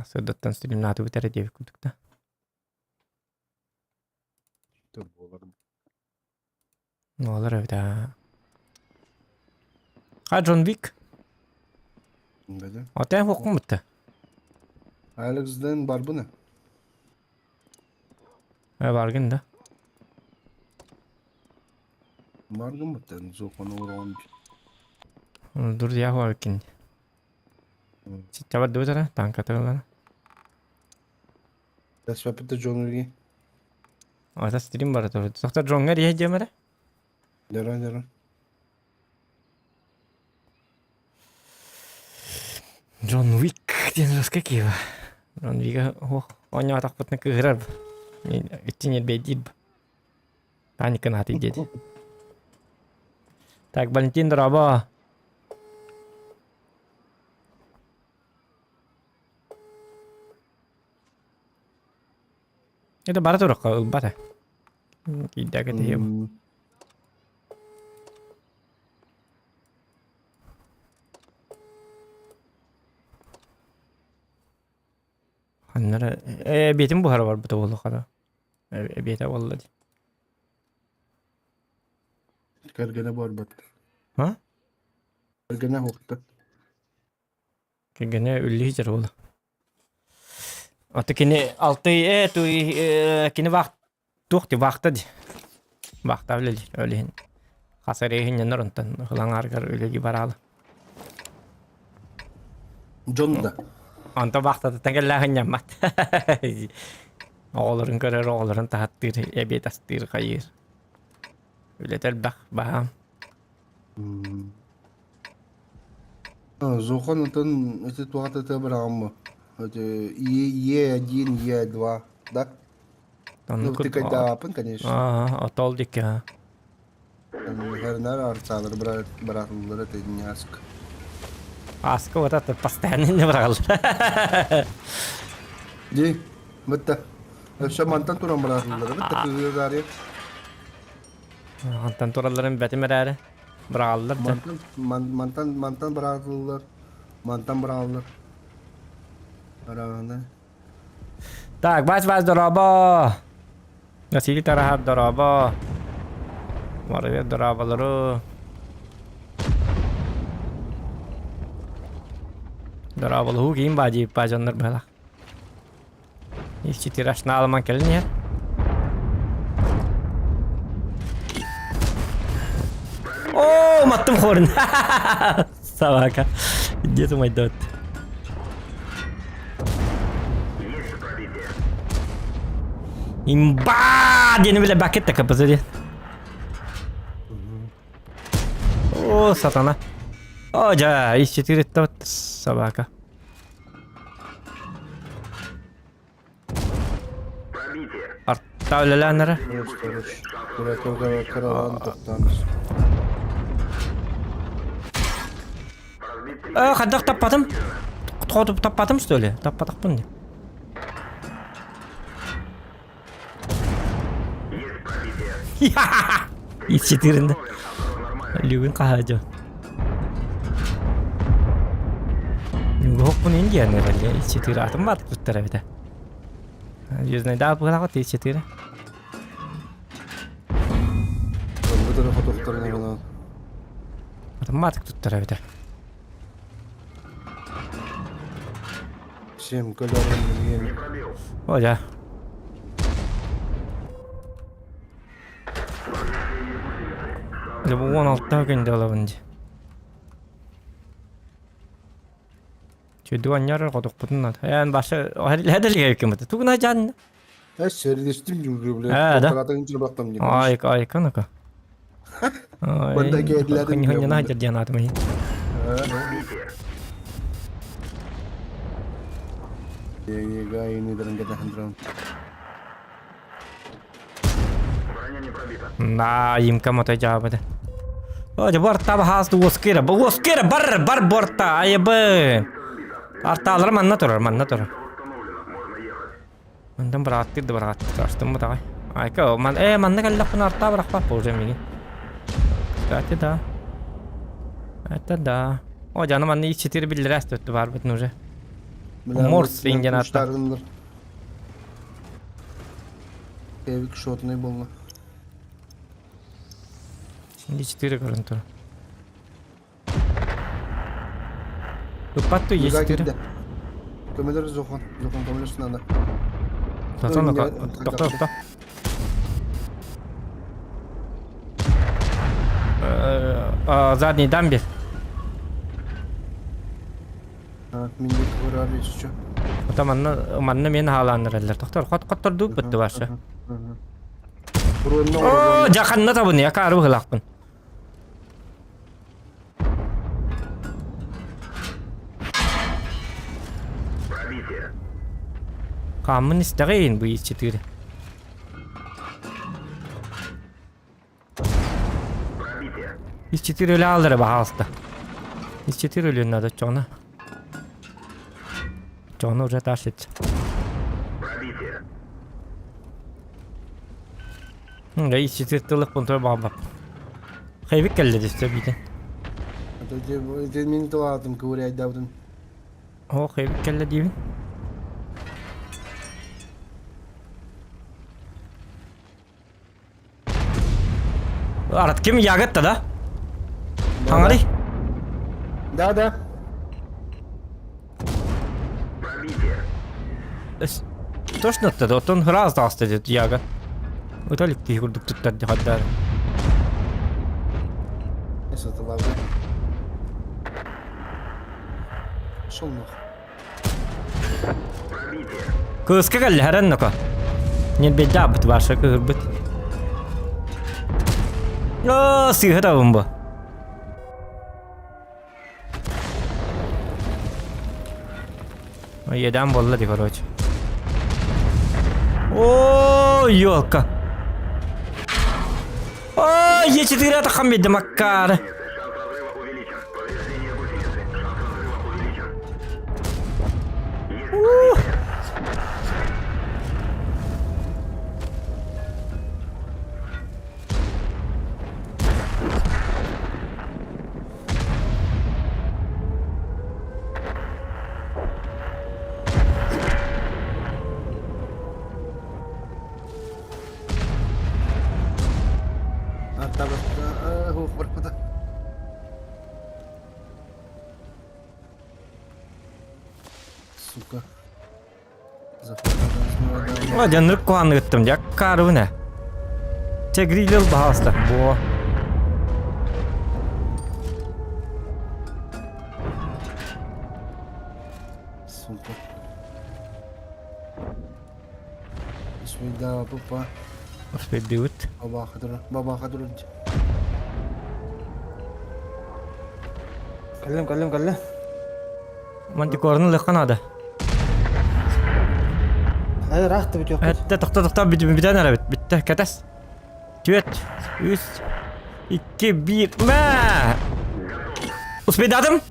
Sırdattan stream natı biter diye kurduk da. Tabii olalım. Ne olur öyle. Ha John Wick. Böyle. Atayım hukum bitti. Alex'den var bu ne? Bargın da. Margın mı? Zokan uğramış. Dur ya var ikin. Coba dulu sana tangkat tuh. Desvepet de John Wick'i. Asa stream baru tuh. Dokter John nggak dia aja mana? Deren. John Wick dia terus kayak gitu. John Wick oh nyawa takutnya kegerar. Ini itinya bedib. Tanya kena hati jadi. Tak Valentin berapa? Itu baru tuh kalau empat ya. Tidak gitu ya. Hanlara ebiyetim bu hara var bu da oldu kara. Ebiyete vallahi. Kargana var bak. Ha? Kargana hokta. Kegene ülli hiç oldu. Atı kini altı tu kini tuhti vakti di. Vakti öyle kasarıya yanır ondan hılan argar öyle gibi baralı. John da. Anta vakti da tengel nyamat. Oğların karar oğların tahattır ebiyet astır kayır. Öyle tel baham. Zokan ondan это туата это брама. Это Е1, Е2, да? Ну, ты когда апын, конечно. Отол dik ya. Her nere arsalar bırakılır это не аск. Askı o da pastanın ne bırakıldı. Di, betul. Şu mantan turan bırakılır. Betul kızlar ya. Antan turalların beti merare. Bırakıldı. Mantan bırakılır. Mantan bırakılır. Arağında. Так, бач дорога. Насили тарахаб дорога. Марве дорабалары. Дорабалы ху кейін бажип бажандар бала. Hiç tirajını alman kelin ya. Oo, mattım horun. Sabaka. Dia tuh main dot. Imba, dia ni bila bucket tak apa saja. Oh, satana. Oh, ja, iş çetir tot sabaka. Arta ölelenlere. Buraya karavan toplanır. Kadang tapadım. Tapadım söyle. Tapadık bunu. İç çetirinde. Liwin kahaja. Nunggu pun India nih aja iç çetir atım batık tuttar evde. Yüzüne daha bu kadar iç çetir. Bu tarafa doktoruna falan. Atım batık tuttar evde. Всем колорам не. Oh ya. Bu 16 günde olabilince. Çünkü anyar koduk bunlar. Yani başka hadi liga hükümeti. Tuguna can. Her şeyi destim çünkü bile. Ha, da. Doktoratan içine baktım gibi. Ay kanaka. Ben de geldiledim. Hanya hajar dia nak main. Ye gay ini dalam kita handram. Nah, imkan mata jawab ada. Oh, jabar tab has tu woskira bar borta ay be. Artalar manna tur. Mandan berat. Kastım mı da? Ay ka manna kallak pun arta berakpa projem ini. Hatta da. O canım anne iç çitiri 1 lira tuttu var bet nure. Морс инген атта. Куштарындар. Кевик шотный болна. Şimdi 4 görüntü. Тупатту есть 4. Көмелер зохан. Зохан көмелер сынанда. Тоқта. Задний дамбер. Минде көрар еще. Манна мен халандыралар. Тоқтар қот-қоттар дуп бітті башы. Буронна Жақанна табын я қару ғылақпын. Қамын істеғейін бұл ес-4. Ес-4 өлі алдыры бағалысты. Ес-4 өлі надо çoğunu. Çoğunu уже ташит. Да ес-4 тылық бұнтыр бағбап. Қайбек кәлді десті бейден. Это мен туатым ковырять давдын. О, қайбек кәлді дейбін. Арат кем ягатта да? Хаңари? Да. Точно да, отон раз да астедет ягат. Өтөлік дей күрдік тұттарды қаддар. Несі тылады. Шолнық. Көзге кәлі әрін nøқа. Нен бәді абыт барша көрбіт. О, сүйхет абым бұ. Еден болла ди, короче. О, ёлка. О, Е4 атаққан беді маккары. Сука. Жанрып қуаны өттім, жақ қару не? Чегрилел бағасты, бұ. Сука. Bismillah papa. Успеть өт. Баба қадыр. Кәлем. Мантикорны лыққан ады. Рақты бит жоқ. Әтті тоқта биден әрі бітті, кәтәс. 4, 3, 2, 1, мә! Успейдатым.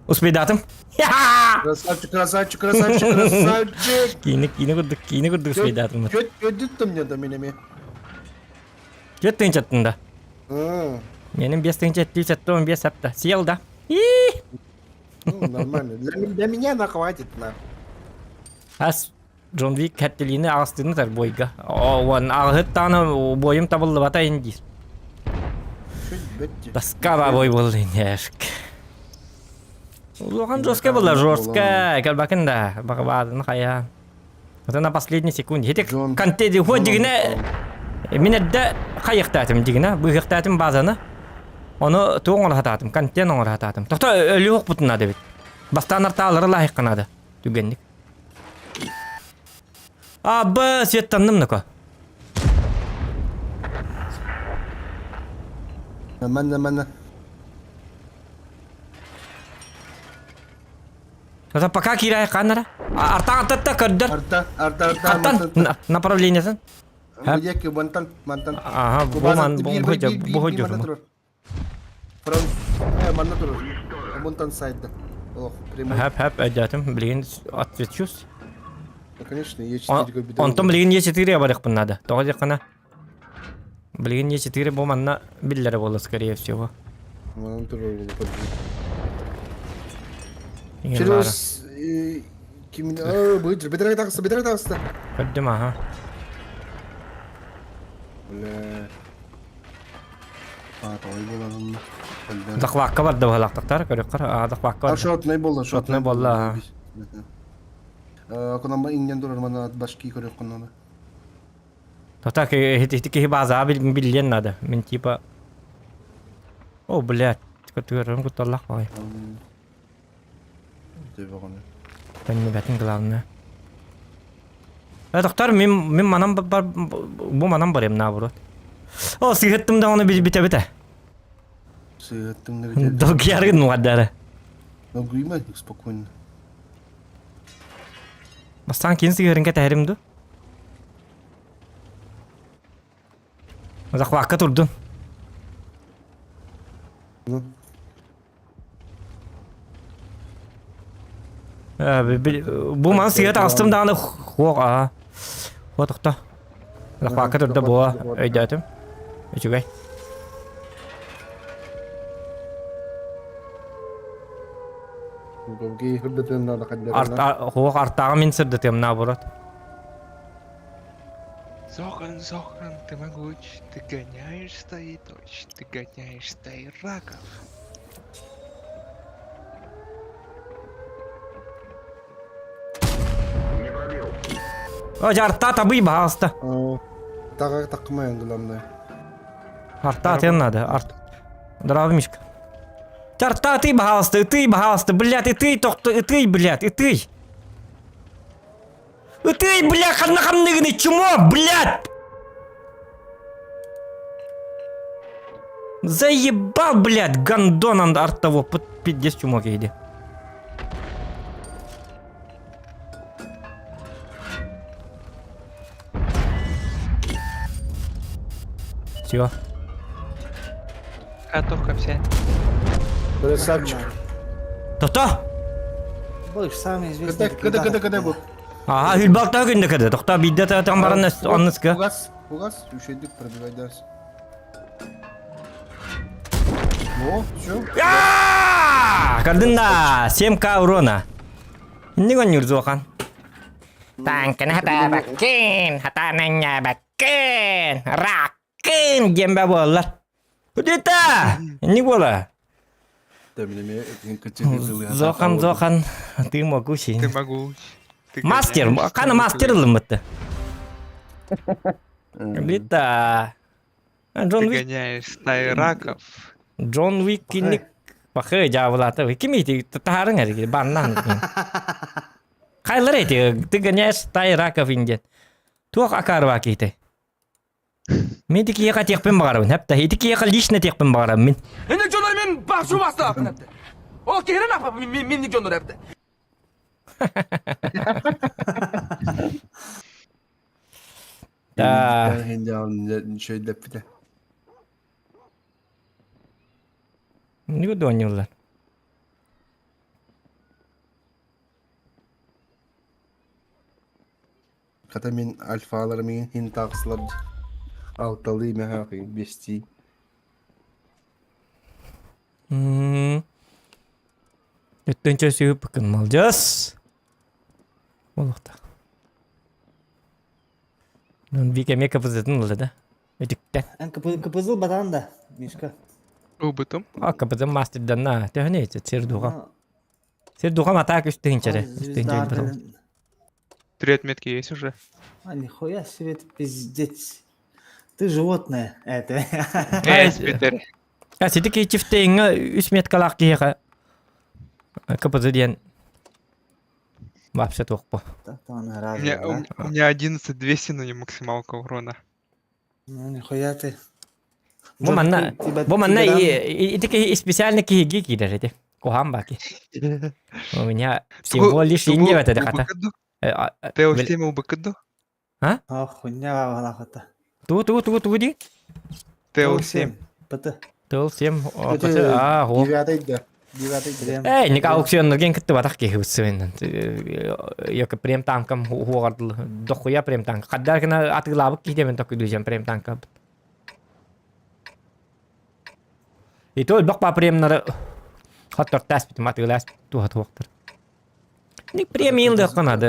Красавчик. Кейіні күрдік успейдатым. Көттім не да менеме. 4 түйін чаттында. Менің 5 түйін чатты, 15 сапта. Сел да. Нормально. Для меня на хватит на. Ас Джон Вик кәттеліні ағыстыны тар бойға. Оуан ағыт таны бойым табылды бата ендер. Басқа бой болды ендершік. Оған жорстка болды, жорстка. Кәлбәкін да, бағы бадыны қая. Это на последний секунде. Хетек контеди ход дегіне, мен әдді қайықтатым дегіне, бұйықтатым базаны. Оны туң орғататым, контен орғататым. Тоқта өлі оқ бұтынады бет. Бастан арталары лайық қанады. Түгенлік. Абы, свет танным nøқа. Манна. Это пока кирай қанара? Арта көрдір. Арта. Направлениесін? Яки мантан. Ага, бұғы жүрді. Манна тұрыр. Мантан сайда. Хэп, әдетім, білген ответ чувств. Конечно, Е4 көбеді. Онтон білген Е4 барық бұн нады. Тоғы деқана. Білген Е4 бұл манна білдері болды, скорее всего. Манна тұрыр болды. Через Kimin? Bıcır. Bir tane takısı. Köddüm aha. Öyle. Toy bulalım. Dak vakka var da halaktaktar görüp kar. Dak vakka var. Shot ne bolla? Shot ne bolla, ha. Konamba ingen durur bana başka yukarı konulu. Тота ki bazı bilyen nada. Min tipa. Oh блядь. Ketürüm kutallak bay. Ben mi betin glavne. Doktor min manam bu manam barım na burot. O sihettim de onu bite. Sıhhatım ne güzel. Dok yarın muaddara. No gıyma spokojno. Bastan kin sigarin ke tahrim du. Mazak vakka turdun. Bu man sigaret astım da ana hoq a. O toqta. Mazak vakka turdu bu. Öydatim. Üçügay. Gogi hırdatın da kadar. Hoq artağı min sirdatim na burot. Зохан, ты могуч, ты гоняешь стаи точь, ты гоняешь стаи раков. O jarta tabi bahasta. Takmayın gılamda. Арта надо. Дровишка. Чарта ты, пожалуйста, блядь, и ты, блядь, и ты. И ты, блядь, ханахамныгны, чмо, блядь! Заебал, блядь, гандон артово, под 50 чмо кейди. Все. Готовка вся. Красавчик. Кто? Больше самый известный. Kada bu? Ага, Hülbalt'a günde kadar. Doktor bir de tam barın anlıska. Бугас, üşedik пробивай дальше. Во, все. Gördün da 7K urona. Ne gönüyor Zokan? Tankın hata bakın. Hata nanya bakın. Rakın. Gembe bollar. Udita. Ne bola? Zokan. Ты могучий. Ты могуч. Ты Мастер. гоняешь Kana стаи master точь. mıttı? Udita. John Ты Wick. гоняешь стаи раков. John Wick ini pakai jawab tuh. Kimi itu taharan nggak sih? Banan. Kailer itu tiganya stay raka vinjet. Tuh akar waktu itu. Min tiki ya katiak pembaharan. Hep tah tiki ya kalishna tiak pembaharan min. Minnik jonları min bahşu bastı akın hepte. O kere ne yapar minnik jonları hepte. Da. Hindi alınca şöyle bir de. Ini gue donyol. Kata min alfalarımın hin taksılar. Altalıyım ya hakim. Besti. Itu cuci bukan maljas. Allah tak. Non викеме kapızırdın oldu da. Ödükten. En kapızıl batan da. Мишка. Убытым. Kapızın master'dan na. Tehne işte sirduğa. Sirduğa mata üstün içeri. Üstün içeri. 3 отметки есть уже. А нихуя себе ты пиздец. Ты животное. Это. Есть, Питер. Ya sedikit çifteğin 3 metre kalak diye kapızı diyen. Вообще тух по. Так-то она У разная, меня, да? у меня 11200, но не максималка урона. Ну нихуя ты. Bu manna. Bu manna itu ki spesialnya ki gigi dari itu. Koham baki. У меня всего лишь инди в это kata. ТО-7 УБКД? А хуйня валахата. Tunggu di. ТО-7. Пыты. Tuh sim. Ah, ho. Девятый. Девятый. Ini kau auksion lagi yang ketua tak kehut sebenarnya. Ya ke prem tangkam huar dok ya prem tangkam. Kadar kena ati labak kita mentok itu jam prem tangkam. Itu bak pa prem nara hatar tas bit mati las tu hat waktu. Ne premium da kanada.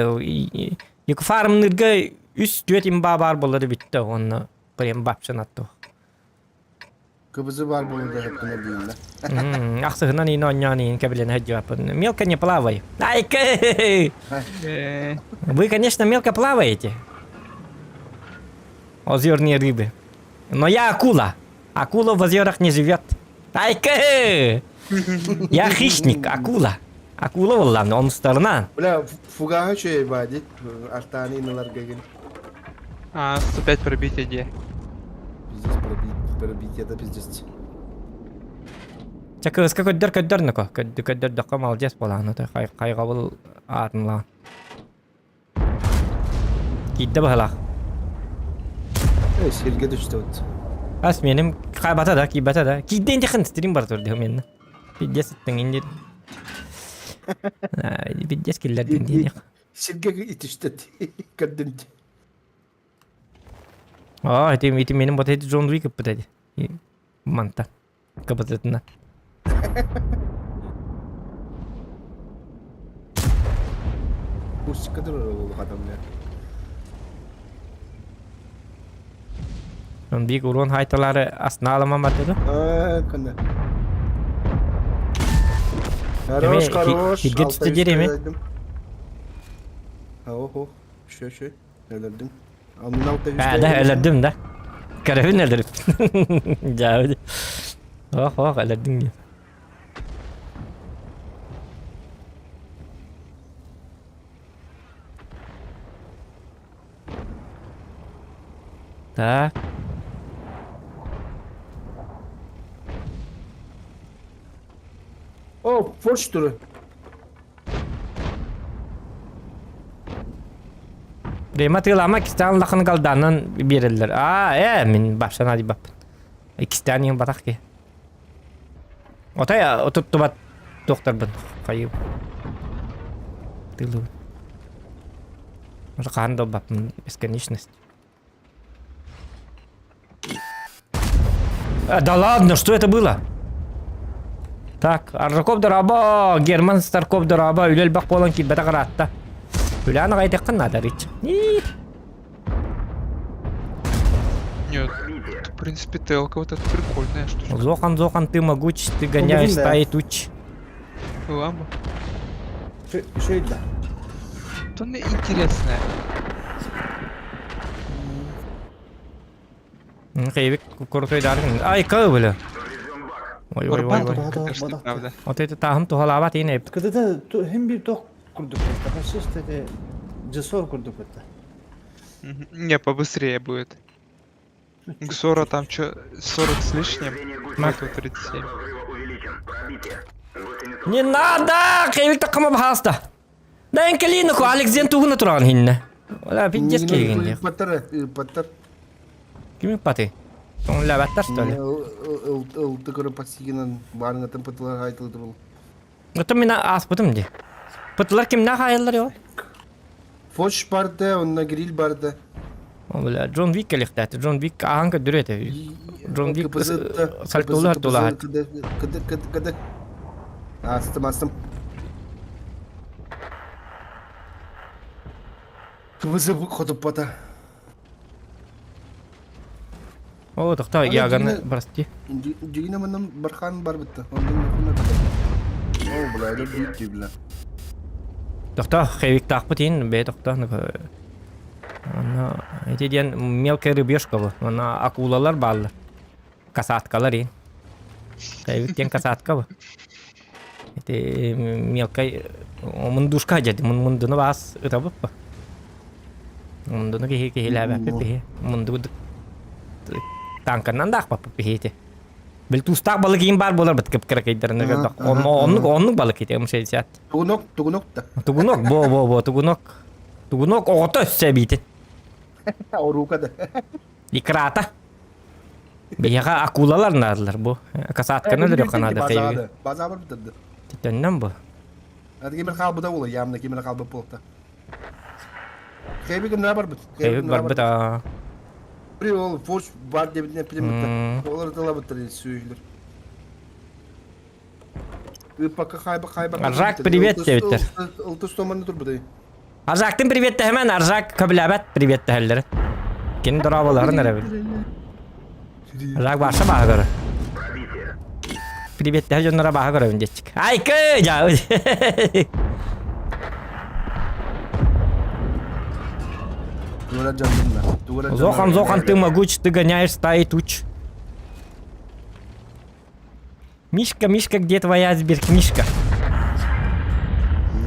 Yıkı farmlarga üst düet imba var bolları bitti. Onu premium bapşan attı. Кыбызы бар болууда хэттина дейін да. Ақсығынан ин оньон ин кабелен хаджапын. Мелко не плавай. Ай-ка! Вы, конечно, мелко плаваете. Озерные рыбы. Но я акула. Акула в озерах не живет. Ай-ка! Я хищник, акула. Акула валлам, он сторона. Бля, фугаға чөй ба дейт. Артаны иналар кеген. 105 пробития где? Пиздец пробить, это пиздец. Чакы, сколько көддөр нөкө. Көддөр даққа малдес боланы. Қайға бұл атынла. Кейді бұғылақ. Серге düştü от. Ас менім қайбата да, кейбата да. Кейден де қын стрим бар тұрды менің. Пиддес үттің индер. Пиддес келлерден дейін. Серге итişti. Kadın. Это менің бота еді Джон Уик өппіт еді. Манта. Капатетіна. Uç kadar oldu adamlar. Джон Уик урон хайталары астына аламамар деді. Кanda. Хорош, хорош. Хидге түсті дере ме? Oho. Şöyle. Öldürdüm. Alnın altta Да, өлірдім да. Кәрәбін өліріп. Жауды. Ох, өлірдің де. Так. О, forç turu. Реймат ғылама кистан лақын қалданын берілдір. Мен бапшан ады бап. Кистан ең батақ ке. Отай, отыпты бат доқтар бұн. Қайып. Тылы. Может, қағанда бап. Бесконечность. Да ладно, что это было? Так, Аржакоптер аба, Герман Старкоптер аба, үлел бақ болан кит бәті қаратта. Уляна қайты қынады речь. Нет, в принципе, телка вот это прикольная штука. Зохан, ты могуч, ты гоняешь да. стаи туч. Ламба. Şöyle. То она интересная. Қайбек көркөй дарың. Ай, кау білі. Ой. Барбан, да, конечно, да. правда. Вот это тағым тухалабат ene. Когда hem bir tok kurduk. Faşist de cesur kurduk это. Не, побыстрее будет. Гсора там что, 40 с лишним? Мак 37. Не надо! Қайбек тақыма бахаста. Да енкеліні ку Алексен туғыны тұрған хинне. Ола пиндес келгенде. Паттар. Кімік паты? Он ләбәттар что ли? Ылты көрі патсигенен барыңа тым пыттылар айтылы тұрыл. Это мен ас бұтым де. Пытылар кімна қайылар ел? Фош барды, онна гриль барды. Джон Вик келіқтәті. Джон Вик ағанға дүреті. Джон Вик сальтулар тулағат. Кыды. Астым. Кыбызы бұқ қотып бата. О, тоқта, яғаны барасти. Дегіне мұнын бархан бар бітті. О, бұлайды бүйітті білі. Тоқта, қайвик тақпы тейін, бей тоқта. Это ден мелкая рыбешка бұл. Она акулалар балы. Касаткалар ең. Қайвик ден касатка бұл. Это мелкая... Мұндушка жады, мұндыны бас ұтабып бұл. Мұндыны кехе ләбәпі бейі. Мұнды танканнан да ақпапы бейді. Біл тұстақ балы кейін бар болар бұт кіп-кірекейдеріні көрдік. Онның балы кейді, мұшайды сәт. Тугунок да. Тугунок, тугунок. Тугунок оғыта өссе бейді. Орука да. Икрата. Бейіға акулалар надылар бұл. Касатканы да рөқанады қайбі. База бар бітірді. Тетеннен бұл. Әді кемір қалбы да олы, ямына кемір қалбы болта. Қайбі кемір бар бұт. Қайбі бар бұт. При ол форш бар дебітіне пілім бітті. Олар дала бұттыр сүйілер. Ыппака хайба. Аржак, привет, Тевиттер. Ылтыстоманы тур будай. Аржактын привет темен, Аржак кабылабат привет tehellere. Кин дорабаларын әрәбіл. Аржак башы бағы көрі. Привет tehel жонлара бағы көрі өндетчік. Айкы, жауыз. Тура жанлымна. Зохан, ты могуч, ты гоняешь стаи туч. Мишка, где твоя сберкнижка?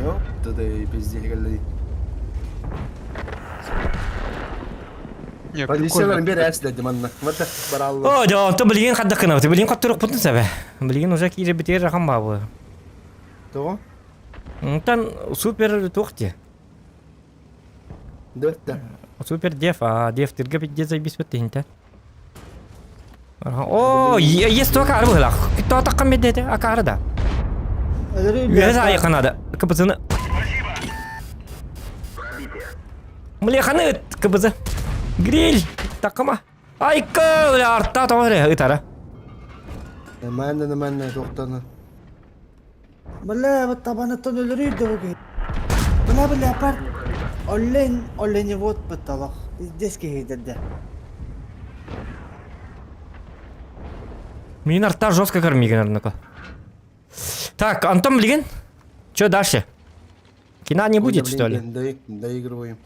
Нё, ты пиздец geldi. Не, Полициялар прикольно. бер әсіледі манна. Вот бараллы. О, да, ты білген қаддақына, ты білген қаттырық бұтын сәбі. Білген уже кейде бітер жақын бабы. Тоғы? Онтан супер тоқты. Дөтті. Супер деф, а дефтерге бітде зайбис бітті та. О, есть то акары бұғылақ. То таққан бедеді, акары да. Үйе зайы қанады. Кыбызыны. Мүле қаны өт, кыбызы. Гриль, тақыма. Айқы, үлі артта тоғыры, ұйтары. Мәнне тоқтаны. Бля, вот табанаттан өлірейді өге. Бля, апарт. Олен вот бұтталық. Здесь кейдерді. Мен артта жестко кормиген, однако. Так, Антон білген? Че дальше? Кино не будет, что ли? Доигрываем.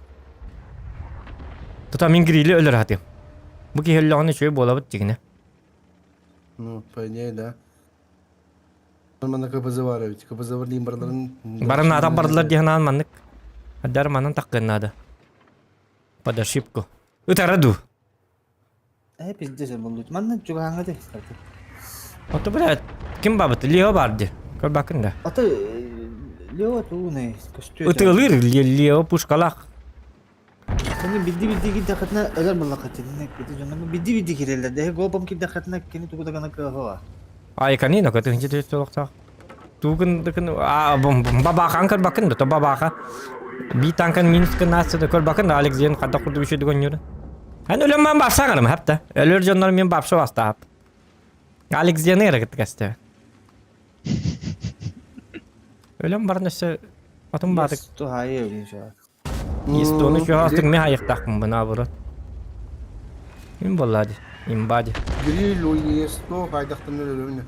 То там ингрили өлір хаты. Бұл кейліғаны чөй бола бұт дегіне. Ну, по идее, да. Мана КПЗ бар ведь. КПЗ бар дейін барларын... Барын атап бардылар деген анманнык. Аддар манан таққын нады. Под ошибку. Үтараду. Пиздец, бұл манна жүгаңа де. Ото, блядь, кім бабыты? Лео барды. Көл бақында. Аты, Лео туғыны. Үтілір Лео пушкалақ. Кені бидди дақытына өлер бұлла қатынына кеті жоңы. Бидди керелер. Дәхе голбам ки дақытына кені туғыдағана кыға. Ай, канина, көті хінчі төс толықсақ. Туғын, бабақан көл бақында, то бабақа. Битанқан минускын насыды көл бақында, Алекс зен қадда құрды үшеді гөнері. Hän өлем мен бапсағырым, әпті. Өлер жонлар мен бапшы бастап. Алекс зені әрекетті кәсті. Өлем барын өсі, отын бадық. Ту хайы өлін шоға. Истоны шоғастың мен айықтақпын бұна бұрын. Мен болады, мен бады. Гриль ойнес, то қайдақтан өліміне.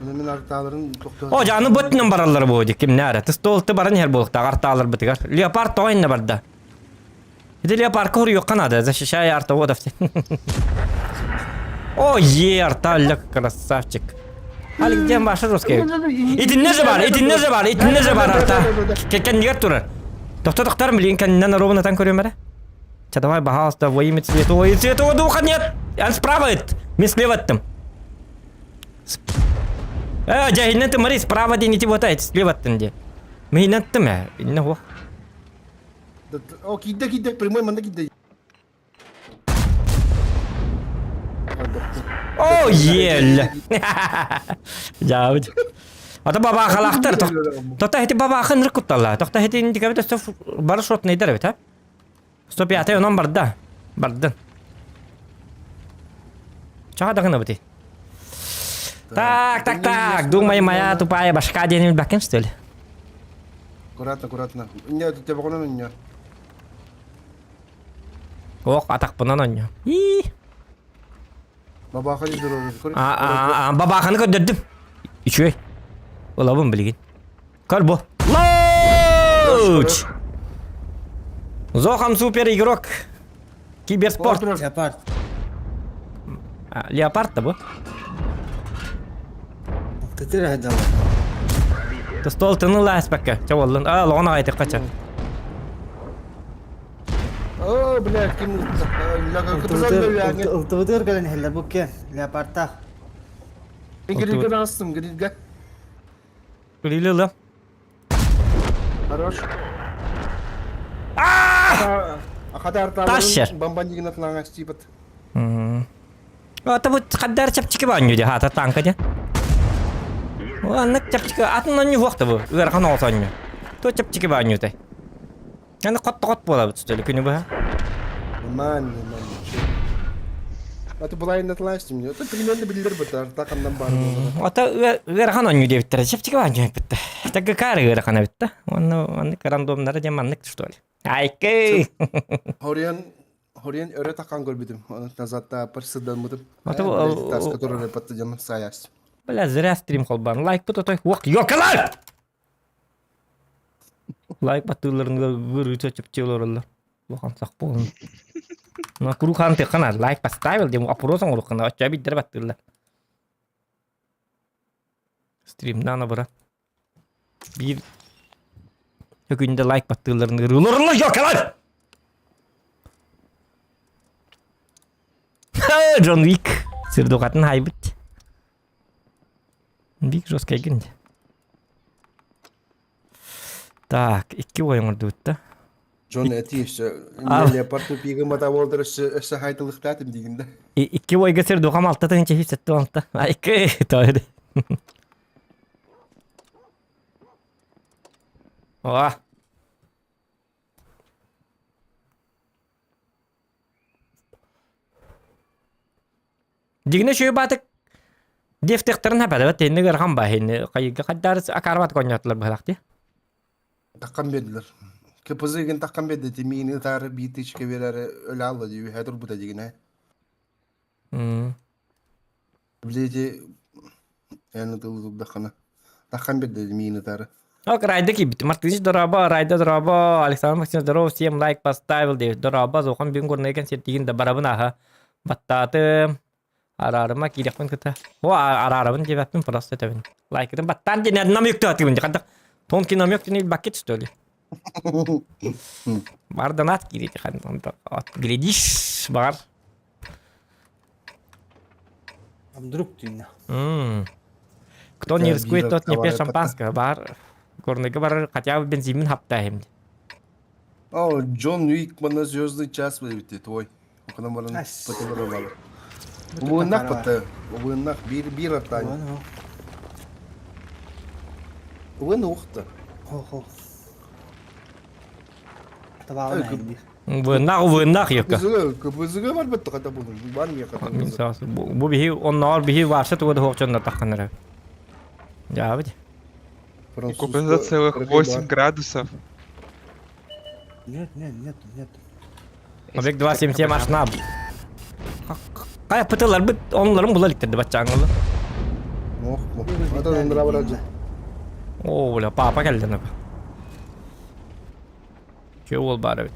Мен арталарын тоқтаған. О, жаны бұтынан баралар болды, кім нәрі. Тыстолты барын her болықта, арталар бұтығар. Леопард ойынна барды. Еде леопард көрі yok қанады, защищай арта одавте. О, арта, красавчик. Alik diyen başı Roskay. İtin ne var arta. Kendine durur. Doktor bilin kendinden ровно там көрем бәрі. Давай, пожалуйста, во имя Святого Духа нет. Я справа это. Мен слева аттым. Жайыннан ты мари, справа дейін вот это, слева аттым де. Мен аттым, не о. О, киде, прямой манда киде. О, ел. Жауд. Ата баба халақтар. Тоқта хети баба ақын рыққытталла. Тоқта хети индикабеті стоп бары шот нейдер бет, а? Стоп ятай онан барды. Бардын. Чаға дағына біті. Так. Думай, моя тупая башка денег бәккен, что ли? Аккуратно. Нет, у тебя вагоны не. Оқ, атақ бұнан онyo. Бабаха не здоровый. Бабақаны көддірдім. Үшөй. Олабын білген. Көр бұл. Лоуч! Зохан супер игрок. Киберспорт. Леопард. Леопард та бұл. Тетір әдалы. Тостол тыны ләс бәкке. Чавалын. Лоғана қайтық қача. О, блядь, кем... Ылтыбытыр көлін хеллер бұл кен. Леопардта. Грильга астым, грильга. Грилі. Хорош. Ахада Ташер. арталарын бомбандигін атылаңа стипат. Ата бұл қаддар чапчики баню де, хата танка де. Анық чапчики, атынан не вақты бұл, өрхан олсаню. То чапчики баню де. Яны қот бола бұл түстелі күні бұл. Нормально. Аты бұлайын атылайсың мне. Это примерно білдір бұтар. Тақамдан бар болар. Ата ырахан оню дебиттер. Чепчиге банжу битте. Так кары ырахан битте. Оны рандомнары деманнык что ли. Айкы. Хорен өрі таққан көрбедім. Оны назатта пырсыдан бұдым. Ата Тас, который репатты жамын саяс. бля, зря стрим холбан. Лайк бут отой. Уақ, ёкалар! Лайк баттыларыңда гыры чөчіп челорылар. Лохан сақ болын. На курухан тек қана лайк поставил, дем опросан олыққана. Оча биттер баттылар. Стримнан абыра. Bir günde like battığlarını rulurlu yok lan. John Wick. Sırdokatın haybıt. Big жесткая гинди. Так, 2 oyun orada bitti. John eti işte. Leopard'ı pigim mata oldur işte haytılık tatim diginde. 2 oyga sırdokam altta da hince hissetti altta. Ayke taydı. Oha. Digine şöyle batık defteklerin hepede ve tenine garhan bahini kayıga kadar akarbat konyatlar bahaktı. Takkan bediler. Kıpızı gün takkan beddi. Timini tarı biti çıkıveleri öyle aldı diyor. Hedur bu da digine. Bilece yani tılgıp dakana. Takkan beddi timini tarı. Ок, райда кибит. Мартинич дораба, райда дораба, Александр Максимович здоров, всем лайк поставил, дев дораба, зохан бин горнайген сеттиген да барабын аха. Баттатым. Арарыма кирекпен кыта. О, арарыбын жебеппин просто төбүн. Лайкытым баттан жене нам юкту атыбын. Кандак тон кином юкту не бакет что ли. Бардан ат кирет кандак. Глядишь, бар. Вдруг ты. Кто не Да, рискует, тот не пьет биров шампанского. Бар. Горныйга бар хотя бы бензин хапта hem. О, Джон Уик бана звездный час выйти твой. Окнамаран Ас. потелорвал. Уыннак паты. Уыннак bir аттан. Уын уқты. Хо. Табағын әйінді. Вынах yok. Кыбызыгы бар бітті қата болдың. Бар мия қата Min болдың. sağ bu bihi onlar bihi varsa tuğda hoqçonda taqqanır. Ya bidi. Купил за целых 8 градусов. Нет. Объект 277 машина. Kaya pıtılar bit onların bulaliktirdi bacağınlı. Ох, ата нандыра барады. Oo la papa geldi ne? Çöl bari bit.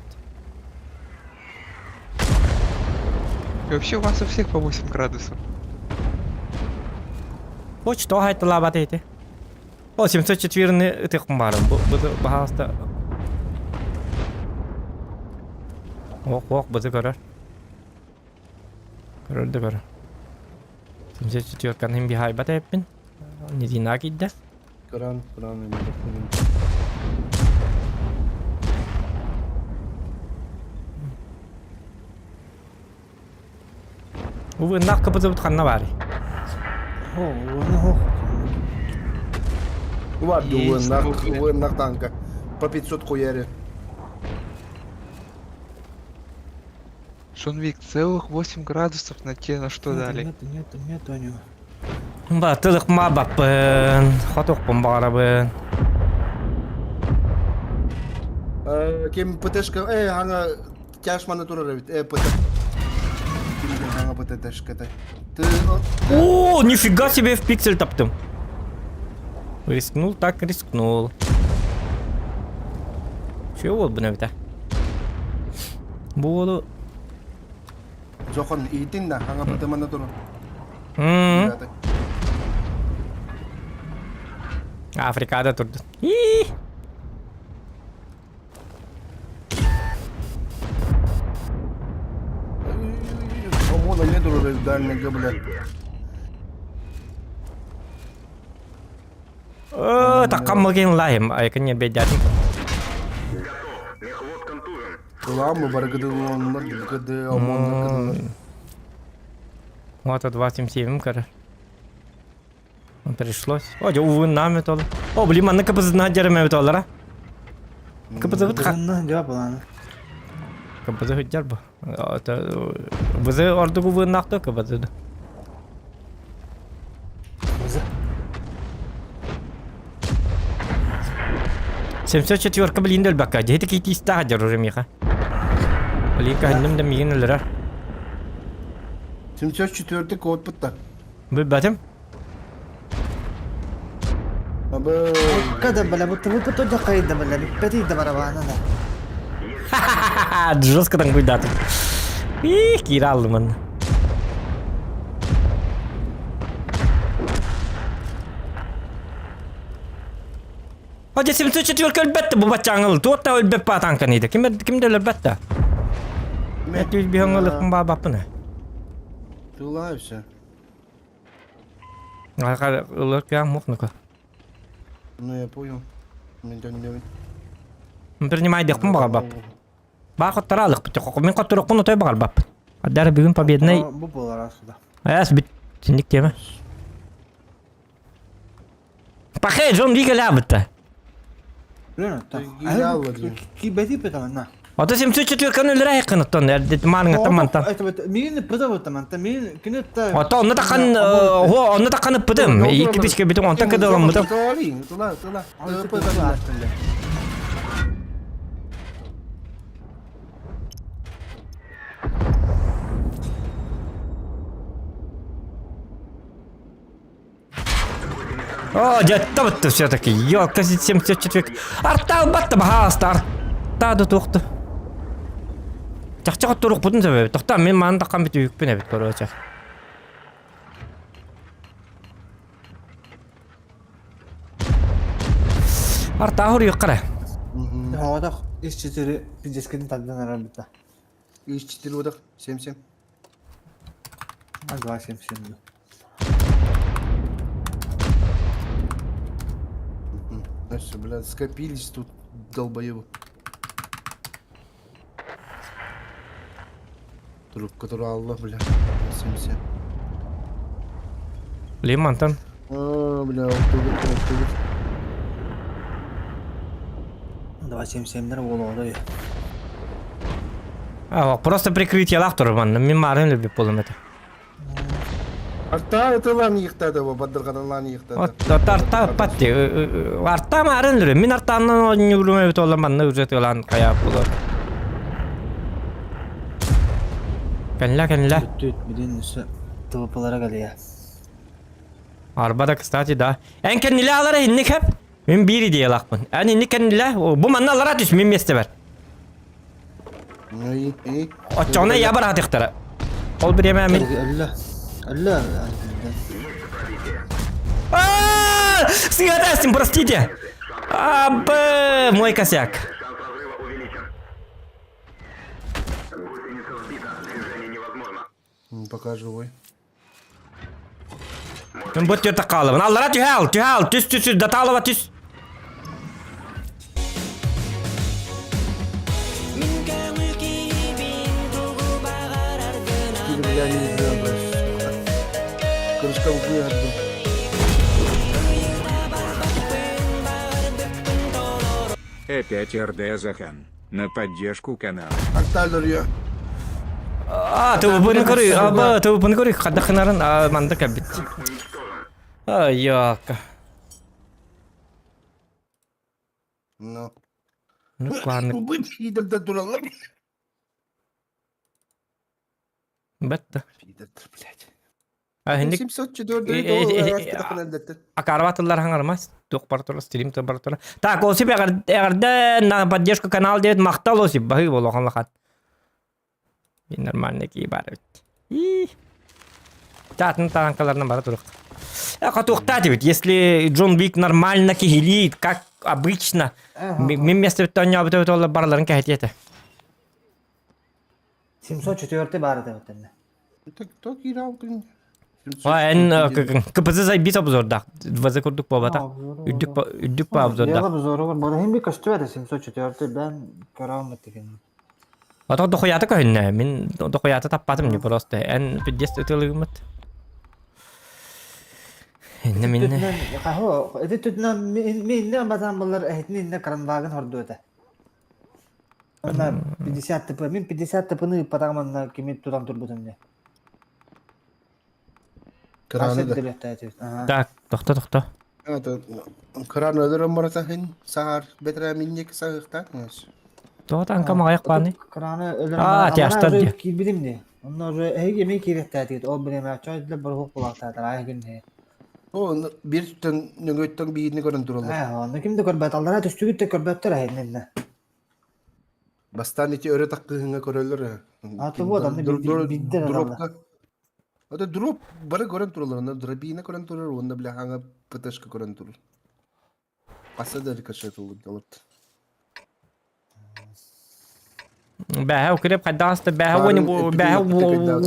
И вообще у вас у всех по 8 градусов. Hoç to haytla batıydı. O 704'ünü tıkım varım. Bu bahasta. Ok bizi görür. Görürdü görür. 704 kan hem bir haybat hepin. Ne dina giddi. Kur'an. Bu nak kapısı tutkanına bari. Хо. Var Есть уыннак, бугры. уыннак танка. По 500 хуяри. Шон Вик, целых 8 градусов на те, на что дали. Нет, у него. Batılık ma bakın. Xotok bombarabın. Кем ПТшка, ханга тяжманы турар бит. ПТ. Ким ханга ПТшка-то. Ты О, нифига себе в пиксель таптым. Рискнул, так рискнул. Чего вот бы на это? Буду. жохон итин да ханга ПТ мана турар. Afrika'da durdu. İyi. Омона не турар дальнего, блядь. Takkan mungkin lah ya, akhirnya beda. Ламу баргады оннар гыды омоннар. Вот 27 кара. Пришлось. О, увы, нами то. О, блин, man kapısı nacereme bir dolara. Kapısı bit. Bundan cevap alalım. Kıbızı hüccar bu. Bızı orada bu naktı kıbızı. Бузы. Семьсот четверка блин дөл бака. Жети кити истаға жарыр миха. Блин кахынным да миген өлірар. 74 код пытта. Бұл бәтім? Абы... Kada bala bu tabu puto da kayda bala bipeti da barabana da. Ха-ха-ха, жесткадан куйдатым. Кира алды мын. Hadi 74 elbette bu bacağın tuotta elbette patankan idi. Kimde elbette? Me. Et bir hangalık mı babapını? Тулай все. Ага, ылык я мохнука. Ну я понял. Мен дөндөм. Принимай дехпын баға бап. Бақы таралық бітті. Мен қоттырық бұны той бағал бап. Адары бүгін победный. Bu bolar aslında. Аяс бит. Сендік теме. Пахай, Джон Вигеля бітті. Biliyor musun? Gel aldı. Ki beti peta manna. Ото 74 kan өлірі айқын ұттан. Әрдет маңын аттан мантан. Мин пета вот там, там мин кинет. Ото онны таққан ұппыдым. Екі пешке бітім онтан кеді olan бұдым. Тула. О, жетті бұтты все-таки. Ёлка 74. Арттағы батты бағасты. Арттағы тоқты. Жақчаға тұруқ бұдын сөбебі. Тоқта мен маңын таққан біті үйікпен әбіт көрі өчек. Арттағы ұр үйік қара. Havada işçileri pizzeskinin tadından arar bitti. İş çitili odak. Sem. Hadi başlayalım şimdi. Знаешь, блядь, скопились тут долбоебы. Труп, который Аллах, блядь. Sem. Білейм мантан. Бля, октябрь. Давай 77'lere bol oldu. Просто прикрытие лақтыр ман. Мен марын любит болым это. Арта это лан йыктады, бадыргадан лан йыктады. Арта патти. Арта марын любит. Мен артанын не үліме бит оламан. Уже тылан қаяп болар. Кәнілі. Düt bilin üstü tıvıpılara geliyor. Arabada kıstati da. En kendili alara innik hep. Ben biri diye lakpın. En innik kendili. Bu mannalara düş. Min meste ver. İyi. Açağına yabar hatıktara. Ol bir yemeğe min. Allah. Aaaa! Сгадастим, простите. Абы, мой косяк. Пока живой. Bu tür takalım. Allah'a tühal. Tüs. Datalıva tüs. Крышка выглядит. Опять РД Захан. На поддержку канала. Арталер я. Tuh bunu kori. Kada kenaran mandak abit. Yok. Ну. Nukwan. Пидор да дуралар. Бетта. Пидор, блядь. Hindi 704 акарватылар хаңармас. Тоқпартура стрим табартура. Так, осип ягарда на поддержку канал дебет мақтал осип бахи болохан лахан. И нормально ки барып. И чатын танкаларынан бара турак. Қатуқта дебет, если Джон Вик нормально кихилит, как обычно, мен место тоня бітөбет олар барларын кәхететі. 704'te bari de ötende. Так играл, блин. Кыпызы зайбис обзорда. Вазы курдук бабата. Үддік ба обзорда. Yalı zoru var. Bana hem bir kaçtı verdi 704'te ben karam ettiğim. Ата дохуята көнне. Мен дохуята таппатым не просто. Эн пиддест өтөлүгүмөт. Энне минне. Kaho, edi tutna minne bazen bunlar ehdinin ne karanlığın hordu öte. Она 50 ТП. Мен 50 ТП-ны патагаманна кемет туран турбутум не. Кыраны да. Так, тохта. Это кран ödürüm barasa hin sahar betre minnek sahıktan. Тоотан камагаяк бааны. Краны өлөр. тяжтар ди. Килбидим не. Онно уже эге ме кереттәтит. О биреме чойдлы бір хук булактатар ай күнне. O bir tün nögötten birini görün dururlar. Onu kimde көрбөт аллара түстүгүт те көрбөттөр айненне. Bastan içi öyle takkığına körülür. Atı bu adam da bidder adamlar. Ata drop bara görün dururlar. Onda drabine görün durur. Onda bile hanga pıtaşka görün durur. Asa da rikaşet olur. Бәһә укреп каддаста бәһә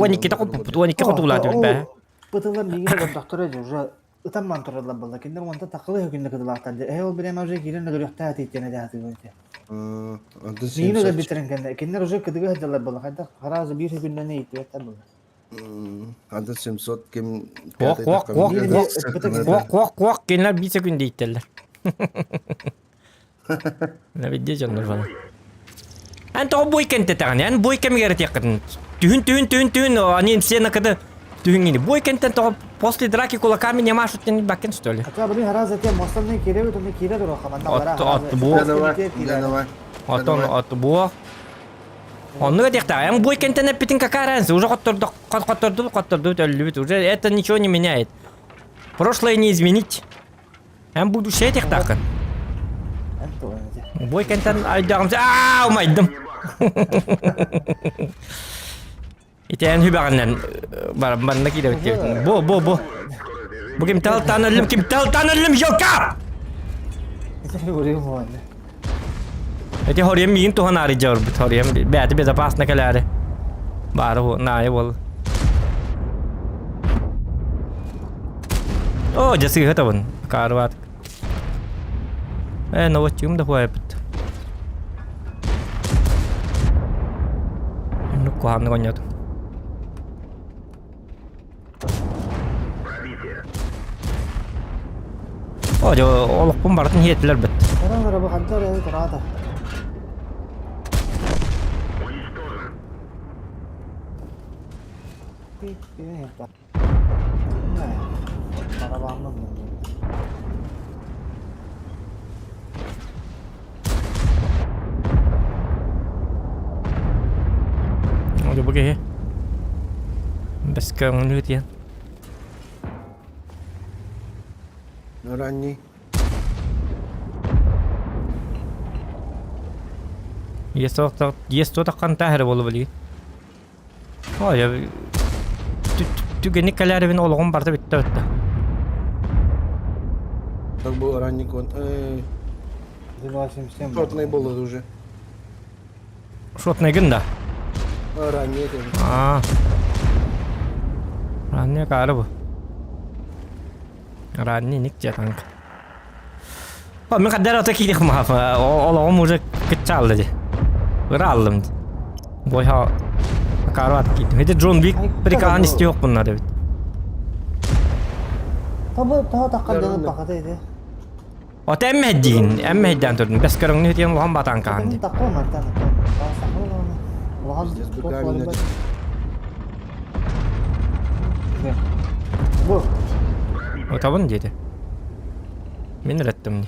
вани китакутулады бәһә. Пытылар мигре доктора уже ытамман туралар булды. Киндер монта такылы хөкүндө кыдылактарды. Ол биреме уже кирен дөрөктә титтене дәһәти булды. Анда Мигре да битерен кенде. Киндер уже кыдыгы хәдәләр булды. Хәдә харазы бир хөкүндө не итеп булды. Анда 700 кем Куак кинлер 1 секунд дейттелер. Навидде жаннар бана. Анта бойкенте таган, ан бойкем герет якын. Түн, они все накады түнгини. Бойкентен то после драки кулаками не машут не бакен что ли? Хотя бы харазы те мостан не кире, то не кире дуру хаманда бара. От бу. Он не дехта, ан бойкентен питин какаранс, уже котторду любит, уже это ничего не меняет. Прошлое не изменить. Ан будущее дехтакан. Бойкентен айдагымсы майдым. Итен хүбәгәннән барында килеп үтте. Бу. Бу ким талтанылым йока. Эти хорем мин то ханари жор бит хорем бәте безопасно калары. Бары нае бол. О, жасы хатабын. Карват. Новостюм да хуайпт. Ну куам нагонят. О, жо олукпун бартын хиеттилер бит. Караңара бу хантар эли турада. Udah begini. Bes ke menurut ya. Ранний. Есть кто-то кантахер болу били. О, я түгенник калярыбын олугун барда битте өттө. Так был ранний кон. Шотный был уже. Шотный гында. Ранний это. Ранний кары бу. Ранний ник жатанг. О, мен каддар ата кидик маф. Олугум уже кычалды ди. Ыралдым. Бойха карват кидим. Это Джон Вик прикан истиёк bunlar evet. Tabi takaddanıp bakadaydı. Ota emmehedden turdum. Bes karın ne diyen lohan batan kandi. Takma martan. Bu. O tabun dedi. Men ürettim.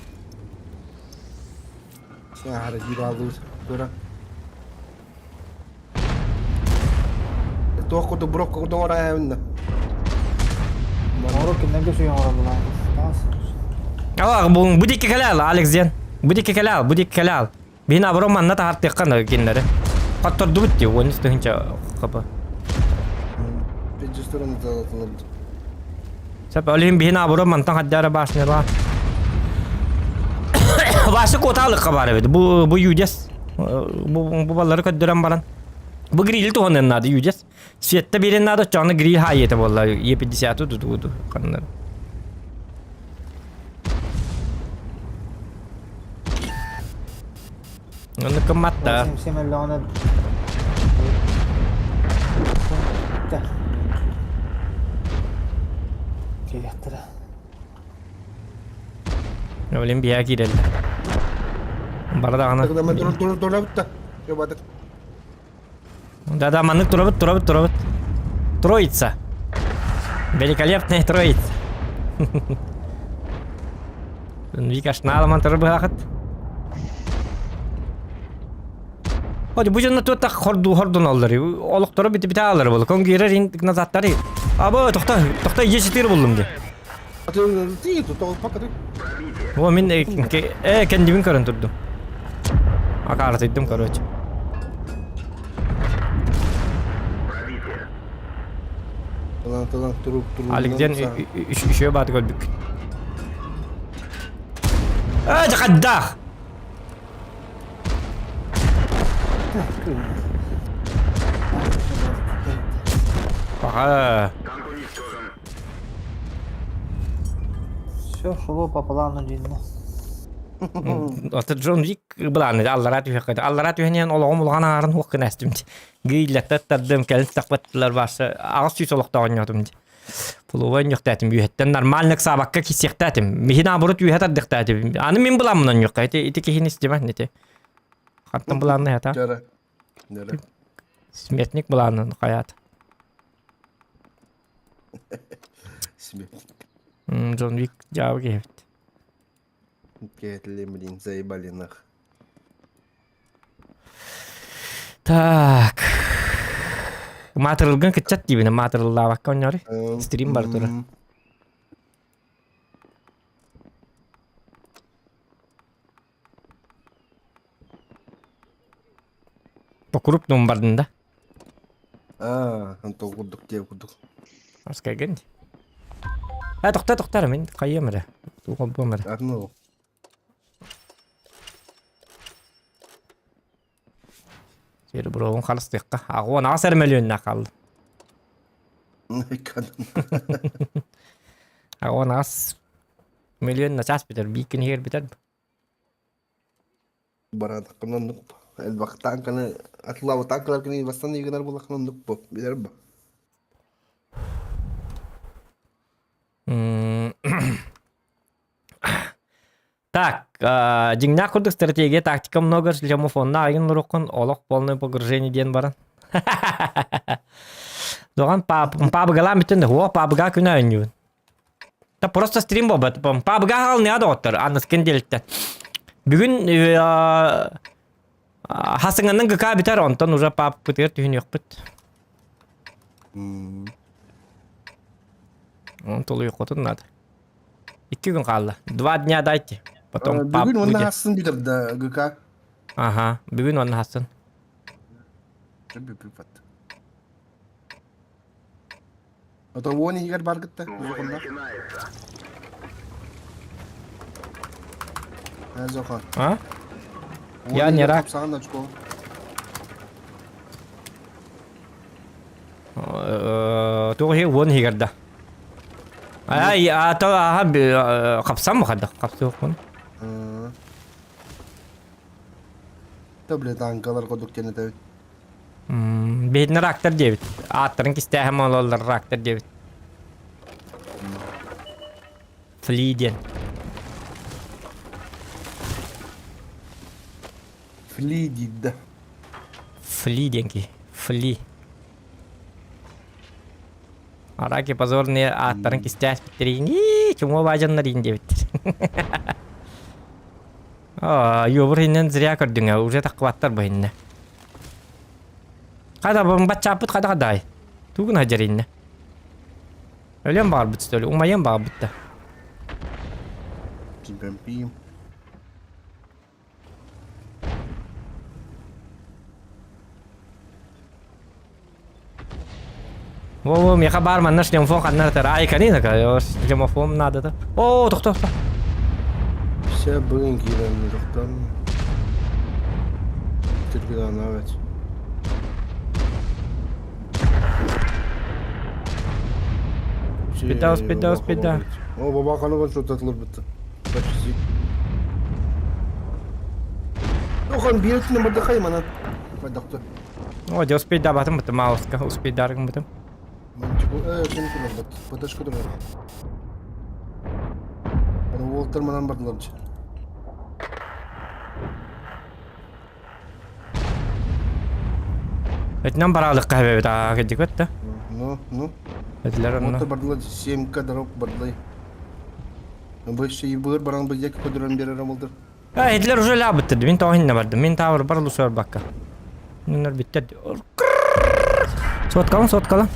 Şahara giralı. Dura. Tokudu brokudu oraya önde. Moruk kimden geçiyor oralar. Aa bu dikki kalal Alexzen. Bu dikki kalal. Bina broman nata hart yakkan kinleri. Kattor dubutti onu istihince kapı. Registronu dağıtılır. Sep öleyim bina broman tan haddara başne var. Başı kotalık kabar evet. Bu yüces. Bu balları kaddıran baran. Bu grill to honen nadı yüces. Svette birin nadı canı grill hayete vallahi Y50 tutudu kanlar. Onu kematta. Semelle ona. Geliyor. Öleyim bir yer girelim. Bana da ana. Dola bitti. Ёбатык. Да, маннык турабыт. Троица. Великолепная троица. Викаш наламан турбахат. Hadi bu jonna tuta hordun alları. Olukları biti alır bol. Kon girer nazatları. Aba toxta yesitir buldum de. Ты тут pakatı. O min kendimin karın tuttum. Akarat ettim короче. Talan turup. Alikden işe batı gördük. Hadi kaddah. Ага. Все, шло по плану dinle. Ata John Wick bulan Allarat yuhaqada. Allarat yuhaniyan olağım olğan arın huqqın astimdi. Giyillatda tadım kelin taqbatlar barsa ağız süsoloqta oynadım. Puluvan yoqtatim yuhatdan normalnik sabaqqa kisiyaqtatim. Mihina burut yuhataddiqtatim. Ani min bulan bundan yoq. Iti kihin istimah nete. Xattan bulanны hata. Jara. Jara. Smetnik bulanны hayat. Сметник. John Wick jawab evet. Кетли, блин, заебали нах. Так. Матырылган кытчат дибине матырылла бакка ойнори. Стрим бар тура. Покуруп номбардын да. Антон курдук деп курдук. Аскайген. Тоқтар мен кайемре. Тугал бомре. Арно. Сер броон халыстыкка. Агуан асар миллионна калды. Агуан ас миллионна час битер бикен хер битер. Барат кынан нук. Элбактан кана атлау таклар кини бастан игенер булакнан нук бу. Билер бу. Так, жиңна курдук стратегия, тактика много, лемофонна айын лурукун, олох полное погружение ден баран. Доган пабыгала митен, о, пабыга күнә өнюн. Та просто стрим бобат, пабыга хал не адоттыр, аныс кенделтті. Бүгін хасыңанның гыка битер, онтан уже паб бітер түйін yok бит. Он толу йоқотын надо. 2 gün қалды. 2 дня дайте. Потом пап Бүгін будет. оны хасын битер да ГК. Ага, бүгін оны хасын. Żeby przypadł. No to łoni ігор бар гытта. Зохан. А? Я не рак. Саған очко. Туғы он егерді. Ай, қапсам мı қады? Қапсы оқын. Таблет анкалар koduk тені тәуіт. Бейтін рактор дебіт. Аттырын кістәхім олалар рактор дебіт. Флиден. Фли дейді. Флиденки. Фли. Араки позорные аттырын кістәхім біттерейін. Чумо бажанларин дебіт. Йобыр хиннен зря көрдіңі. Уже таққыбаттар бұл хинне. Қада бат чапыт қада қадай. Туғын хажаринне. Өлем бағыр бұт стөлі. Умайен бағыр бұтта. Пим-пим-пим. Во, меха барман наш лемофон қаднар тар. Ай, канина-ка. Лемофон надо да. О, тоқта. Все блин киren doktor. Türkiye'den evet. Спида. О, баба kanı что-то atılır bitti. Почти. Охан биретine burada kayman lan. Hadi doktor. О, де успеть да батым бітім ауызға. Успеть дарғым бітім. Kim kullan bak. Pataşka durur. Bana Walter'madan baktılar. Etnen baralık kahve daha gittik bitti. Ну. Ediler onu. Motor бардылар 7 кадров бардылай. Bu şeyi bığır baran bir yak koduran bir ara oldu. Ha ediler уже lab bitti. Min tahin vardı. Min tavır baralı sor bakka. Bunlar bitti. Sot kalın.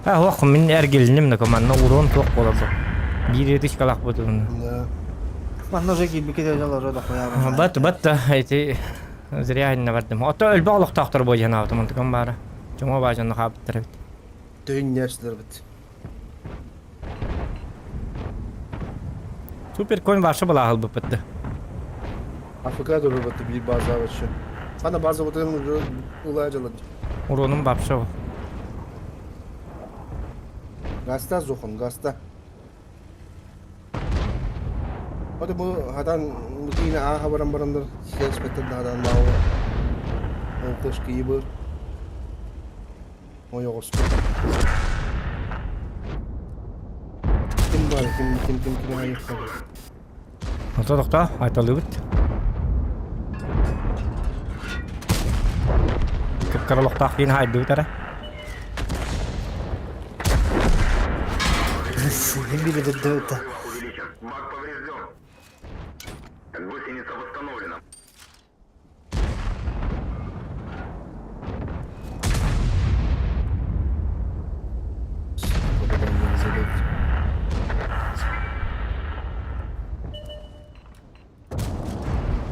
Ha hoq min ergelinim ne komanna uron çok bolardı. Bir yediş kalak butun. Да. Манна уже киби кете жалар да коя. Bat eti zriya inne vardım. Ota öl bağlıq taqtır boy yana avtım ontukam bara. Cuma bacanı qabıttır. Tüyün yaşlar bit. Super coin varsa bala hal bitti. Afrika doğru batı bir bazı var şu. Bana bazı batının ulaşacaktı. Uronun babsa o. Gasta zohun gasta. Hadi bu hadan yine aha barandır ses betten hadan mavi. O kış gibi. O yok olsun. Kim var kim hayır kalır. Ota dokta aytalı bit. Kıpkaralık taqin haydı bitara. Hem biri de dövdü. Бак поврежден. Гусеница восстановлена.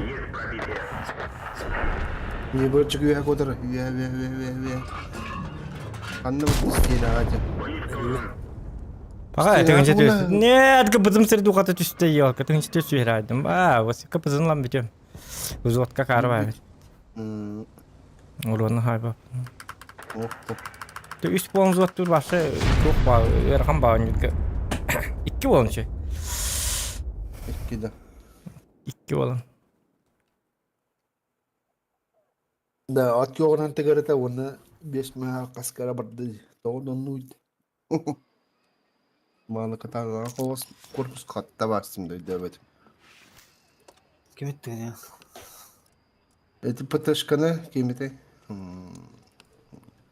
Есть пробитие. Niye böyle çıkıyor ya kodara? Ve. Anlamadım isteğini ağacı. Paga İşte etegen ya, jetüs. bunlar- Ne kıpızım sır duqata tüste yok. Etegen jetüs veraydım. Vasi kıpızın lan bitiyorum. Uzotka karı var. Uronu hayba. Oh. De 3 bon uzot dur başa çok bağ. Erkan bağın yükü. 2 bolun şey. İki de. 2 bolun. Da at yoğuran tegarete onu 5 meha kaskara bardı. Doğru nuydu. Malı katarlar kovas korpus katta bastım da evet. Kim etti ya? Эти ПТшканы кемете.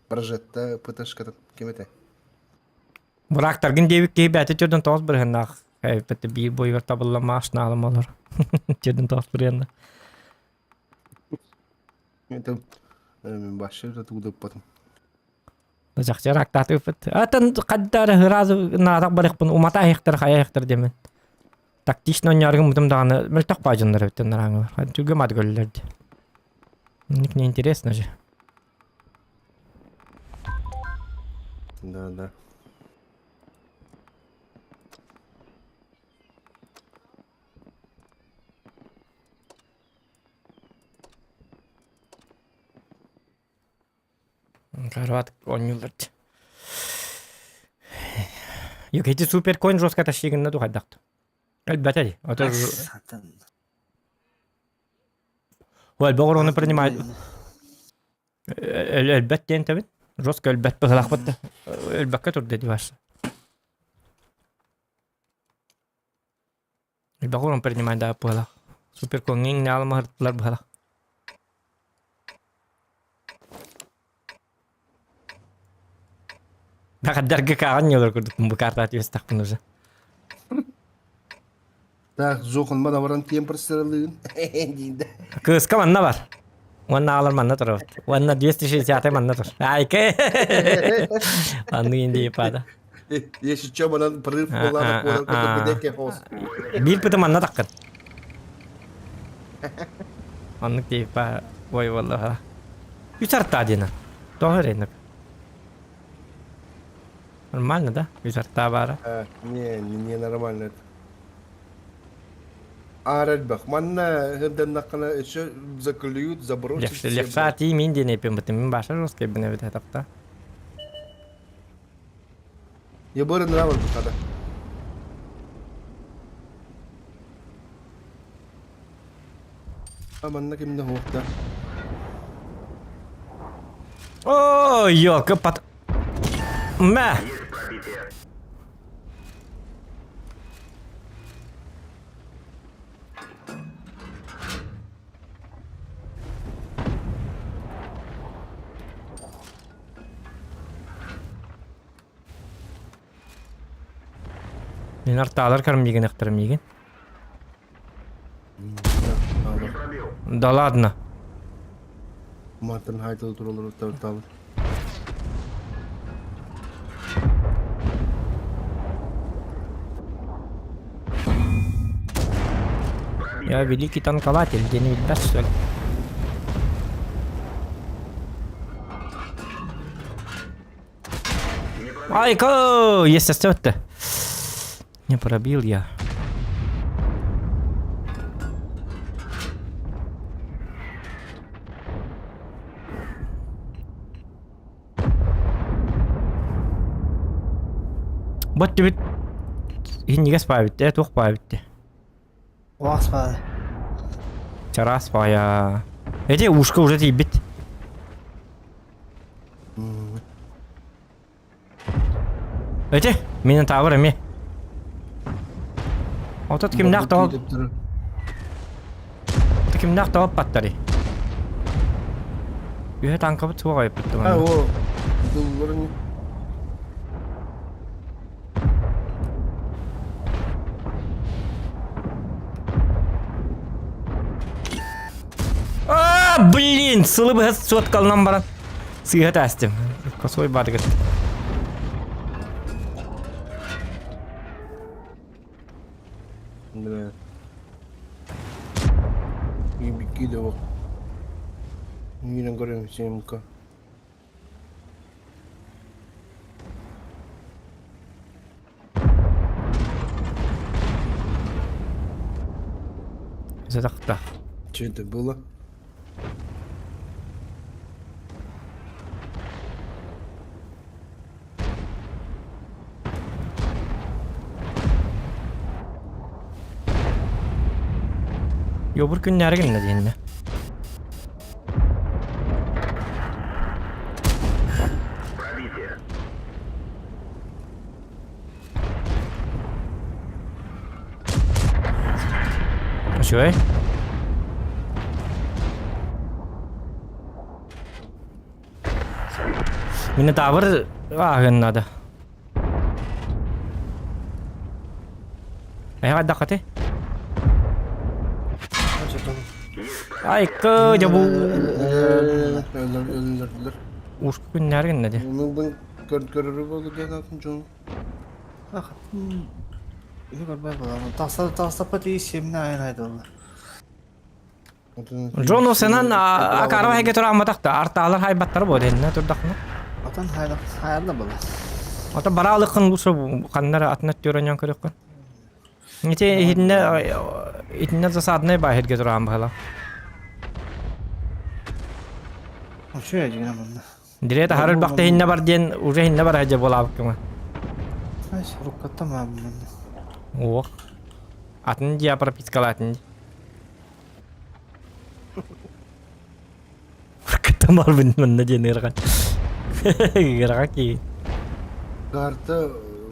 Прожетта ПТшканы кемете. Bıraktar gün devik gibi beti çödün toz bir hendak. Beti bir boy ver tabılla maaşını alım olur. Çödün toz bir yanında. Это мен başlıyor tuğdu patım. Zakça raktat öpet. Atan kaddar hırazı natak barık bunu umata hektar kaya hektar demin. Taktişin oynargın mutum dağını mültak bacınlar öpten narangı var. Hadi tügüm adı göllerdi. Ne интересно же. Да. Карват oynuyorlardı. Yok hiç super coin roska taşıyığında da haydaktı. Elbette değil. O da Zaten. o elbette onu принимает. Elbette değil tabii. Roska elbette bırak battı. Elbette tur dedi var. Elbette onu принимает da pala. Super coin ne alma hartlar bala. Ne kadar gıkan yollar kurduk bu kartı atıyoruz takpın уже. Так, зохан бана баран темпер сырылыгын. Дейді. Kız manna var. Wanna alır manna tur. Wanna 260 manna tur. Ay ke. Anı indi ipada. Если чё, бана прорыв была на кода бедеке хос. Bir pıtı manna takkın. Anlık değil pa. Vay vallahi. Üç artta adına. Doğru renk. Нормально, да? Üç artta var. Не нормально это. Арад бах, манна хэндан накана еще заклюют, забросят. Лепса ти мин дине пим битим min başa roske bine bit etapta. Я бы нравился bu kadar. Aman kimde hokta. Oh, yok pat. Me. Мен арталар кірмеген ақтырмеген. Да ладно. Мартин Хайтл туралар тавтал. Я великий танкователь, где не видать, что ли? Айко! Есть остёт-то. Не пробил я. Вот тебе... И не спавить, это ух павить. Уақс бады. Чарас пая. Эти ушка уже тибит. Эти? Менің табыр әме. Отат кімнақ тауып. Кімнақ тауып баттары. Үйе танқабы туға қойып бітті. О, дұлғырын. Блин, сылы бұғыз соткалынан баран. Сыйға тәстім. Косой бады кітті. Бля. И бикидовал. Миром говорим семка. Задақта. Что это было? Yobur günler günler diyeyim. Пробитие. Şöyle. Mine tavır ahınladı. Hadi dakikati. Ay kı jabu. Öldürdüler. Uşku günler günler diye. Onun ben körü oldu diye atın çoğun. Ini korban balamı. Tasta değil semine ayın haydi oldu. John senin akarı hege tura amatakta. Artalar haybatları bu denine turdakını. Atan hayırda bala. Ata baralıkın lusu kanlara atnat diyoran körükün. Nite hitne zasadne bahir ge tura ambahala. Şu ya cigana bunda. Direkt harıl bakta hinne var diyen uje hinne var hece bola bakıma. Ay rukatta mı abi bunda? Oh. Atın dia perpiskal atın. Ketamar bener jener kan. Gerak ki.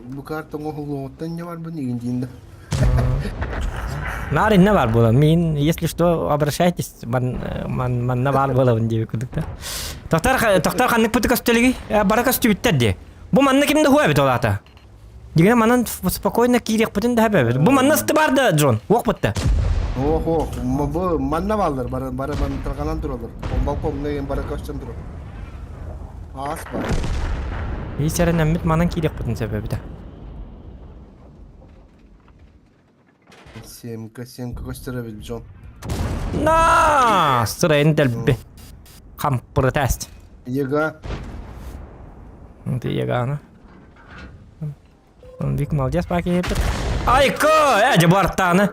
Bu karta ngohulottan ne var bunun incinde. Narin ne var bola? Min, если что, обращайтесь, man ne var bola önce bir kudukta. Doktor kanlık putu stölegi, baraka stübitter diye. Bu manna kimde huwa bit olata. Дегенде манан спокойно кирек бүтін да бәбі. Бұл манна сты барды, Джон. Оқ бұтты. Ох, бұл манна балдар, бары тұрғанан тұралар. Балкон неген бары көштен тұрыр. Ас бар. Есерін әммет манан кирек бүтін сәбәбі да. Семка көштері бел, Джон. На, сырайын дәлбі. Қампыры тәст. Ега. Ега ана. Вик молодец паки. Айко, жабу арттаны.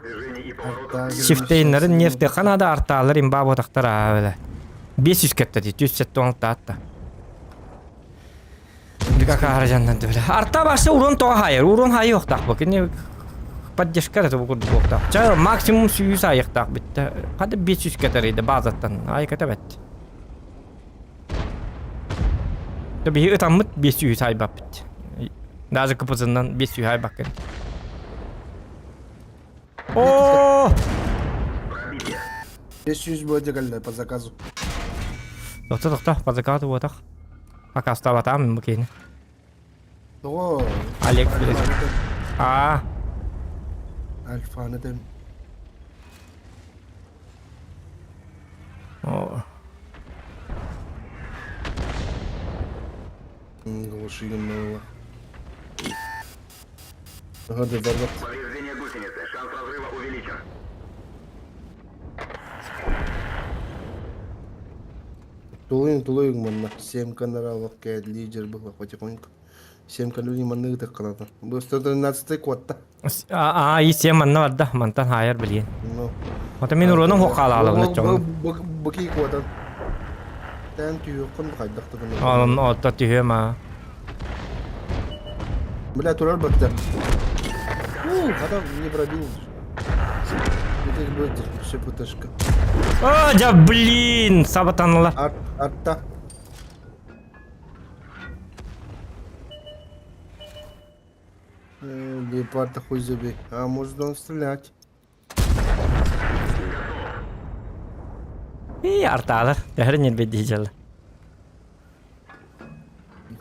Шифтейнлері нефте қанада артталыр имба ботақтар авелі. 500 кетті дейді, 170 атты. Бика қағыры жандан дөбілі. Артта башы урон тоға хайыр, урон хайы оқтақ бұл. Кені поддержка да бұл күрді оқтақ. Жағы максимум 100 айықтақ бітті. Қады 500 кетер еді базаттан. Ай кәті бәтті. Дөбі ұтамыт 500 ай бап бітті. Даже kapısından bir sühay bakın. Ooo! 500 будет geldi по заказу. Doktor, по заказу вот так. Пока стало там, макин. О, Олег, блядь. Альфаны дем. О, Глуши ебаного. Ага, да, да. Повреждение гусеницы. Шанс разрыва увеличен. Тулын манна. 7 каналов кэд лидер был потихоньку. 7 каналов манны так канада. Был 113 код-то. и сем манна варда, мантан хайер билген. Ну. Ота мен уроның хоқала алабын чоң. Баки кодан. Тән түйі қын қайдақты бұны. Алын отта түйема. Бля, турар баттар. Адам не пробил. Это будет шепуташка. О, да блин, сабатанлар. Атта. Лепарта хуй забей. А может он стрелять? И арталар. Дәрінен бедді жалы.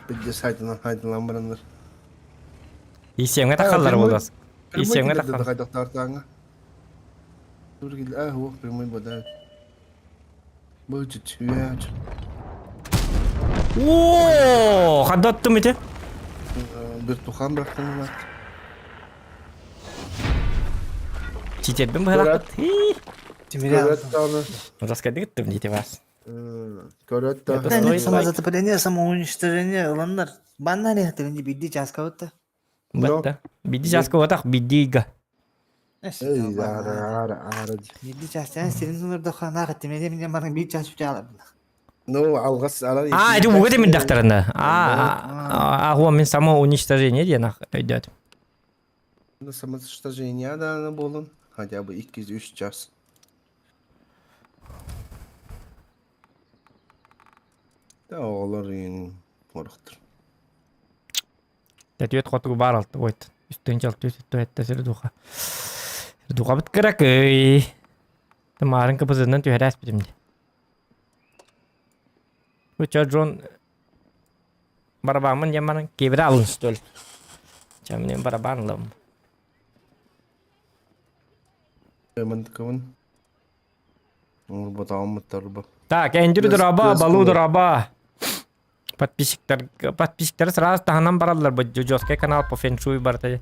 50 на хайт ламбрандар. И семге тақалар болас. И семге тақалар. тақалар. Хайдақ тартаңа. Тургил аху прямой бодай. Будет чуяч. О, қадаттым ете. Бертухан брахтан. Читербен бұғылақ. Коротта. Раскады кіттім дейті бас. Коротта. Это Да, стоит нет, самозатопление, самоуничтожение, ландар. Банна не хатырын бидди часка вот. Бәтті. Бидді жасқа отақ, бидді иға. Эй, ара. Бидди часка, сирин сунырда хана хатимеде мен барың бидди часу чалап. Ну, алғас ара. Это бұғы демін дақтарында. Хуа мен само уничтожение дейін өйдет. Самоуничтожение да болын. Хотя бы 2-3 час. Да, олар ең қорықтыр. Тәтует қотығы бар алты ойты. Үстен жалты өтті өтті сірі дуға. Дуға біт кірек өй. Тамарын кіпізінен түйер әс бітімді. Өтча джон барабамын яманын кебірі алын үстөл. Чамынен барабан лым. Мантыкавын. Ол батауым мұттарбы. Так, әндірі дұраба, балу дұраба. Подписчиктер сразу тағынан баралар бұл жоске канал по фэншуй барды.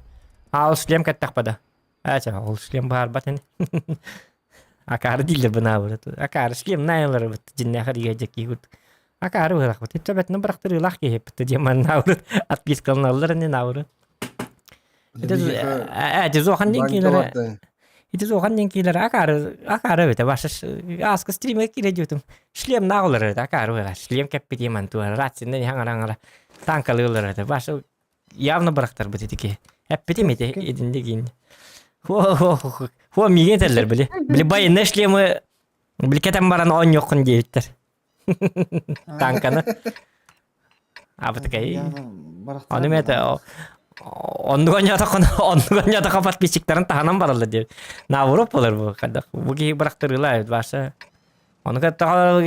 Ал шлем кәттақ бада. Әча, ол шлем бар батын. Акары дейлер бұна бұрады. Акары шлем найылар бұтты жиннәқыр егеджек егуд. Акары бұрақ бұтты. Төбәтіні бірақтыр ұлақ кейіп бұтты деман науры. Отпискалын алылар не науры. Әді зоған ден кейлері. Это зоған ден кейлері акары өті. Башыш асқы стримге келе жетім. Шлем нағылыр өті. Акары бұға. Шлем кәппе деман туар. Рацинден аңыр-аңыр танкалылыр өті. Башы явно бірақтар бұты деке. Әппеті меті едінде кейін. Хо миген тәлілер білі. Білі байынны шлемі білі кәтім баран он жоқын дейіттір. Танканы. Абыты кәй. Оны мәті оннуган ятақа подписчиктарын тағанан барылды деп. Наурып болыр бұл қадақ. Бұл кей бірақтырыла өт башы. Оны зоқаны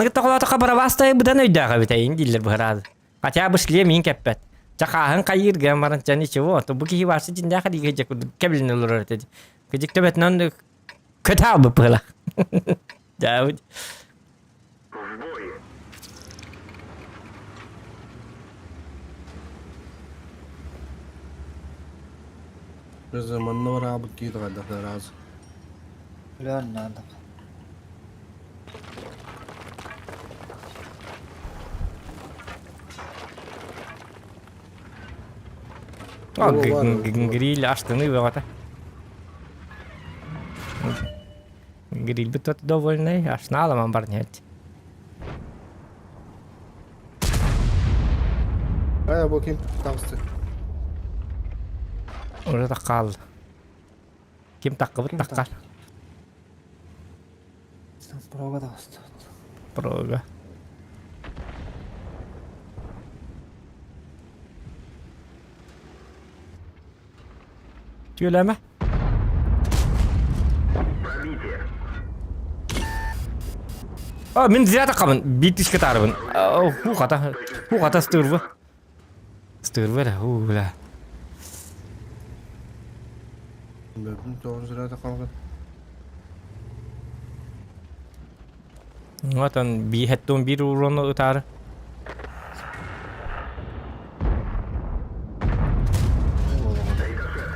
кеттіғыл атақа бара бастай бұдан өйді аға бітәйін дейлер бұғырады. Қатя бұл шлем ең кәппәт. Жақағын қайырға маран жаны чего. Бұл кей барсы жінде аға дейге жек кәбілін олыр өтеді. Көжек төбетінен көті албы бұғыла. Дәуд. Заманно рабы кейді қайдақта разы. Лён надо. Гриль аштыны бұғата. Гриль бы тот довольный, ашна аламан бар нет. Ая, бұл кем тағысты. Уже таққал. Кем таққы бұд таққал? Прога да ұсты. Прога. Түйелі ме? Мен зиря таққамын. Битішке тарыбын. Хуқата, стырвы. Стырвы да, Bildim, doğru sırada kalkan. Ватан би хеттон бир урон утары.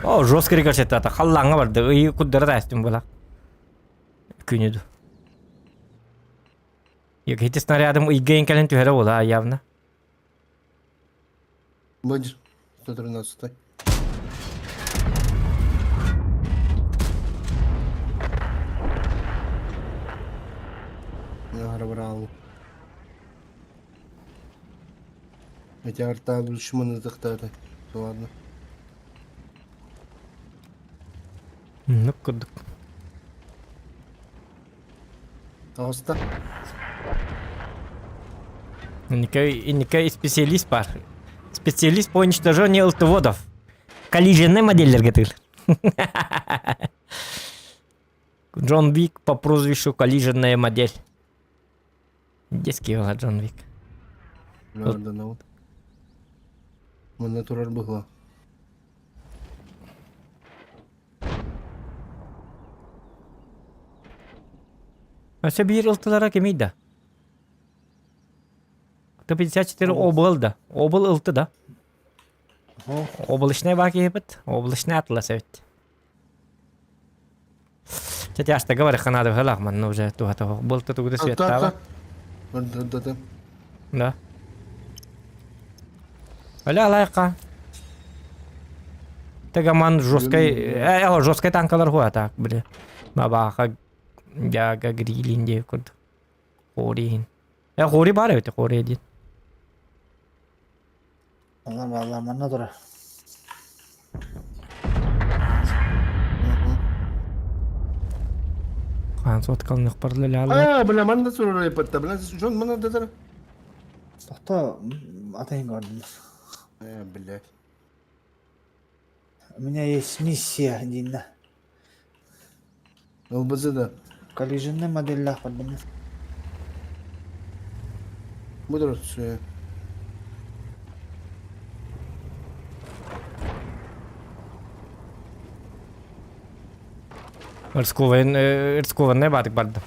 О, жестко рикошет ата. Халлаңа барды. Ый куддара тастым була. Күнүдү. Як хити снарядым ыйгейн келен түһәрә була явно. Бадир, 113. Я грабрал. Хотя арта душманы тактады. Ладно. Ну кудук. Таста. Никакой специалист бар. Специалист по уничтожению элтоводов. Коллиженный модельдерге тыл. Джон Вик по прозвищу коллиженная модель. Детский была Джон Вик. Nerede ne oldu? Bunda turar bıhla. Ася бир ылтылара кемейді. 54 обыл да. Обыл ылты да. Облачный баки ебет. Облачный атла совет. Кстати, я что говорю, надо в Галагман, но уже туга того. Был то тугда свет тава. Да. Аля лайка. Тегаман жесткой... жесткой танкалар хуя так, бля. Бабаха яга грилин деп курд. Хорин. Хори бар өте хори дит. Allah manna dura. Хан сот калнык барлы лялы. Bana man da soru yapıttı. Bana şu bana da zara. Tahta atayın gördüm. Блядь. У меня есть миссия один. LBZ'da. Коллиженный модель подумал. Budur şey. Рискованный батик барды.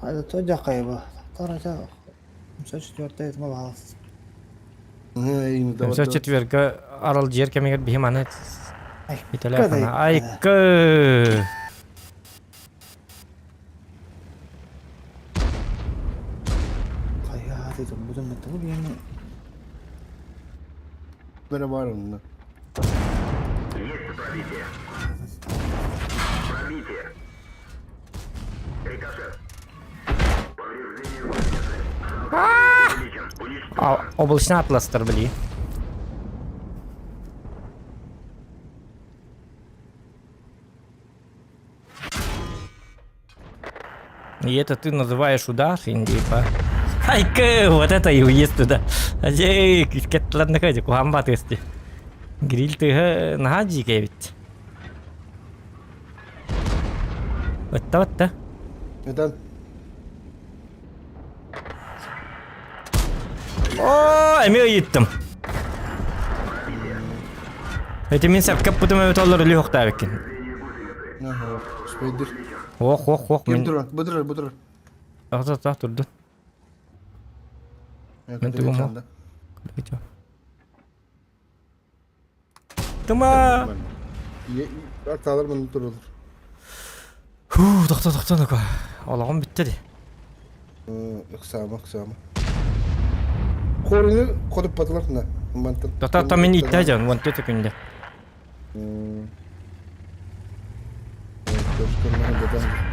Это то дякаева. Тарата. 54 это мало. Yine de Все четверка арал жер кемегер бихиманы. Ай, Телефона. Айкы. Kaya dedim budum bu yani. Böyle var onunla. Есть пробитие. Пробитие. Рикошет. Повреждение гусеницы. Увеличен. Уничтожен. Облачный атластер, бли. И это ты называешь удар, Индипа? Айка, вот это и уезд туда. Ай, ладно, ходи, кухамбат если. Гриль ты на хаджи кевит. Вот-то. Neden? О, эми ыйыттым. Эти мен сап каппутум өт олар лёг табекин. Aha. Spider. Ох, мен. Budur. Ата турду. Ben de bu mu? Тыма. Hatalar bana durulur. Тохто ну-ка. Алагым битти ди. Iksama. Korunu kodup patılar ne? Та мен иттажан, вон төтө күндө.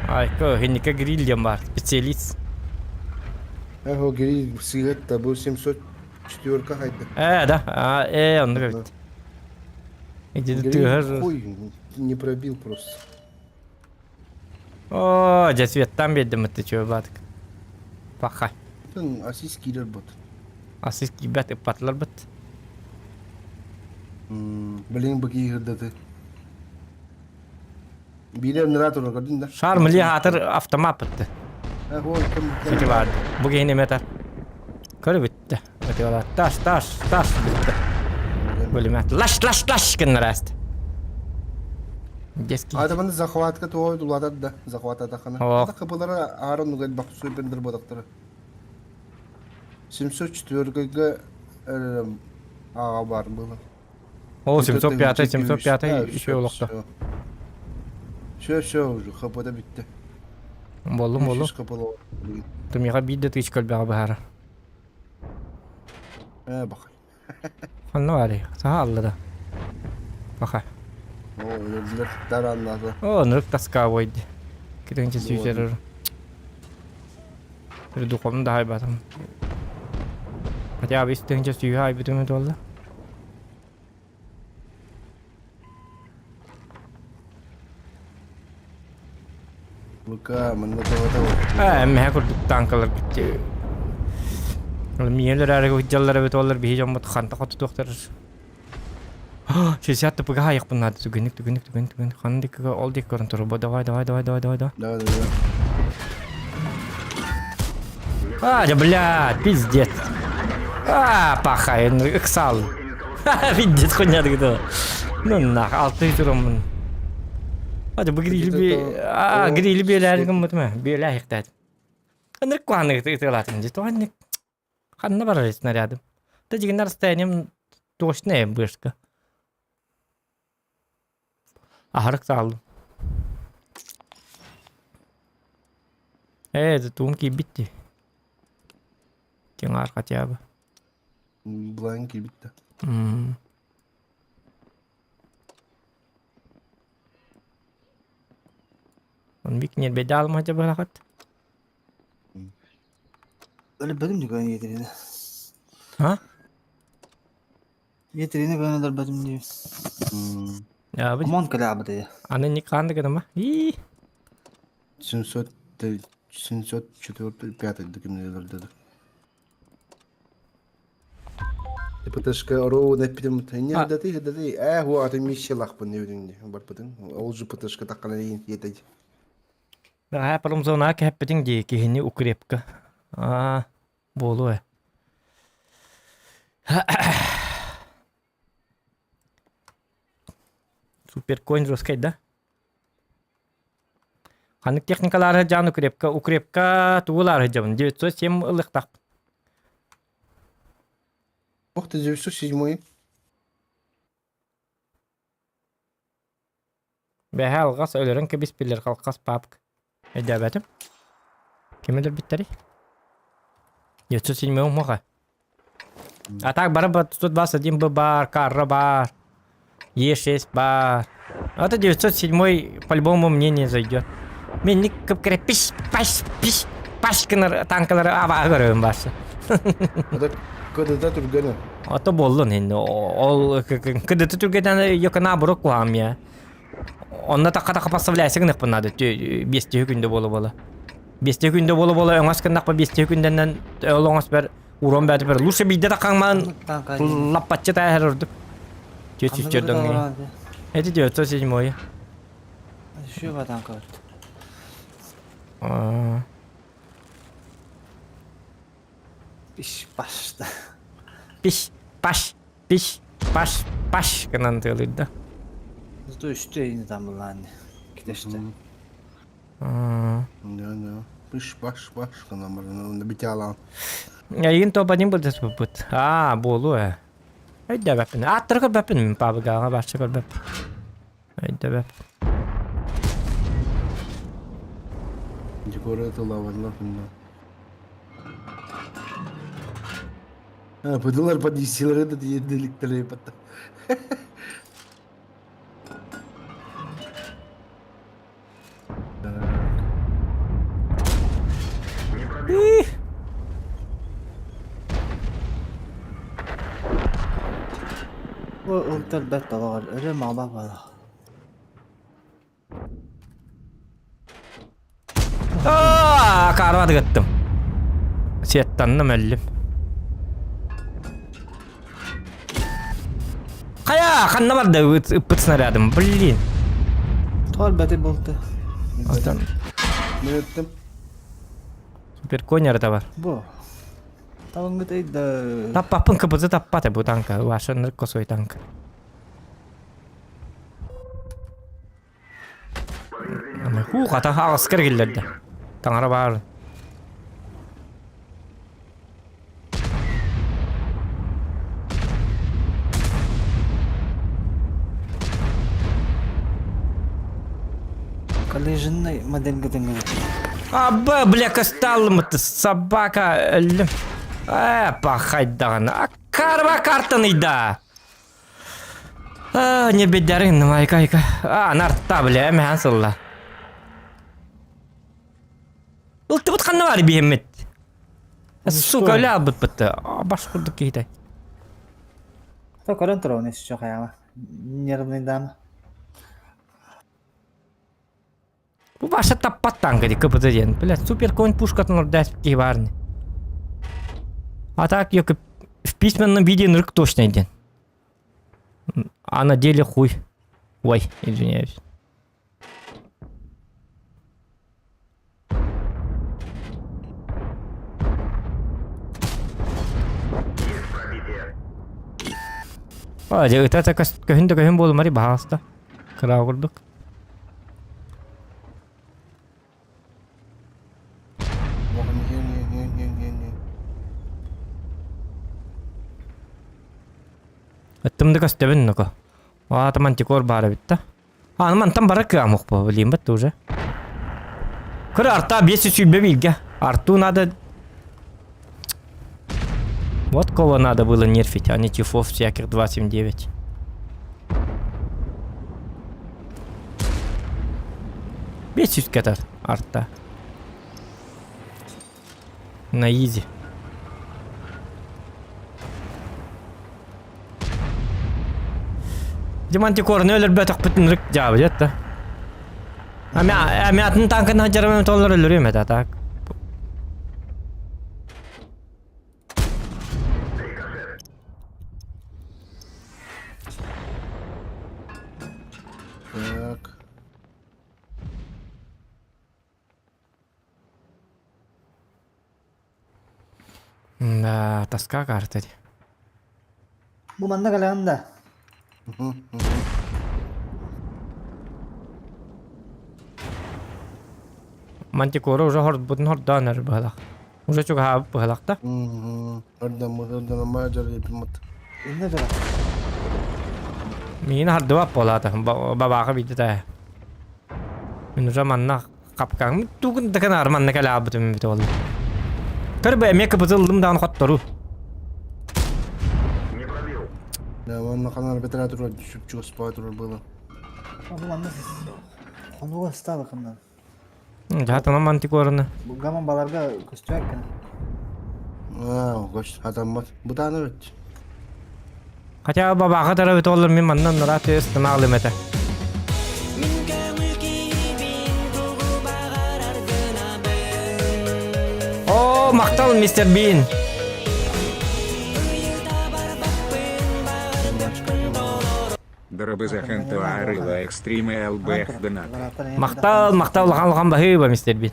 Айко, хеника гриль дем бар, специалист. O gri sigaret da bu 704 haydi. Да, он говорит. Иди ты. Хуй не пробил просто. О, дядь Свет, там бедем это чё, баток. Паха. Asis killer bot. Асис кибет и патлар бит. Bilin bagi hırdadı. Bir generator gördün de. Шармли хатыр автомат битти. O Сети барды. Буги не метар. Көрү битти. Өтө алат. Таш битти. Bölümet. Laş kınlar ast. Дески. Адаманы захватка тоойду ладат да. Захват атакана. Ох. Ада капылары арын угал бак суйбендир бодактары. 704-ге ага бар было. О, 705, 705 еще олоқта. Все, уже хапада битти. Болу. Тумиға бидді тыйш көлбәға бағара. Бақай. Қанна бари, саға алды да. Бақа. О, өлерлер тараннады. О, нұрық таска ойды. Кетіңше сүйсерір. Бір дұқымын да хайбатым. Хотя абыстыңше сүйі хайбытымы толды. Лука, манна тавата. Әмі күрдік танкалар бітті. Миелер әрі хүджалары бет олар бейі жамбат қанта қоты доқтар. 60-ты пыға айық бұнады. Түгінік. Қанын декіға ол дек көрін тұры. Давай. Да, блядь, пиздец. Пахай, ықсал. Пиздец хуйняды гыды. Ну нах, 6 тұрымын. Hadi bu grili beylärigim mutma, beylä hiqtat. Anır kuanık tıqlatın jit, oanık. Qanna barar snaryadım. Da jiginlar stayanım toşna bırska. Aharık saldım. Tuğum ki bitti. Ken arqat yabı. Blanki bitti. Он викнет бедал мать барахат. Öyle benim de gönül yedirine. Ha? Yedirine gönüller benim diyor. Ya abi. Aman kalabı diye. Anne ne kandı kadama? 704-5 документалар dedi. Типаташка ору напитым тanya dedi. Ху аты мишелах пын невдинде. Бар пытын. Ол жу паташка таккалайын етеди. Да, паром зона кеппетин ди кихини укрепка. Болу е. Супер коин роскайт да? Ханık техникалары жан укрепка тугулары жабын 907 ылыктак. Ох ты 907. Бәһә алгас өлөрөн кебис пиллер калкас папк. Эдәбәтим. Кемедер биттери? 907 моға. А так бары 121 бар, карра бар. Е6 бар. Это 907 по-любому мне не зайдет. Мен не кыпкере пиш пашкыныр танкалары аба көрөм барсы. Ада кыдыда турганы. Ото болдун енді. Ол кыдыты түргеден якына бурок куам я. Онна такка поставляйсың нық бұнады. 5 күнде болу. 5 күнде болу өңас кындақ па 5 күнден олоңас бер урон бәді бер. Лучше бейді тақаңман лаппатчы тәйір ұрдып. 904-дің. Это 907. Şu var tanka var. Piş başta. Паш канантылыйды да. Зато üstü yine tam bunlar anne. Gideşte. Да. Пыш баш канамарына битялан. Егин тобадин бұлдас бұд. Болу е. Айда бәпін. Аттырғы бәпін мен пабыгаға баршы көл бәп. Айда бәп. Декораты лаварлар бunda. Быдылар поднесилары да деликтері патта. قلت البيت طبعا الرجال مع بعض. Karıma tıkıttım. Siyattandım ellim. Kaya kanna var da ıppıtsın aradım. Blin. Tuval beti buldu. Ben ettim. Süper koyun yarıda var. Bu. Таван gıtay da. Tappapın kıpızı tappatı bu tanka. Vaşın kosoy tanka. Ama hu kata asker geldi. Tangara var. Коллежный модель gıtın gıtın. Абы, бля, касталым ты, собака. Пахайдан. Карва картаны да. Не бедарин, майкайка. Нарта, бля, мясылла. Ты вот ханвали бихемет. Сука, ля быт. Башкурдук кейтай. То корон тұрау несі жоқ аяма. Нервный дама. Bu başa tappattan gidi kıpıdı diyen. Bля, супер конь пушкатын ордас кейварны. А так, я в письменном виде нырк точно иден. А на деле хуй. Ой, извиняюсь. Это көхін болу мари бағаста. Кыра құрдық. Не. Attımdı köstebin nuko. Ata mantikor bara bitti. Аны мантан бара кыамық по, блин, бітті уже. Кыры арта 500 сүйбе билге. Арту надо... Вот кого надо было нерфить, а не тифов всяких 279. Без сюската арта. На изи. Демантикор ölür betek bütün rık cevabı yetti. Ama atın tankın hacarımı tolları ölürüyor mu tak? Так. Да, тоска карты. Bu manda kalayan da. Мантикора уже хорд будн хорданер бахлах. Уже çok ha bахлахта. Oradan ama car yapılmadı. İnne dura. Мин хардва полата. Бабаға биді та. Мен уже манна қапкаң. Тугын дакан арманна кала бутым бит олды. Кырбы мека бузылдым дан хоттору. Не пробил. Да, он на канал ветература чуть-чуть спать было. Bu manda siz. Konuğa stala kandan. Жатына мантикорны. Bu gaman balarga köstüyak kan. Гош, адам var. Bu da ne evet. Хотя бабаға тарабы толыр мен маннан нұраты өстін ағылым әті. О, мақтал мистер Бин. Дробызахан туарыла экстриме ЛБХ донат. Мақтал лған бахы ба мистер Бин.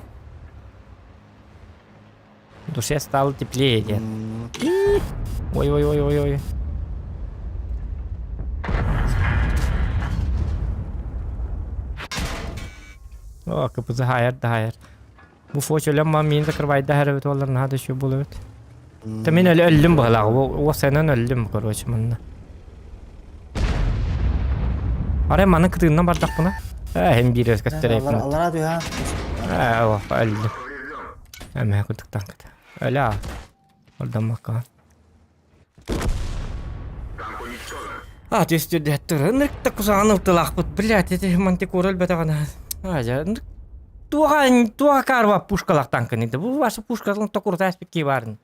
Душе стало теплее дед. Ой. О, капызы хайыр. Bu foçolamma min zakırbayda her evet olanın hadi şu buluyor. Temin öldüm bağla. O senen öldüm koruyucu manna. Araya manın kıtığından bardak buna. Hem bir özgür yapın. Allah razı ya. O öldüm. Hemen kıtıktan kıtı. Öyle ha. Oradan bakalım. Ah, tüstü de turun. Nırkta kusağını utulak bud. Блядь, это мантикор өлбәтә гына. Ажа. Туа карва пушкалак танкын иде. Бу ваша пушкалың токурта аспекки барын.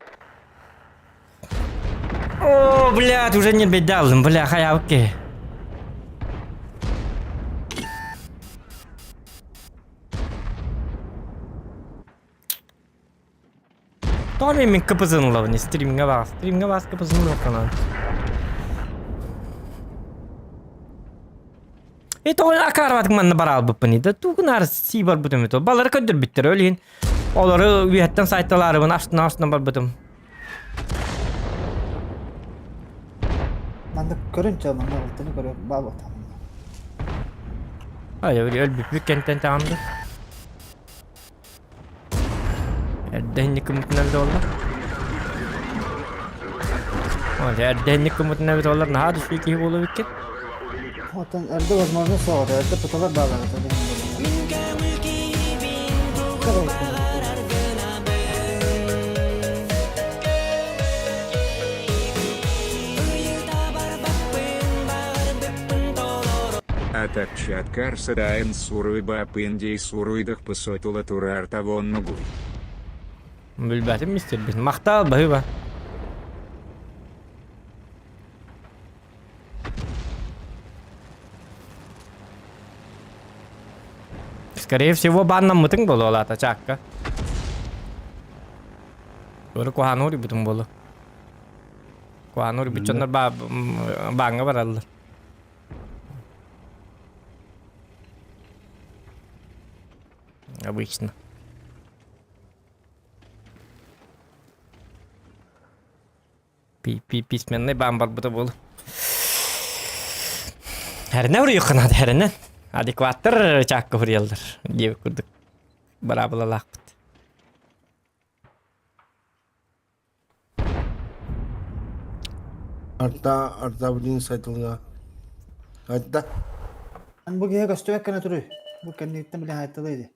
О, блядь, уже не бедалым, бля, хаявки. Томи мен капызын лавни стриминга бас капызын лавканан. Это он акарватың манна барал бұппын еді. Туғынар си бар бұтым еді. Балары көндір біттір өлейін. Олары үйеттен сайтталары бұн аштынан бар бұтым. Anda körünç alman altını körüyor. Baba tamam. Öyle ölbüp kentten tamamdır. Erdenlik kumutuna bir oldu. Oğlum erdenlik kumutuna bir oldu. Naha düşüyor ki bolu bitti. Otan erde возможно soğudu. Erde pıtalar bağlar. А так чат карса даен суруй бап индей суруйдах посотула турар тавон нугуй. Bilbetim mister biz. Makta bahı ba. Скорее всего, баннан мытың болу олата чакка. Көрі куханури бүтін болу. Куханури бүтчондар баңа баралар. Обычно. Письменный бам бар бұты болу. Әріне ұры юқынады, әрінен. Адекваттыр чакка хурьялдар. Дебі күрдік. Барабыла лақпыт. Arta bildiğin saytılga. Hatta. Ben bu gece göstü vekkene duruyor. Bu kendikten bile hayattalıydı.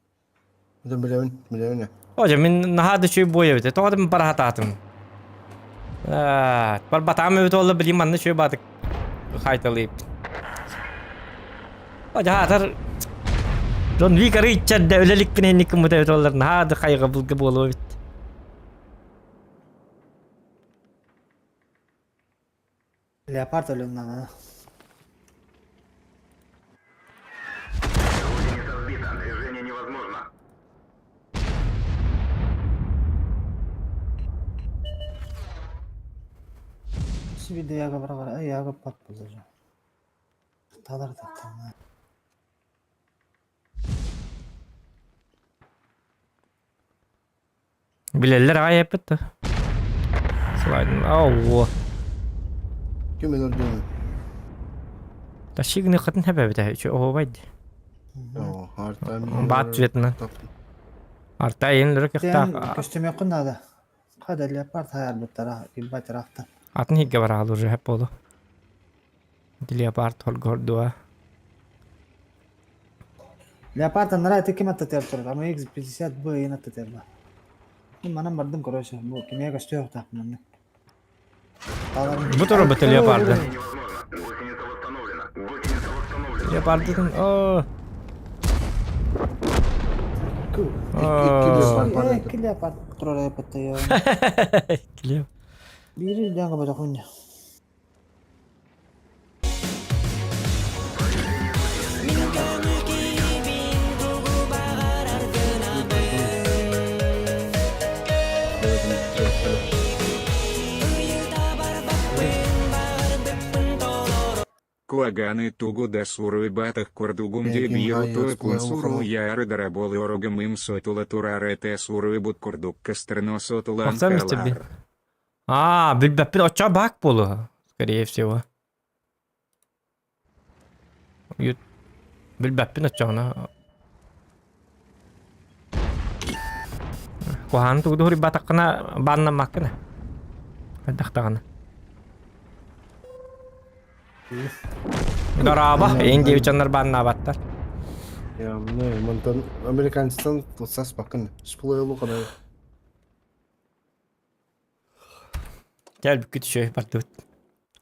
Hadi bilemin ya. Hocam min nahada şu boya bite. Toğda min para hatatım. Par batam evet ola bileyim anne şu batık. Haytalayıp. Hocam hatar. Don vi karı içer devlelik bine nikim evet olar. Nahada kaygı bulgu bolu bit. Leopard ölümden ha. Орудие не разбито, движение невозможно. Şimdi de yaga bırak. Ay yaga pat bozacağım. Talar tattan ha. Bileller ay yapıttı. Slaydın. Allah. Kim öldürdüğünü? Taşıgını kadın hep evde. Şu o baydı. Yo, harita Bat Vietnam. Arta yenilir ki Diyen kostüm yakın da. Kadar Leopard hayal bitara. Bir taraftan. Atın higge var alır hep oldu. Dili apart hol gordua. Leopard'ın nara ete kim atta tertör. Ama ilk bilgisayar bu yayın atta tertör. Bu bana bardım koruyuşu. Bu kimya kostüm yok takımın. Bu tarafa batı leopardı. Невозможно. Гусеница восстановлена. Гусеница восстановлена. Leopardın o. İki Leopard kuraraya patta ya. Geliyor. Biri jangan baca kunya. Куаганы тугу да суруй батах курдугум Пекин дебио гайо то скуя кунсуру ухо. яры дараболы орогам им сотула турары те суруй бут курдук кастрно сотулан Baksana Mr. B. калар. Bilbepin oça bak bolu. Скорее всего. Yut. Bilbepin oçağına. Kuhan tuh huri batakna banna makna. Daktagana. Daraba, indi uçanlar banna battar. Ya ne, mantan Amerikanistan tutsas bakın. Spulu yolu kadar. Gel bir kötü şey batut.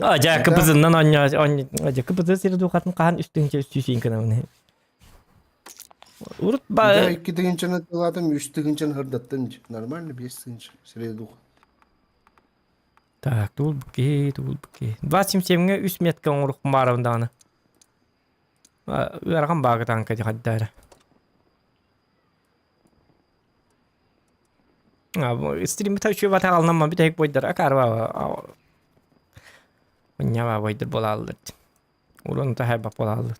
Aja kıpızından aja kıpızı seri dukatın kahan üstünce üstüyün kanavını. Urut Ya ba iki tıkınçını tıkladım, üç tıkınçını hırdattım. Normal mi? Beş tıkınç. Sıraya duk. Так, тут бки. 27-ге 3 метка оңрук барымданы. Уярган багы танка жаддары. Стримі тачу бата алнама bir tek boydur. Akarva. Nyava boydur bolaldı. Urun ta heba bolaldı.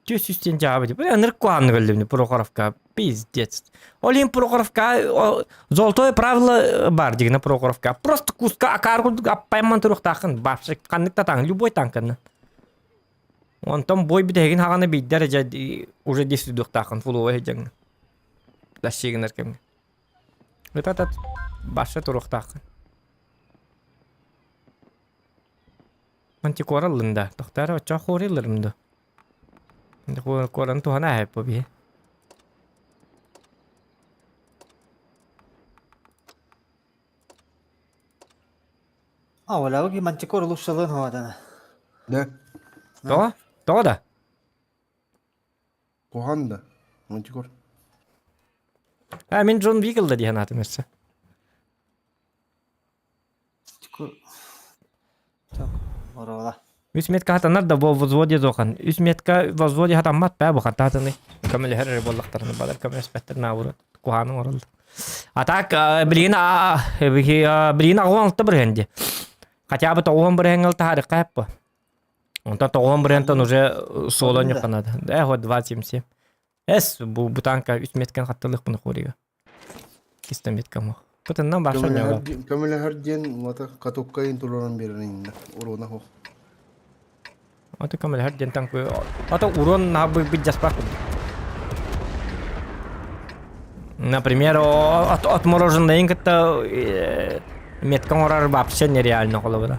Тюсүстен жабы деп. Нырк куанны көлдүмү Прохоровка. Пиздец. Олим Прохоровка золотое правило бар дегенде Прохоровка. Просто куска акаргу аппайман туруктакын. Бапшы каныкта таң любой танкын. Онтон бой битеген хаганы биддер уже 10 дуктакын фуловый жаң. Дашигин эркем. Ветат башы туруктакын. Мантикоралында токтар оча хорилермди. Инде коран тухана хайп би. Вала оги манчикор лушалын хавадана. Да. Да. Коханда. Мантикор. Мен Джон Вигл да дихан атымырса. Чикор. Так, орала. 3 метка хатанар да бо взводе зохан. 3 метка взводе хатаммат ба бу хататыны. Камел хер боллактарны бадар камел спеттер навурат. Куханы оралды. Атак блин агонтта бренди. Хотя бы тоон брендел тары каппа. Он то тоон брендтон уже соло не канада. Да, вот 277. Бу бутанка 3 меткан хаттылык буны хорига. 200 метка мо. Потеннан баша не бар. Камел her ден мата катуккайын туран берин урона хо. Аты камел хер ден танк. Аты урон на бы бит jaspar. Например, отмороженный инката меткан орар вообще нереально колобра.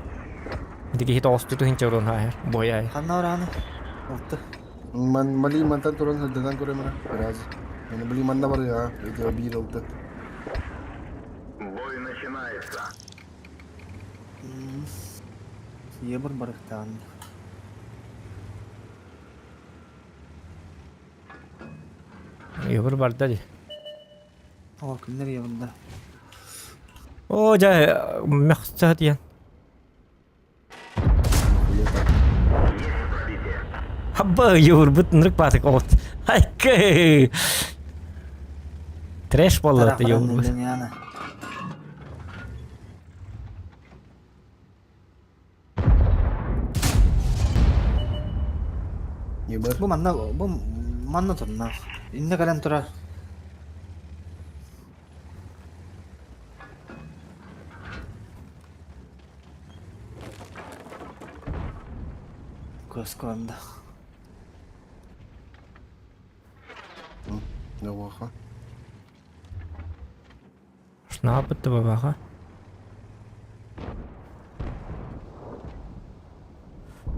Диги хит осту хинче урон хай. Бояй. Ханна ораны. Отты. Мали мантан туран хаддан коре мара. Раз. Мен били манна бар я. Это бир алты. Бой начинается. Ебір барықтан. Ебір барда ди. О, кімдер ебірді? О, жа мехса диян. Хабба ебір бұт нұрық батық олд. Хайкы! Трэш болды ебір бұт. Ебір. Бұл манна тұрна. Инде кален тұрар. Көз көрінді. Ne vaha. Шна бітті бабаға.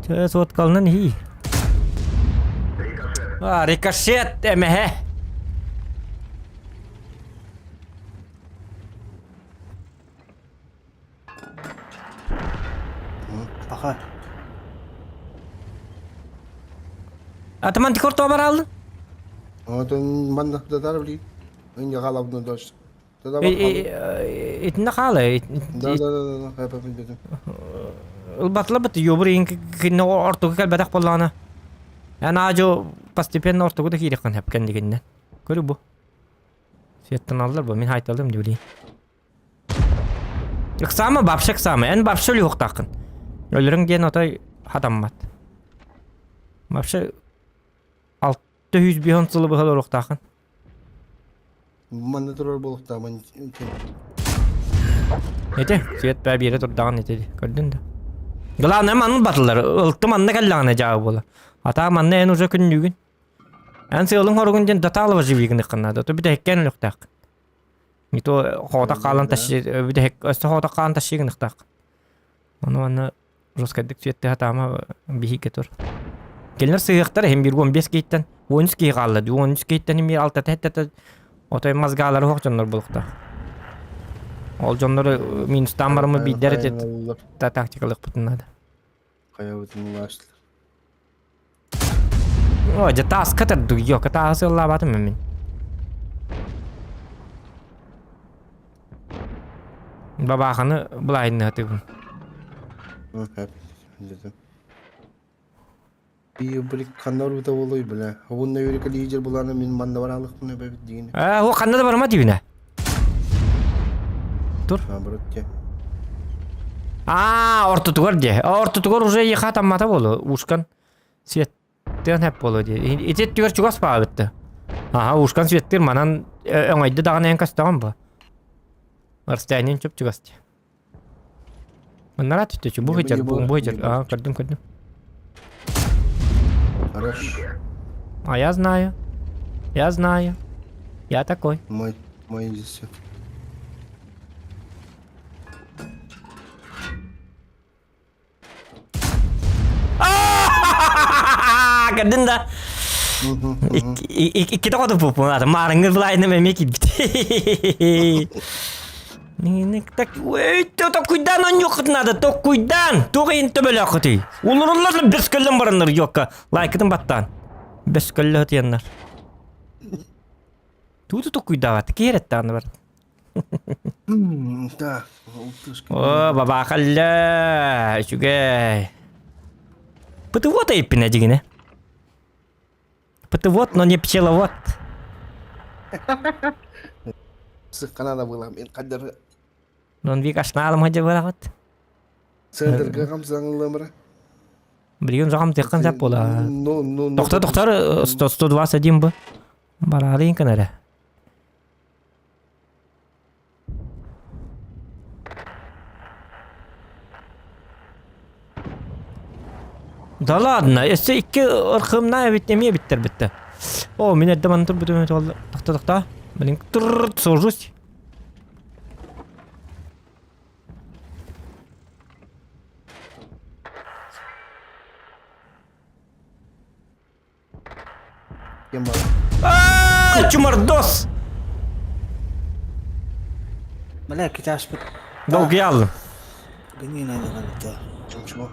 Тез отқалынан хи. Рикошет әмәхе. Аха. Атаман тикор тобар алдың? Атын манна да бли. Инде галабны даш. Итінде қалы? Да. Хапа билдем. Батла бит юбрин кино ортуга калбатак боллана. Ана ажо постепенно ортуга да киреккен хапкен дегеннен. Көрү бу. Сеттен алдар бу, мен айталдым деп билейин. Иксамы бапшак самы, эн бапшы yok такын. Өлөрүң ден отой хатаммат. Бапшы 600 бион сылы быхал орок такын. Манна турар болукта мен. Эте, свет бә бире турдаган эте, көрдүн да. Главное манын батылар, ылты манна каллагана жабы бола. Ата манна эн уже күннүгүн. Эн сыылың хоргун ден даталова живигин ыкканады, то биде хеккен ылыктак. Мито хода калан таши, биде хек өстө хода калан ташигин ыктак. Аны роскадык светте хатама бихике тур. Келнер сыйыктар hem 15 кейттен 13 кей калды. 13 кейттен эми алта тетте отой мазгалары хок жоннор булукта. Ол жоннор минустан бармы бидер эт та тактикалык бутунады. Кая бутун лаштыр. О, же тас катырды, yok тасы лабатым мен. Бабаханы булайны атыбын. Хап. Билдем. Били кандар бута болой биле. Обун нөйрө лидер буланы мен манда баралык мына бебит деген. О, кандай барма дибине. Тур. Бротте. Ортотугор же. Ортотугор уже ехатам мата болу. Ушкан. Свет. Аттыган хеп болу ди. Итет түгөр чугас баабытты. Ага, ушкан светтер манан оңайды даган эн кастаган ба. Арстайнин чөп чугасты. Манара түтүчү бу хыжар, бу хыжар. А, көрдүм. Хорош. А я знаю. Я такой. Мой здесь все. Kadın da. İki de kadın bu bunlar. Marangı bulayını memek idi. Ne tak to cuidan yok nada to cuidan. To inte böyle akıtı. Ulurlar bir skellem baranlar yok ka. Like'ın battan. Beş kelle hatiyanlar. Tu to cuidava. Keret var. Да. О, баба халла. Шугай. Пытывот эйпина дигине. Пытывот, но не пчеловод. Sıkkana da bulam. En kadar Non вик ашналым хажа барахат. sığdırga kamsanlığımıra. Билген жағам текқан зап бола. Ну. Доктор 121 бу. Баралын канара. Да ладно, если iki ыркымна битемие биттер битте. О, мен әддә мантыр бүтән толды. Тохта. Блин, сожусь. Kim var? Чумардос. ملاك تعشبك Долго ялdım. جنين هذا غلط Çalışma.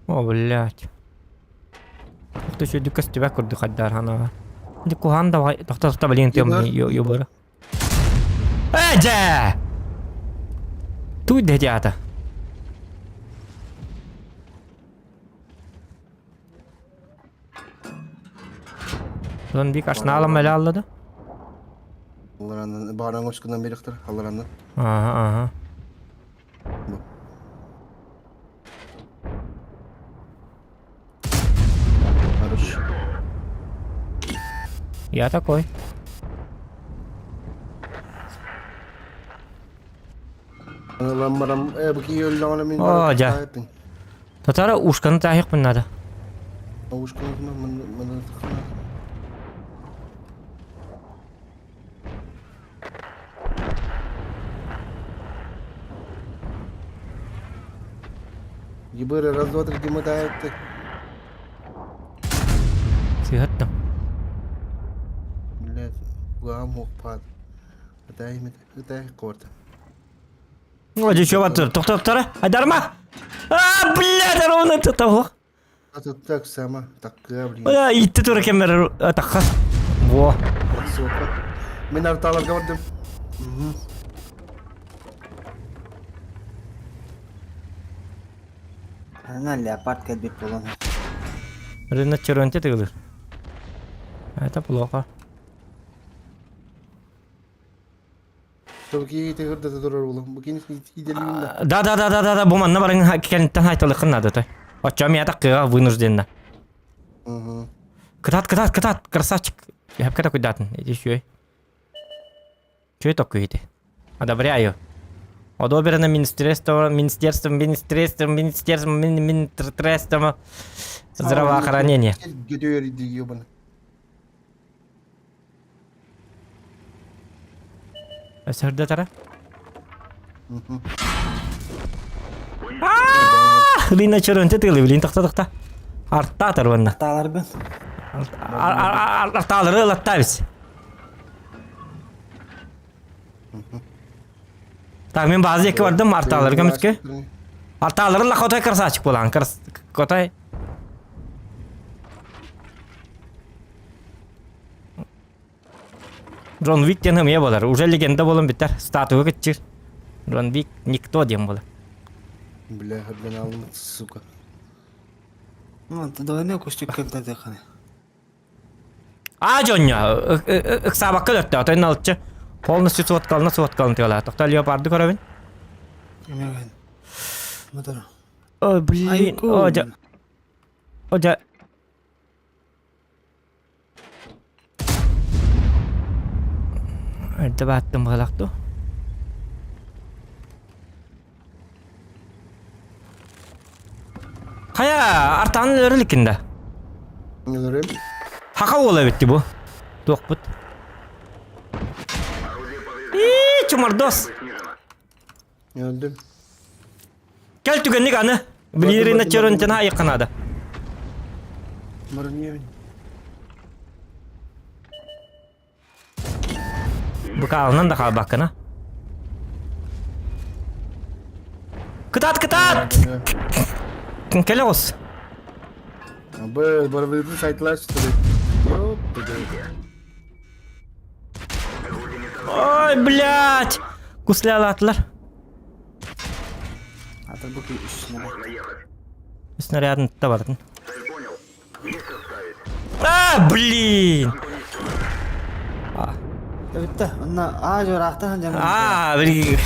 О, блядь. Ты что, дикос тебя курды хаддар хана. Дику хан давай. Тохта блин тем ёбара. Эджа! Тут дядята. Lan bir kaç nalam ele aldı. Allah'ın bağıran hoşkundan biriktir. Allah'ın. Aha. Хорош. Я такой. Allah'ım baram. Bu ki öyle alamin. О, ja. Татара ушканы тахик мын надо. Hoşkundan mı? Ебыры раз, два, три, мотает. Сыгаттым. Блядь, гуам хоппад. Это корт. О, чё батыр? Тоқтара. Айдарма. А, блядь, ровно того. А тут так само, так блин. А, итти тура кемер атакка. Во. Сука. Мен арталар gördüm. أنا اللي أبارت كده بقولون Рына чөрөнте тыгылыр. Это плохо. Tabii ki de durar oğlum. Bugün gidelim de. Да. Бу манна барың кенттен айтылыкын надо той. Очам я так вынужденно. Катат, красавчик. Я heb такой датн. Иди сюда. Чё это такое? Одобряю. Одобрено министерством здравоохранения. Gidiyor diyor bana. Сөрдө тара. Лина чөрөнте тыгылы, лин тохта. Артта тарванна. تعال بن Арталары латтабыз. Так, мен базы эки бардым, арталары көмөскө. Арталары лакотай красавчик болан, котай. Джон Вик тен хым болар, уже легенда болон биттер, статуя кетчир. Джон Вик никто дем болар. Бля, хабен алым, сука. Ну, ты давай не кустик как-то дыхание. А жоння. Ыксабакка дөрттө. Атайын алчы. Полностью соткалына тыгала. Токта леопарды көрөбүн. Эмеген. Мотор. Ой, блин. Айкун. Ожа. Айда баттым балакту. Кая артан өрүлүкүндө. Не дурим? Хака бола битти бу. Токпут. Чумардос. Не öldüm. Gel tügenlik anı. Bilirine çörüntene ayıkanadı. Umarım niye Bu kalından da kal bakına. Kıtat. Kele olsun. Abi barabildin saytlar çıtırı. Yok dedi. Ой, блядь. Кусляла atlar. Атыр бу үстүнө. Снарядын да бардын. А, блин. Битте. Онна жорактан жаңы. А, блин.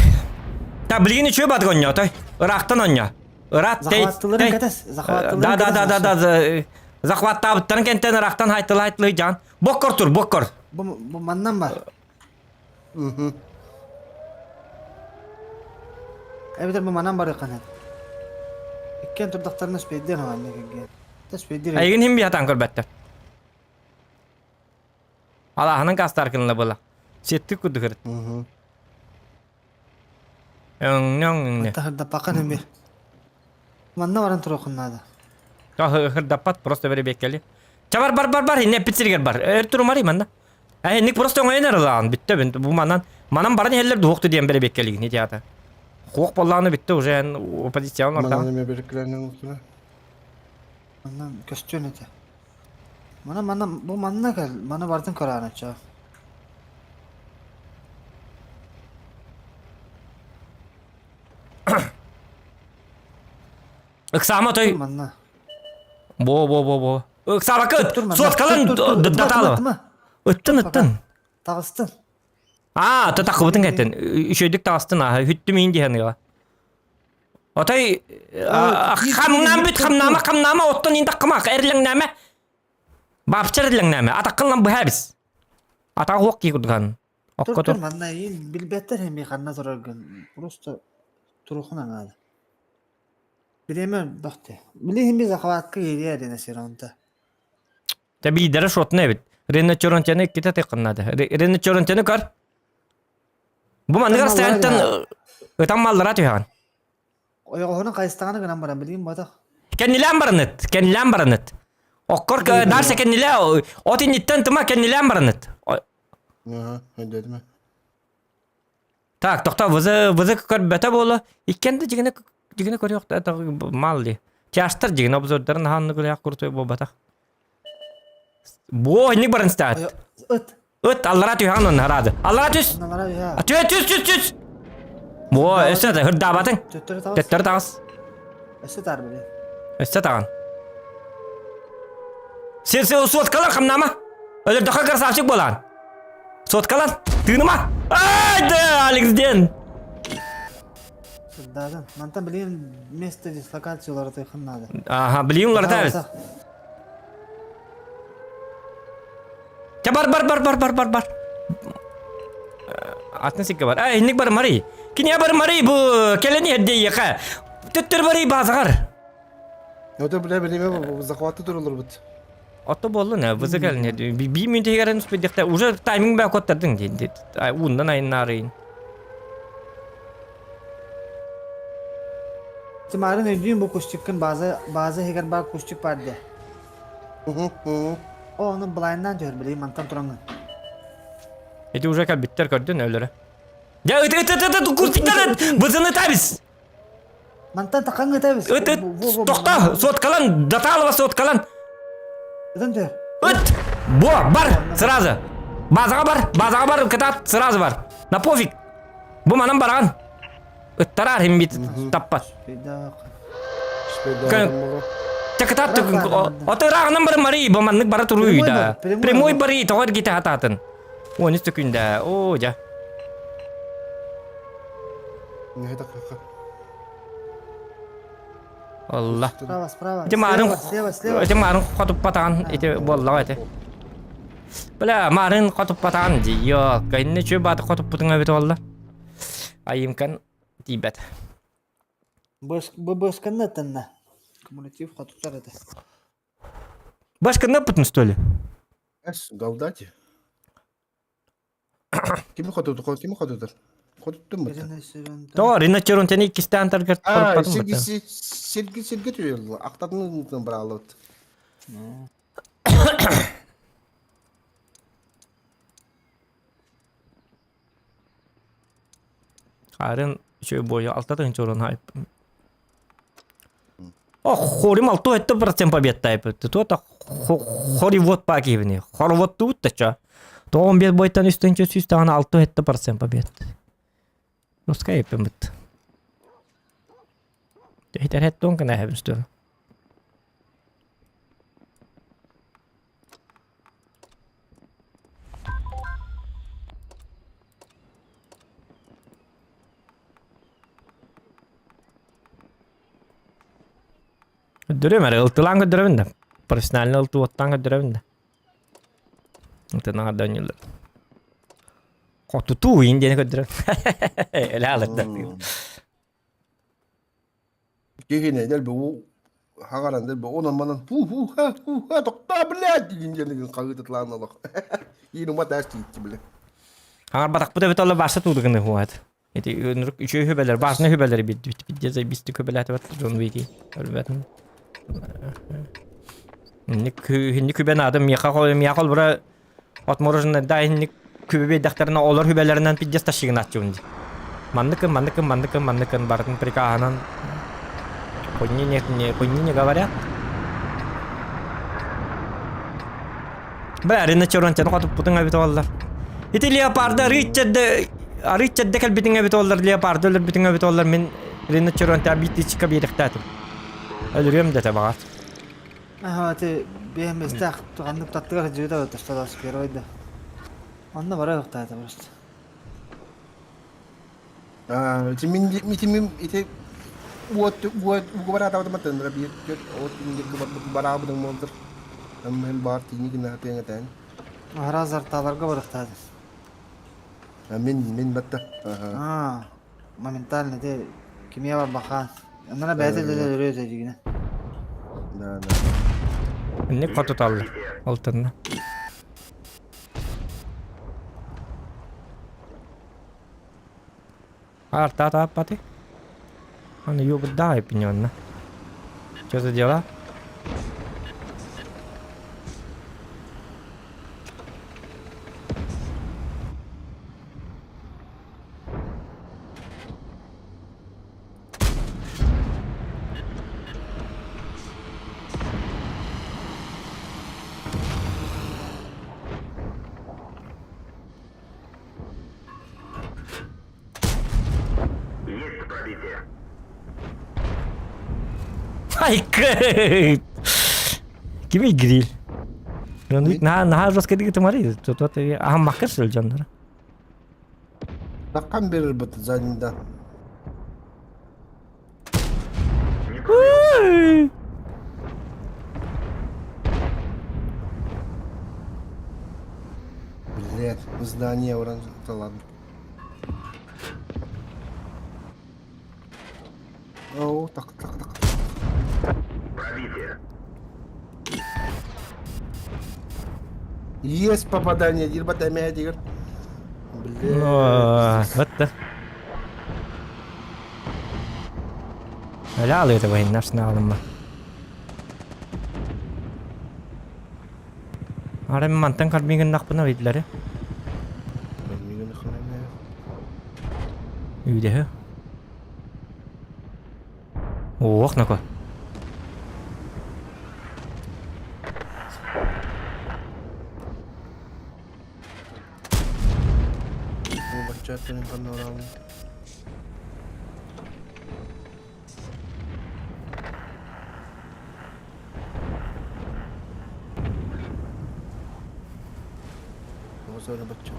Та блин чё бадгонья, той. Рахтан онья. Рат тей. Захваттыларын кетес. Захваттыларын. Да. Захваттабыттарын кенттен рахтан хайтылы жан. Боккор тур, боккор. Бу маннан бар. Эбитер бу маннан бар эккен. Иккен турдактарына спейден алган экен. Спейдер. Айгын хим биятан көрбөттөр. Алаханын кастаркынла була. Сетти кудугыр. Ның. Тахырда пакан эми. Манна баран турокуннада. Хырдаппат просто бери беккели. Чабар бар. Не пиццергер бар. Турмари манда. Ник просто ойнар лаан битте бен бу манан барын хеллер дукту диен бери беккели не тията. Хок болланы битте уже оппозицион Bana орта. ne birliklerine unutma. Маннан көстөн эте. Мана бу манна кел. Мана бардын каранача. Иксама той. Манна. Бо. Иксама кыт. Соткалан даталы. Ыттын. Тагыстын. А, та такыбытын кеттен. Үшөйдүк тагыстын а хүттүм инди ханга. Отай хамнама оттон инде кымак эрлеңнәме. Бапчырлыңнәме. Атаккылан бу хабис. Ата хок кигдган. Доктор манна ин билбеттер хеми канна турган. Просто турухун аңады. Билемен бакты. Билем биз ахватка ерия дене сиронта. Таби дара шотна бит. Рене чорончаны ките текнады. Рене чорончаны кар. Бу мангар стантан тамаллара түйган. Oyağını kayıstağını gınan bana bileyim bada. Kendilen baranıt. Okkor darsa kendile otin itten tuma kendilen baranıt. Aha, dedim. Так, токта вызы көр бета болу. Иккенде жигине көрөк та мал ди. Чаштыр жигине обзордарын ханны көрөк куртой болбата. Бо ник барын стат. Ыт аллара түйган он харады. Аллара түс. Түс. Бо эсет хырдабатын. Теттер тагыс. Эсет арбеле. Эсет таган. Сен соткалар хамнама. Өлөр дака красавчик болан. Соткалар тыныма. Айда Алексден. Сырдадан. Мантан билейин место дислокациялары тыйхын надо. Ага, билейин улар табыз. Бар. Атны сикке бар. Инник бар мари. Кине бар мари бу келени хедде яка. Төттөр бари базар. O da bileyim захваты durulur bit. Ото болду не, вызы келне. Би минут егерен успедикте уже тайминг бак коттардың dedi. Ундан айнарын. Тимарын öldüğün bu kuşçukun bazı heger bak kuşçuk vardı. O onun blind'dan diyor bileyim mantan turanın. Эти уже как биттер көрдүн өлөрө. Я это куртиктен бызыны табыз. Mantan takan gıtabız. Токта, соткалан, даталова соткалан. Ödün diyor. Бар, сразу. Базага бар, катат, сразу бар. На пофиг. Бу манан барган. Ыттарар хим бит таппат. Чакатат отырағынан бір мари баманнык бара туруй да. Прямой бари тоғыр кете хататын. 13 күндә. О, жа. Не это как. Алла. Справа. Эти марын Слева. эти марын қатып патан эти болла эти. Бля, марын қатып патан ди. Йо, кайны чө баты қатып путыңа бит олла. Айымкан тибет. Бөскенне тенне. Кумулятив хатуптар это. Башка на путын столе. Эс, галдати. Ким хотут? Хотуттун му? То, рина чөрөн тени кистан таргар А, патан. сирги түйел. Актатын бралот. Арын чö boyu алтатын чөрөн хайп. О, хорим 6% побед тайп. То так хоривот пакивни. Хоровот тут ча. То он бед бойтан үстүнчө сүстан 6% побед. Ну скайпем бит. Det hittar helt donken där här stund. Drömmer ıltılan drömde. Profesyonel ıltı ottan drömde. Inte några dönjul. Kotutu indiğine dröm. Öyle alırdı. Кегене дәл бу хагаран дәл бу онан манан ху токта блядь дигән кагытытлан алак. Йину ма дәс китти белә. Hangar batak bu da bitolla barsa tuğduğunu huat. Eti önürük üçü hübeler, barsına hübeleri bit cezayı bisti hübeler tabat John Wick'i. Ölbetin. Hinni küben adam yakal bura atmorojunda da hinni kübe daktarına olur hübelerinden piddes taşıgın atçıvındı. Мандыкын бардың прикаһынан Конни не говорят. Бәріне чорончаны қатып бұтыңа бит олар. Ити леопарды Ричардды кәлбетіңе бит олар, леопарды өлір бітіңе бит олар. Мен рені чоронча битті чика беріктәтім. Өлірем де табағат. Ти бейместәк туғанып таттығар жүйді өтіштадасы перойды. Онда бара өқтәді просто. Ити buat barata apa teman rabi ot ini ke barata bedeng monster amel bar ini kena hati yang ngatan Mahrazar talarga baraktadi. min batta Моментально де kimya var bakan. Onlara beyazı da duruyor yine. na Ne katı tallı altında. Арта тапати. Они ее дай пенённо. Что за дела? Есть пробитие. Ай, кайф! Кими гриль. Nah harus kayak gitu mari. Tuh makan seljandara. Rakam bir bet zanda блядь здание orang талант. Oh, так. Пробитие. Есть попадание, дирбата мядигр. Вот да. Öyle alıyordu bu oyunlar sınavımı. Ara bir mantan kalbinin nakbına verdiler. İyi de. Oh, nako. Bacatin panorama. sonra bakacağım.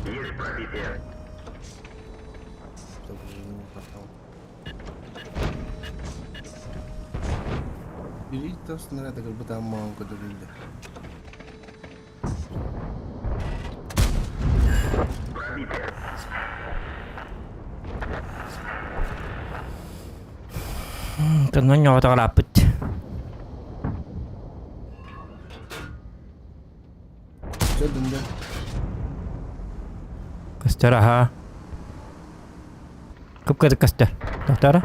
Есть пробитие. Biri de снаряда как бы там мало который. Пробитие. Тэнэн нёотагалааппыт. Все, дында. Кастер, ага. Кыпкыды кастер. Доктора?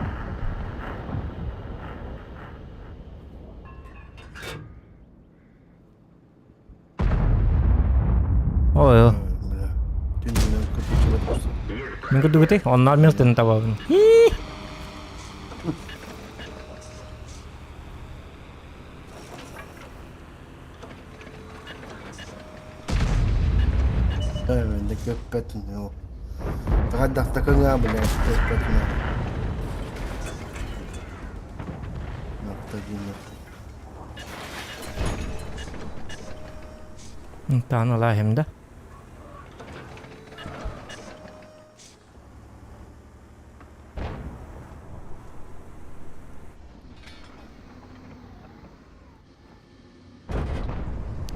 Ой, Бля. Тюнинг капучила просто. мен күдүгүтей, оннар мен тын табабын. Ben de köppetin yok. Takadak takanga bile köppetin yok. Nokta dinle. Тааны лаахим да.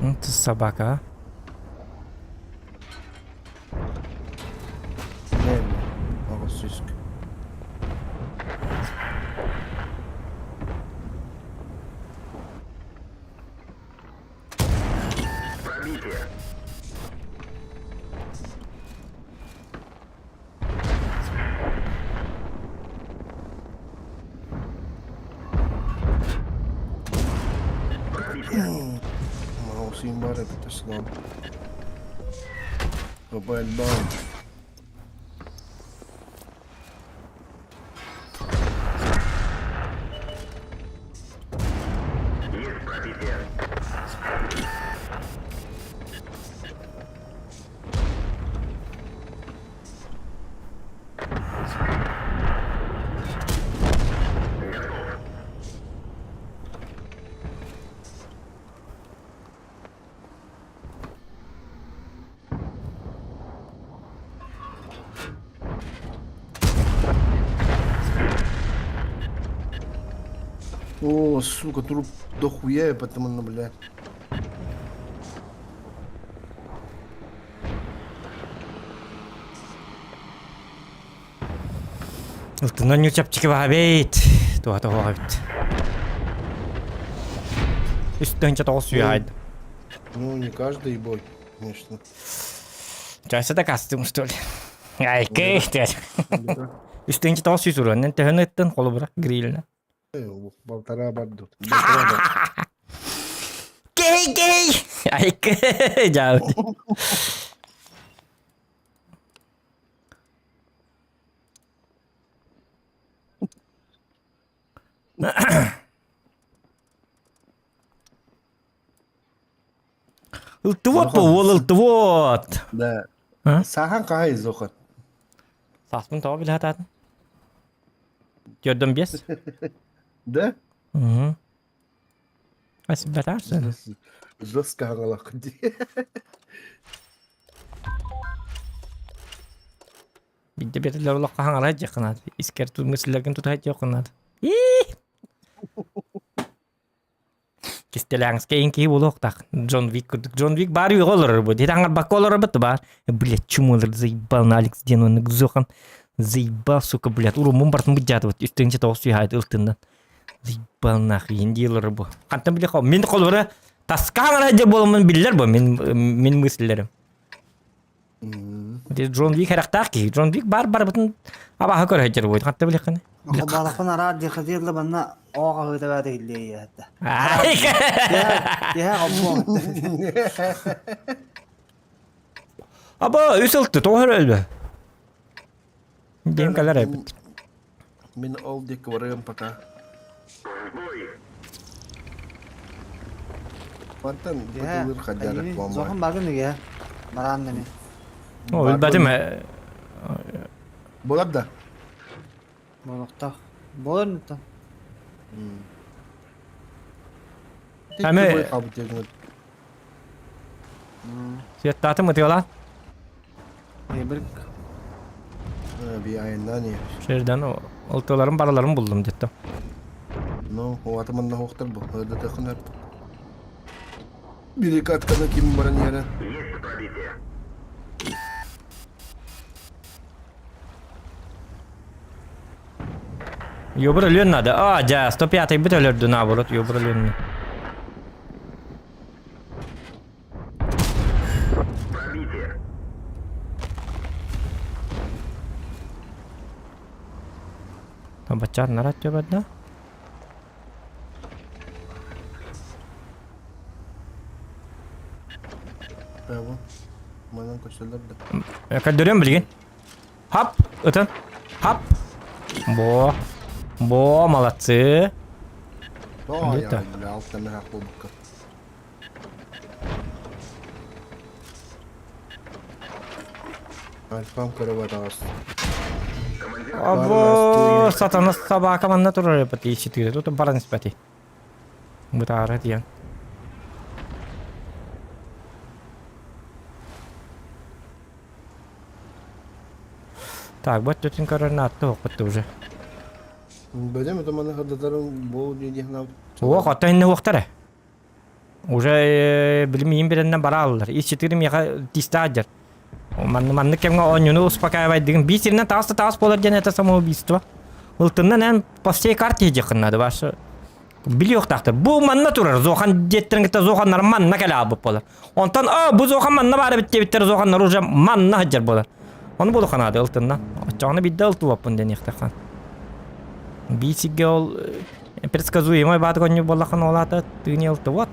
Это собака. Ne mi? Ağustos. Пробитие. Mouse'un var ya bir de sınav. Kapı elbağım. Есть пробитие. О, сука, труп дохуя, потому на, блядь. Ылтынан нючапчики баабейт. Туата хоогабит. Үстөнчө тоос суяйд. Ну, не каждый бой, конечно. Чайса да кастым, что ли? Айкы. Үстөнчө тоос суйсуран. Төхөнөттөн колу бара грилна. Полтора барды. Гей. Айкы. Жау. Ылтывот бол ылтывот. Да. А? Сахан кай зохот. Саспын таба биле хататын. Жөрдөн бес. Да? Асып батарсın. Жестко хангалак. Бидде бетелер улакка хаңалай жакынат. Искер турмыслерген тутайт жакынат. Кистелаңыз кейинки болуктак. Джон Вик бар үй олор бу. Дедаңар бак олор бит бар. Блять, чумулар заебал на Алекс Деноны гзохан. Заебал, сука, блять. Урумун бартын быжаты вот. Үстөнчө тоос суйхайт ылтындан. Заебал нахуй ендилер бу. Кантан биле кал. Мен колбара таскаңар же боломун биллер бу. Мен мыслелерим. Джон Вик характак ки. Джон Вик бар бутун абаха көрөжөр бу. Кантан биле каны. Балахын ара дихатирла банна оога хөтөбөт илдей ятта. Ай. Я обмон. Аба үсөлтү тоохор өлбө. Дем калар эпит. Мен ол дек варыгым пока. В бой. Mantan Ya, butulur kajarak ini mama. zohon bagın ya. Baran demi. O bilmedim. Bolar da. Bolukta. Bolur mu ta? Ama- kabut yedim. Siyattatı mı diyorlar? Bir Bir ayından ya. Şeriden o oltaların paralarını buldum dedim. No, o atamanla hoktar bu. Hadi takın hep. Biri katkada kim baran yere. Есть пробитие. Yobur ölüyorsun adı. Aa, ja, 105 bit ölürdü naborot. Yobur ölüyorsun. Пробитие. Tam bachar narat coba dah. Ya bu. Manan kaçırlar da. Ya kan durian beli kan? Hap, utan. Hap. Bo malatsı. Aa Lütfen. ya. Alttan ne haklı bu kadar. Alfam karavat ağası. Abo, satana sabah kamanna turur ya pati situ itu tuh barang sepati. Mutara tiang. Так, вот тут коронат то уже. Böyle mi zamanı hırdatarım bu dediğin av. О, хата инне уктары. Уже билмейм береннен бара алалар. Ис читирим яка тистаджер. Манны кемге онюну успокаивать деген бисиринен таас болар жана это самоубийство. Ылтыннан эн постей карте жакынады башы. Билиок тактыр. Бу манна турар. Зохан жеттирингите зоханнар манна келе алып болар. Онтан бу зохан манна бары биттер зоханнар уже манна хаджар болар. Onu bulu kanады ылтыннан. Очаганы бидде ылтуаппын денехтахан. Бисиге ол предсказуемый батгоню болахан олата тыгнелты вот.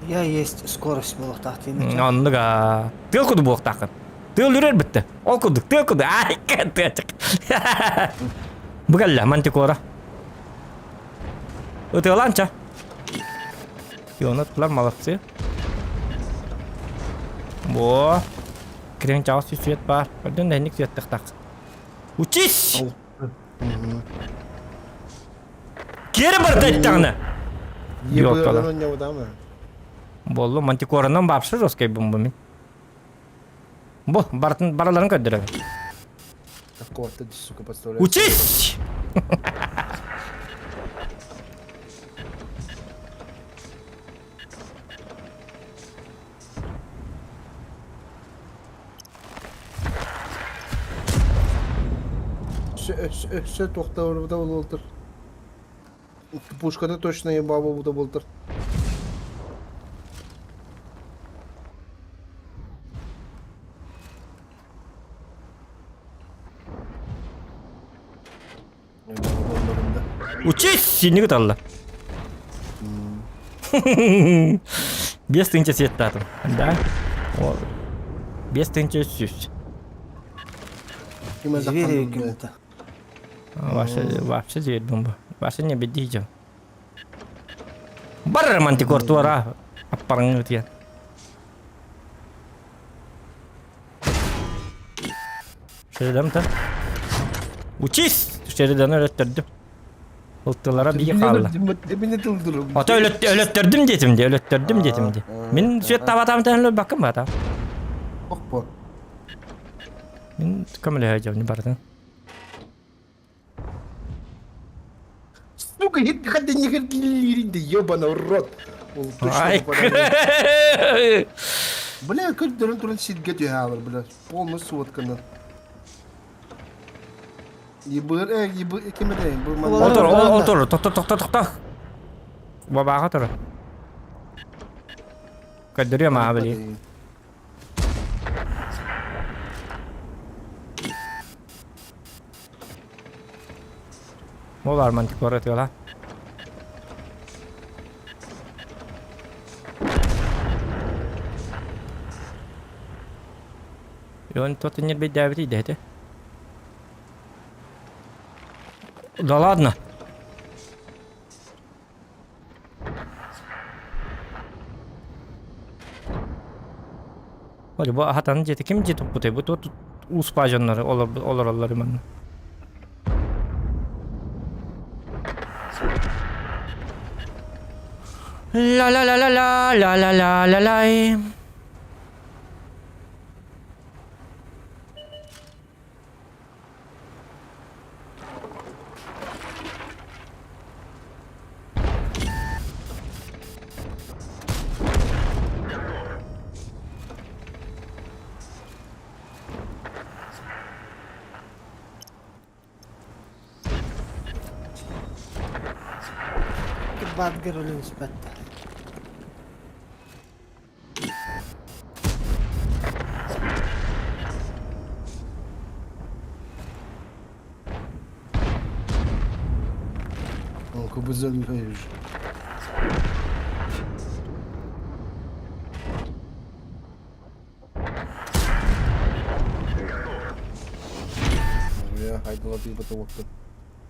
Ya есть скорость болукта. Онныга тыл куду буктакын. Тыл үрер битти. Ол кудук, тыл куду. Ай, катычык. Бугалла мантикора. Утыланча. Юнат план молодцы. Во. Крен чаус свет бар. Оден денник свет так. Учись! Кері бір дайттағына. Yok Yok ola. lan. Ne o da mı? Боллу мантикоранан бапшы жоскай бумбумен. Бу, бараларын көддірі. Такого ты, сука, подставляешь. Учись! Все тохта orada boldur. Пушкада точно ебаба burada boldur. Учись! Синий талла. Без тынча сеттатым. Да? Без тынча сүз. Kime Звери zakkan гümte. Вообще зверь бомба. Вообще не бедите. Бар мантикор туара. Аппарың өтген. Шередем-то. Учись! Шереден öğrettirdim. Ылтылара бии қалды. Beni tıldırım. Ата öğrettirdim dedim de. Мен süet табатам тәнлі бақым ба там. Bak bu. Мен көмілі әйдем не бардың. Сука, hadi ne kadar gillerinde yobana rot. Ай, Бля, как durun сидгет яалар, бля. Полностью сотканы. Ебыр, кеме де, Отыр, тоқта. Бабаға тұр. Көддірем абili. Олар мантикор өтіғала. Он тот не бедавит, идете. Да ладно. Hadi bu hatanın jeti kim jetip bu bu tut uspajonları olur onlar iman. La la la la la la la la la la. Badger ölü nispette. Kubuzun ya haydi потом.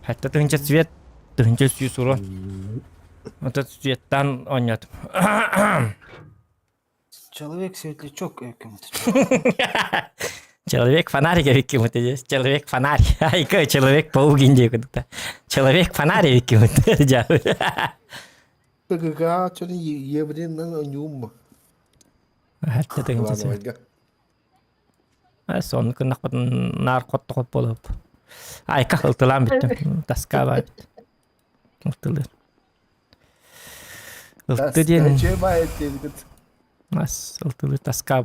Hatta tığınca свет урон. Это светтан oynadım. Человек светли çok öykümüdür. Человек фонарик викимут здесь. Человек фонарь. Ай, какой человек паук инди куда-то. Человек фонарик викимут. ПГК 저는 예브린은 뉴um. Hatta tığınca свет. Son kına narkot top olup. Ay kahıltılan bittim. Taska var. Mutlu. Iltı diyelim. Mas ıltılı taska.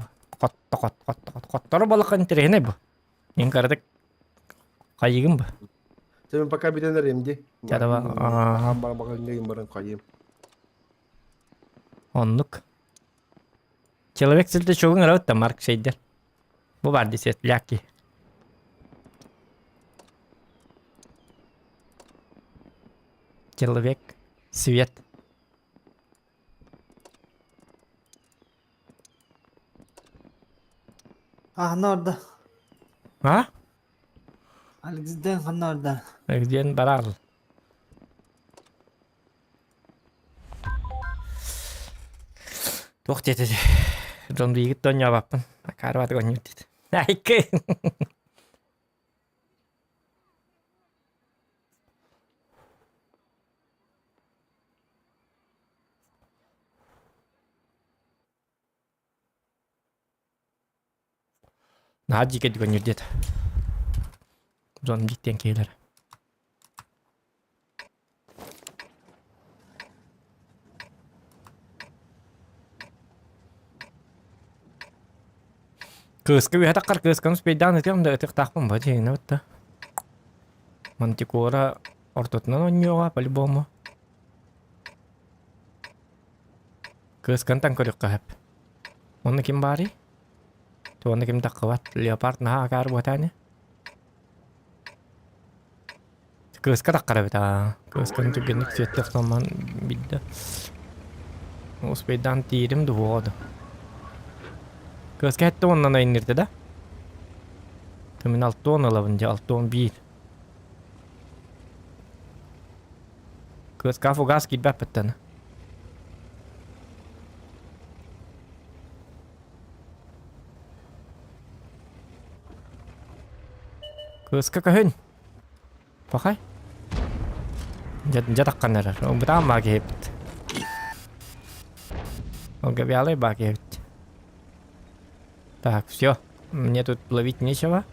Kottoro balıkın tirehine bu. Yang karadık. Kayıgın bu. Sen pakai bidana remdi. Cara bak. Hamba bakal ngayım barang kayım. Onluk. Человек silti çoğun aravut da mark şeyden. Bu vardı set laki. Человек свет. Ah orada. Ha? Alex'den han orada. Где барал? Тух dedi. Ron bir git donya bapın. Karvat gonyu dedi. Ayke. Nah, jika gonyu dedi. Ron gitti yang killer. Кыска ви хатаккар кыскан спейдан этем да этих тахпын ба жейна бытта. Мантикора ортотунан оньёга по-любому. Кыскан танкорюкка хэп. Онны ким бари? Туонны ким таккабат леопард наха акар буатане. Кыска таккара бита. Кыскан түгенник сеттер томан бидда. Спейдан тирим дуоду. Kız hette ondan indirdi de. Temin 6-10 alabınca 6-11. Kız kafu gaz git bappetten. Kız kakahın. Bakay. Jatakkan neler. O betam bagi hepit. O gabialay bagi hepit. Так, все. Мне тут ловить нечего.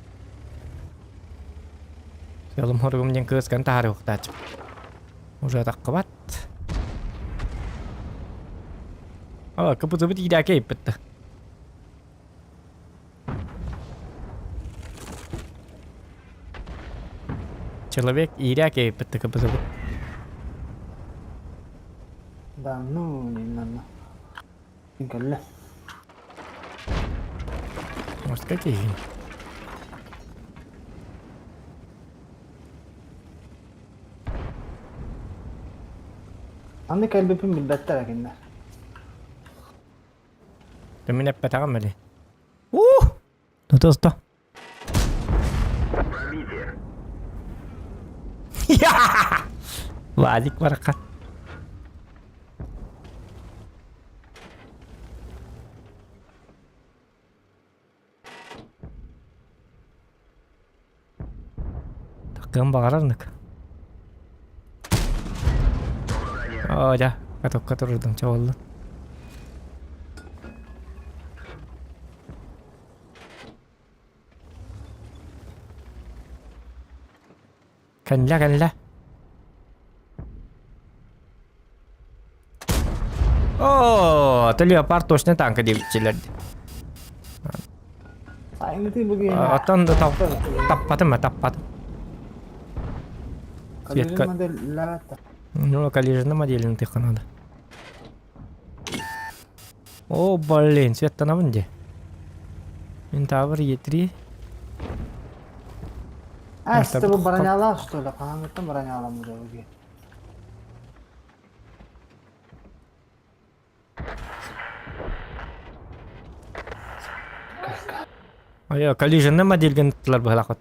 В целом, хоргу мне кыз кантару хтач. Уже так кват. О, как будто бы tidak kepet. Человек tidak kepet как будто бы. Да ну, не надо. Инкалла. Может, какие? Anne kalbim bilbette lakinler. Ты меня потамали. Ну то что? Вадик варка. Hakkın bağırardık. Ya. Katok dururdum çoğullu. Kanla. Это леопард точно танка девичилерdi. Sanki bugün Atan da tappadım. kalırım modeller da. Ну, коллежный модель ты надо. О, блин, свет-то на вынде. Минтавр E3. Ha işte bu baranyalar işte öyle. Kanka baranyalar mı bugün? Aya, коллежный модель гентлер бахлакот.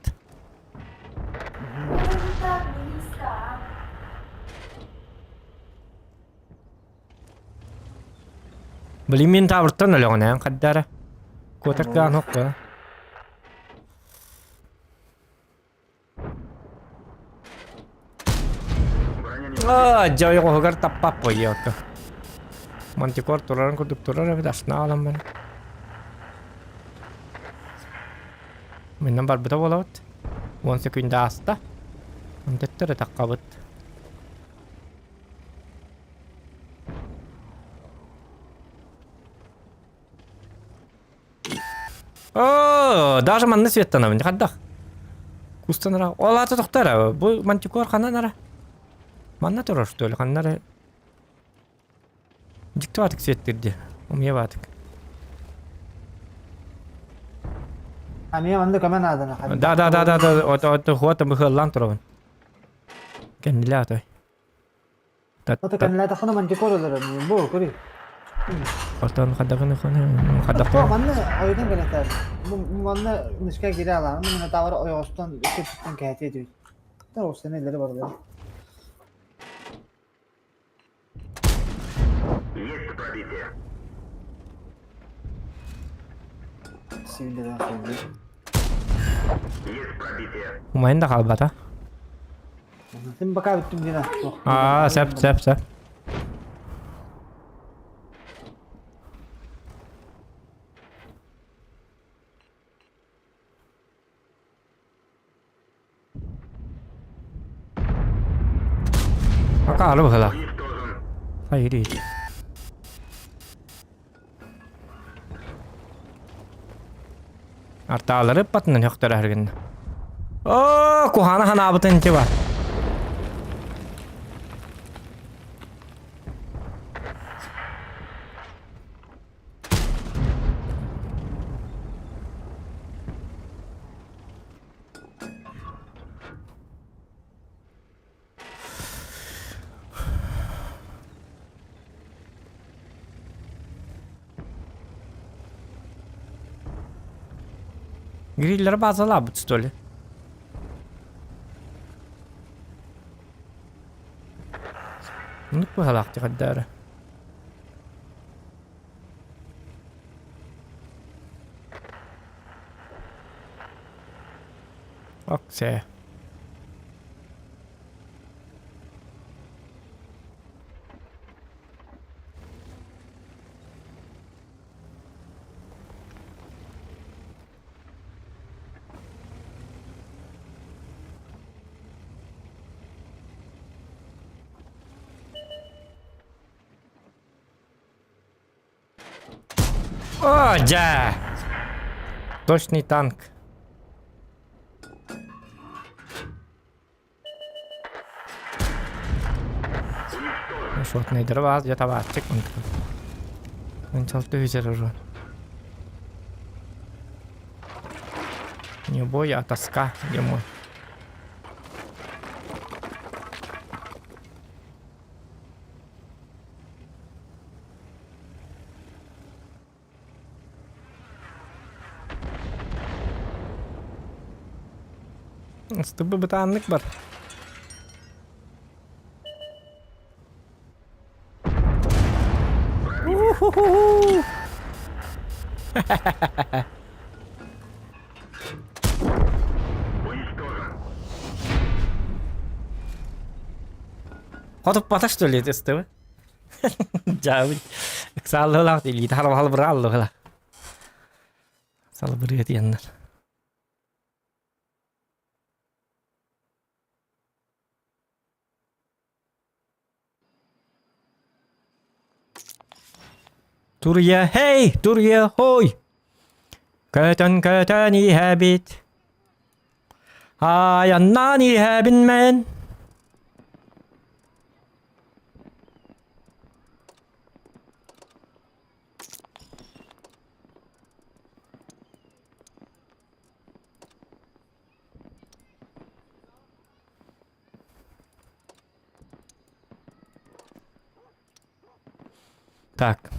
Блин, Минтавр-тан өлі ғана, қаддары. Көтіркіған хоққа. Жауы қоғығар таппап қойы өтті. Мантикор тұрарын күдік тұрар әбет ашына алам бәні. Меннен бар бұта бола өт. 10 секунда аста. Онтеттірі таққа бұт. Даже манны светтан авын, қаддақ. Кустаныра. Олаты тоқтары. Бұл мантикор қанан ара. Манна тұрар что ли, қаннары. Диктуатық светтерді. Умия батық. Amiye mandı kamen adına. Да. От хуата быхыллан тұрауын. Кәнілі атай. O da kendileri takına mantıkor olur. Bu kuri. Ортан қадағыны O mandı oyundan gelenler. Bu mandı nişka giri alan. Bunun tavır oyostan küçükten kehati ediyor. Da o sene neleri var böyle. Есть пробитие. Sivilden sonra. Есть пробитие. Umayın da kalbata. Şimdi bakar bittim yine. Sep. Bakalım bakalım. Уничтожен. Hayır değil. Artaları patının yoktur her gün. Kuhana hana abıtın ki var. Гриллер база лабут, что ли? Ну, похалахти каддары. Окей. О, да! Точный танк. Шотный дрова, где-то ватчик. Он целый визер уже. Не бой, а тоска ему. Стыбы бытанlık бар. Уничтожен. Отып бата что ли тесте? Жабы. Саллах дили тарап алып аллыгла. Салып бирет яннар. Turya hey, Turya hoy. Kötön iyi bit. Ayannan iyi bin men. Так.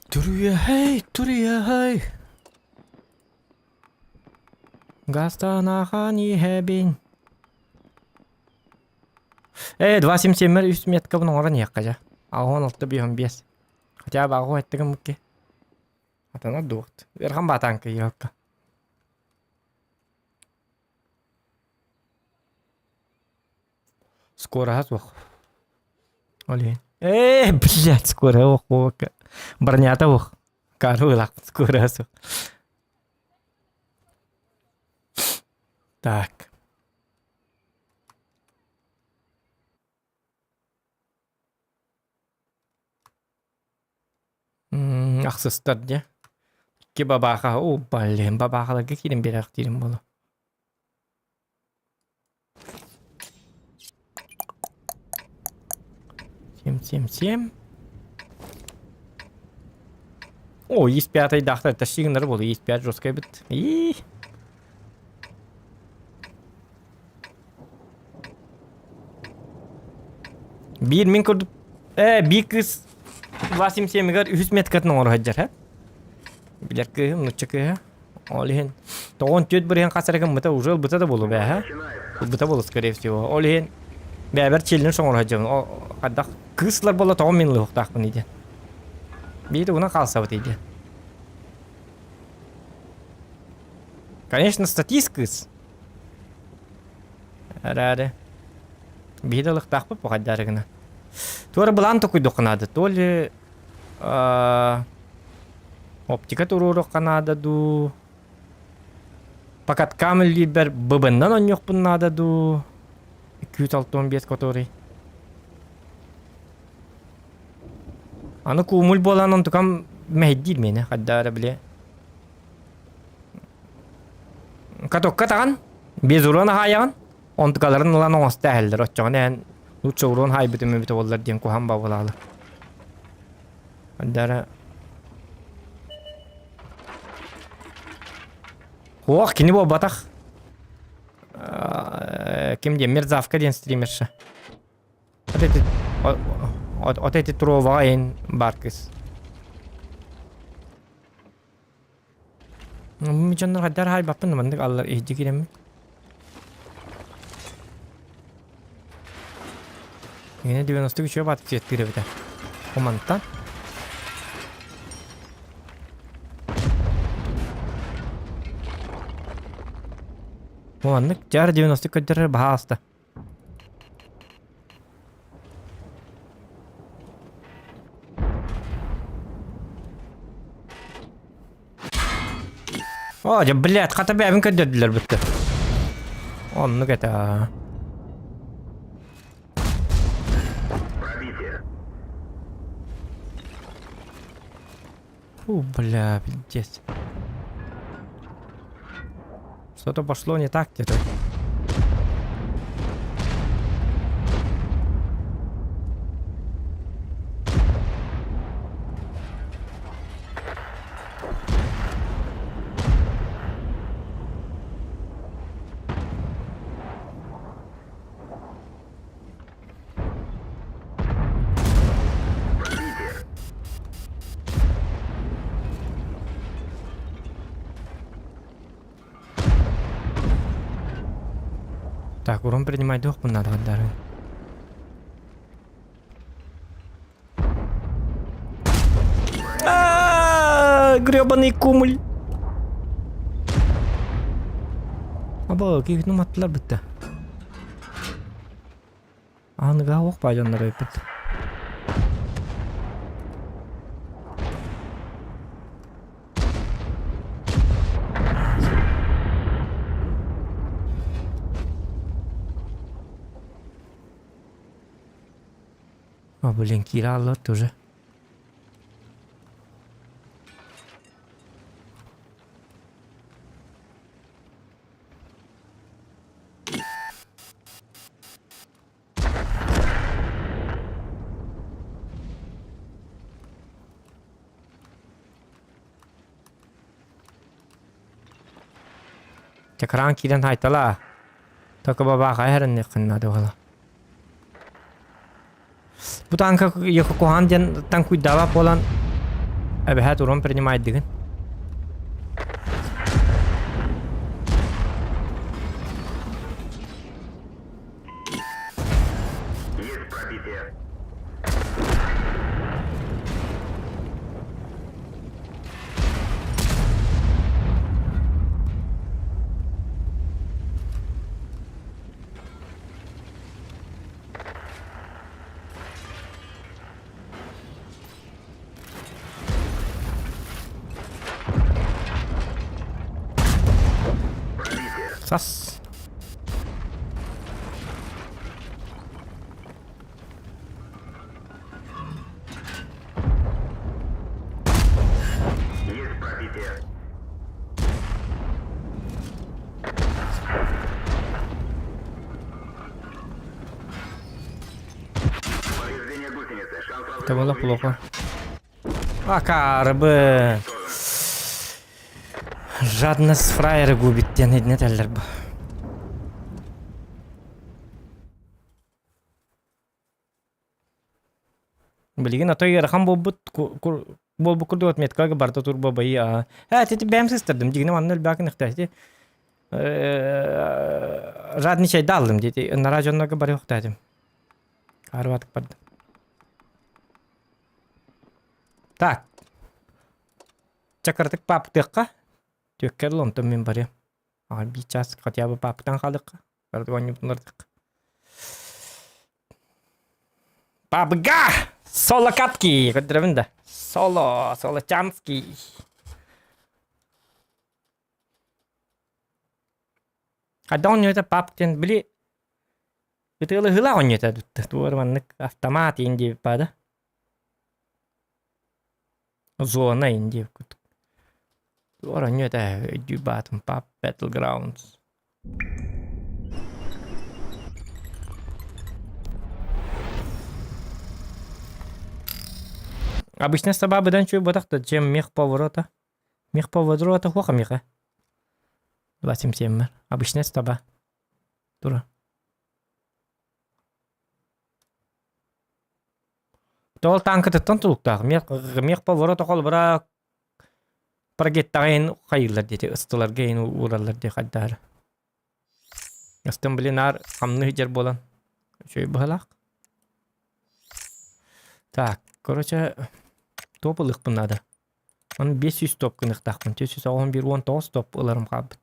Turya hey. Гастанахан ихэбин. 277 üst метка bunun oran yakkaca. Ağon altta bir 15. Хотя бы ağo ettegen mukke. Atana doğut. Verhan batankı yok. Скоро азох. Оле. Блядь, скоро ох. Бронята ох. Карулак, скоро азох. Так. Ақсыстар де. Ке бабаға. О, блин, бабағаларға келем берақ дейім болу. Сем. О, E5 дақтар тәшігіндер болу. E5 жосқа біт. Bir min kurduk. Bir kız Vasim Semigar 100 metreden oraya hajar ha. Bilir ki nuçuk ha. Olihin. Toğun tüt bir yan kasarken bata uzal bata da bolu be ha. Bata bolu скорее всего. Olihin. Beraber çelin sonra hajar. O kadar kızlar bola toğun minli huktak bunu diye. Bir de ona kalsa diye. Конечно, статистикас. Ради. Бедалых так бы походаргана. Тура балан такой доканада, то ли оптика туруру канада ду. Fakat kamil liber babından on yok bunlarda du. 265 который. Аны кумул болан он tukam мехдил мені хаддара біле. Katokka tağın. Bez urana hayağın. Ontkaların ulan oğuz dəhildir. Otçağın ən Lutça uğruğun haybıtı mübütü ollar diyen kuhan babalalı. Haddara. Hoğ kini bu bataq. Kim diyen Mirzavka diyen streamerşi. Oteti trova en barkız. Micanlar haddara hay bappın mandık allar ehdi giremi. Yine 93'e batık yetkiri bir de. Komandan. Komandık. Car 90 kadar baha hasta. О, блядь, ката бәбін көдерділер бітті. Onu kata. Бля, пиздец. Что-то пошло не так где-то. Так, урон принимать дух надо отдарить. гребаный кумуль. Аба, ких нуматтылар бітті. Аныға оқ байжанлар өйпіт. А, блин, Кира алло тоже. Tekrardan Kira'nın haytala. Takı baba kayarın ne kınnadı valla. Bu tanka yakı kohan diyen tanku davap olan evet urun принимает деген. Есть пробитие. Sas. Есть пробитие. Повреждение гусеницы. Шанс разрыва Это было увеличен. плохо. Акарбы. Жадность фраеры губит, я не теллер бы. Билигин а то я рахам болбут болбу курду отметкага барта турба бай а. Тети бэм систердим дигне маннел бакын ихтати. Жадный чай далдым дети на районнага бар ихтатим. Карватык барды. Так. Чакартык паптыкка. Түйеккер ломтым мен бар ем. Ағай бей час қатия бы папықтан қалдық. Барды ойны бұнырдық. Папыға! Соло катки! Көдірімін да. Соло чански. Қайда он өте папықтен білі. Үтілі ғыла он өте дүтті. Туырманлық автомат енді бады. Зона енді күттік. Ora nyötä Dubaton Pub Battlegrounds. Обычно с тобой бедан чую батахта, чем мех поворота. Мех поворота хуаха меха. 27. Обычно с тобой. Дура. Тол танка тыттан тулуктах. Мех поворота қол бара Прогеттагын хайырлар дети, ыстылар гейн уралар де хаддар. Астын билинар хамны жер болан. Шөй бахалак. Так, короче, топылык бұнады. Оны 500 топ кынықтақпын. 311 топ ыларым қабыт.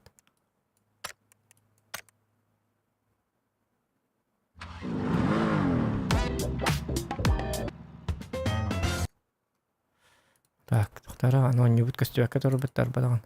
Так, тоқтары, аны он не будет костюяка тұры біттар бадаған.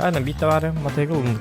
Aynen bir var ya, materyal olmadı.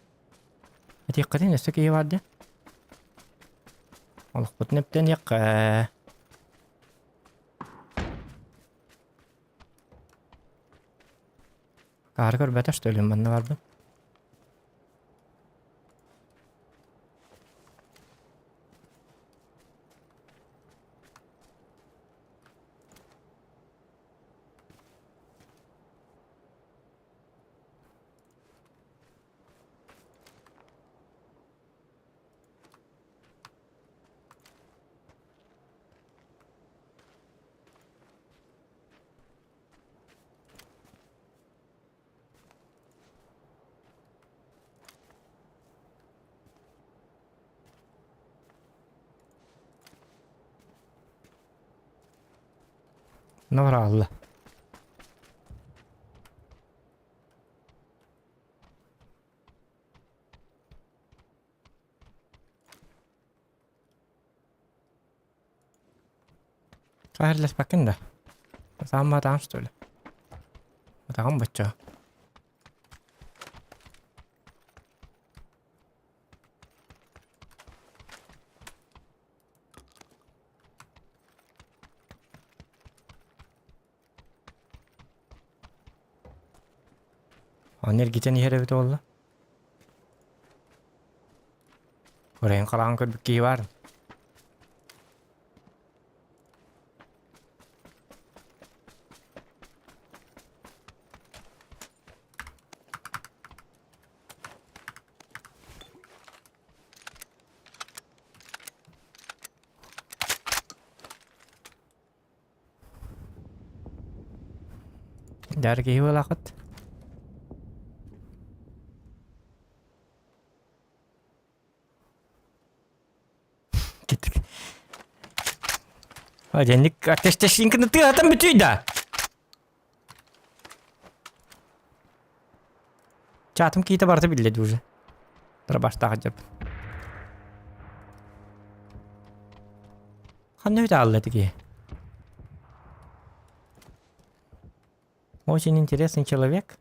Atiqqatin üstü ki vardı. Allah kut nepten yak. Karı gör betaş söyleyeyim ben ne vardı. Ne var Allah. Hayırlısı bakın da. Sama dans söyle. Tamam bacca. Anir giten yere bit oldu. Oraya kalan kır bir ki var. Dergi walaqat. Gittik. Ajenlik ateşteşin kınıtı atan bütüydü. Çatım ki barda billedi уже. Tara başta acaba. Hangi bir alladı ki? Очень интересный человек.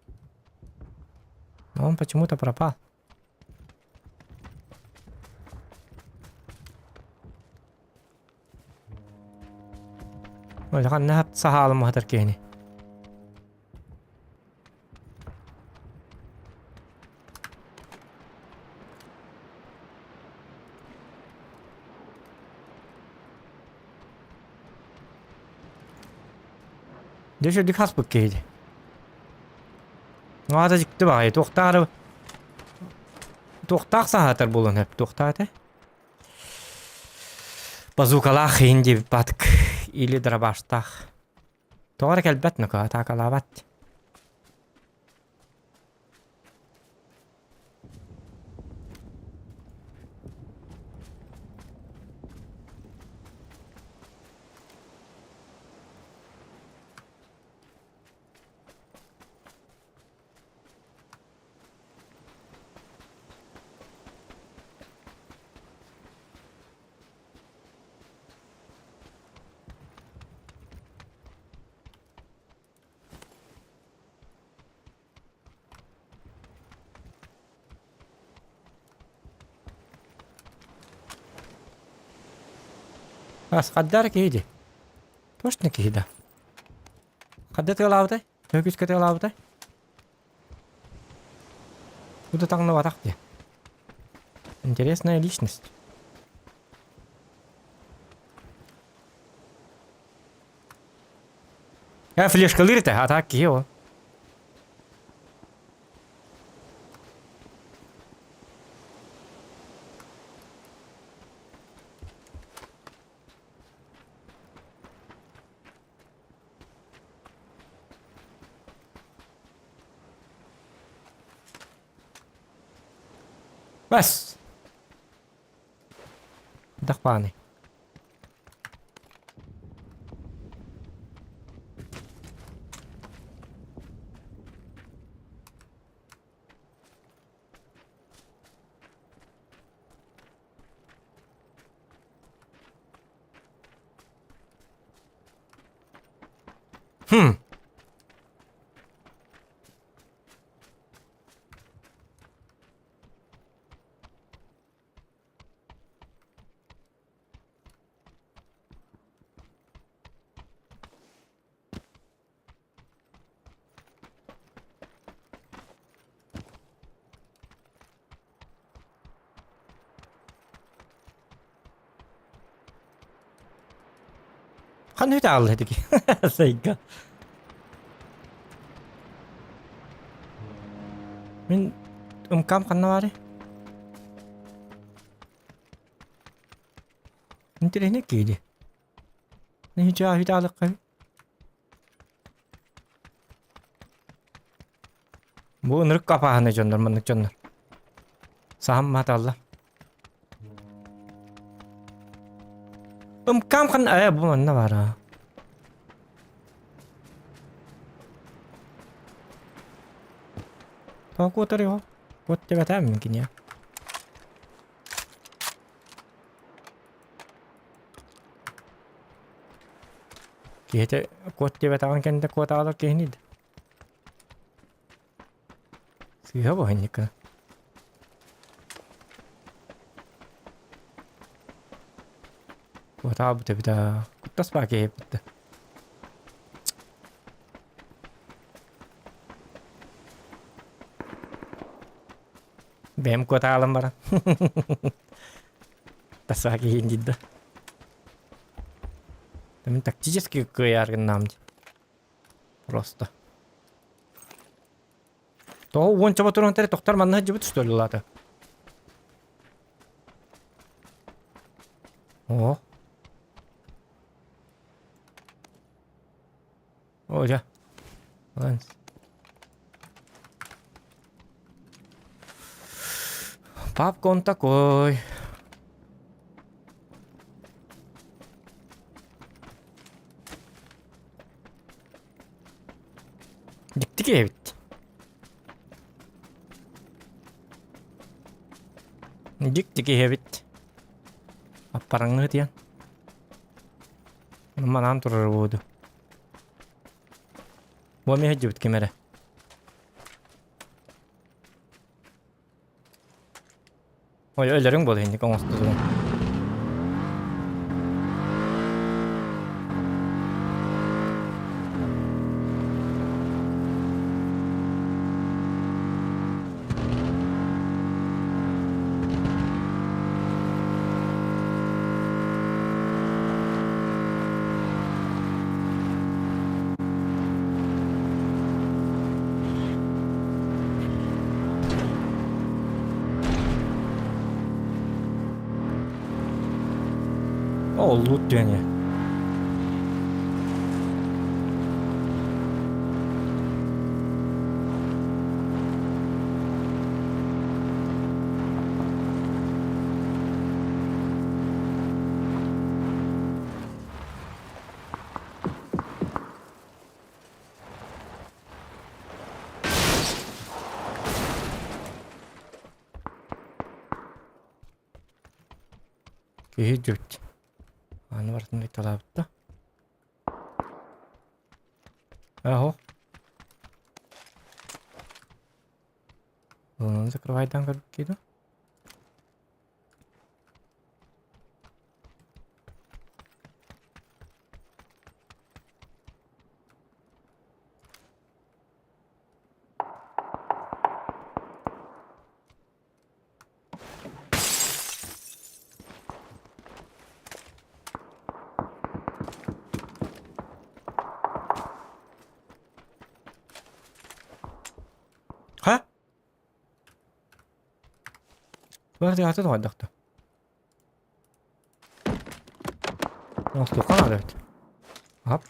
Но он почему-то пропал. Öyle kan ne hat sahalım mahtar keni. Düşürdük hasbuk keydi. Ada çıktı bakayım. Tohtarı. Tohtak sahatar bulun hep. Tohtatı. Bazukalar hindi batık. İli drabaştak. Doğru kelbet ne kadar takalavat. Bas kaddar kiydi. Toş ne kiydi? Kadda tığlavdı. Höküz tığlavdı. Bu da tanrı vatak diye. Интересная личность. Я флешка лырта, а так его. Bas. Dakpani. Kan hüte aldı dedik. Sayıka. Min kam kan var. Inte ne kedi. Ne hiç hüte aldı kabi. Bu nırık kapağını canlar manık canlar. Saham mata Allah. Kam kan bu manna var ha. Tahu kuotar yo. Kuot tiba tahu mungkin ya. Kita kuot tiba tahu kan kita kuot awal kini. Siapa ini kan? Kuot awal betul-betul. Kutas pakai betul. Бэм кот алам бара. Тасаки индидда. Там тактически кыяргын намди. Просто. То он чаба туран тере токтар манна жибит что ли лата. О. О, ja. Ланс. Попкорн такой. Диктики бит. Диктики бит. Аппараңны тиян. Манан турар болду. Бу ме хажыбыт кемере. Ой, öllerin bol hindi kung gusto mo. O, loot diyorsun ya. Hiç. Аны бартын талабытта. Ахо. Он закрывает там какие-то. Ха? Berarti hati tuh ada tuh. Langsung kan ada. Hap.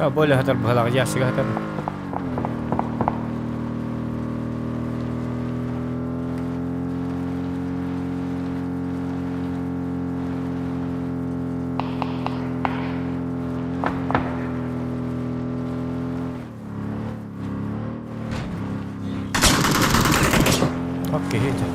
Boleh hatar bahalag ya sih hatar. Oke, itu.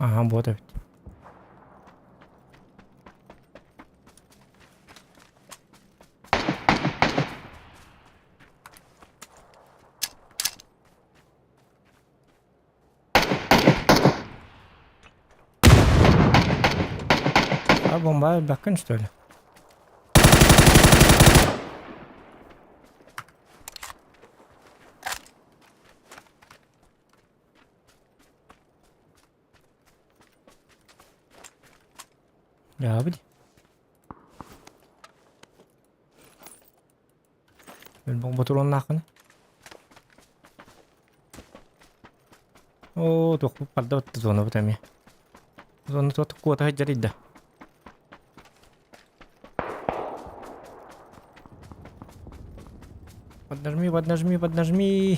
Ага, вот это. А бомба бакын, что ли? Ya budi. Ben betul nak ni. Oh, tuh pada waktu zona pertama. Zona tuh kuat aja jadi dah. Поднажми.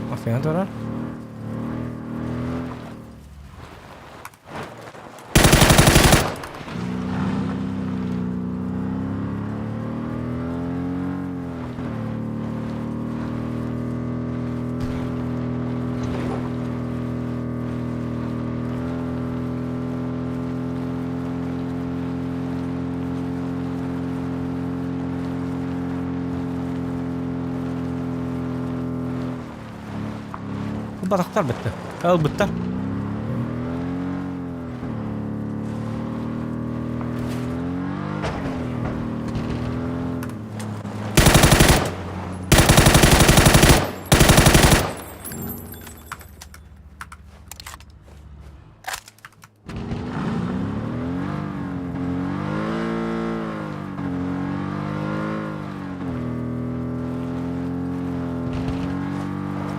Masih ada orang? Bataklar bitti. Al bitti.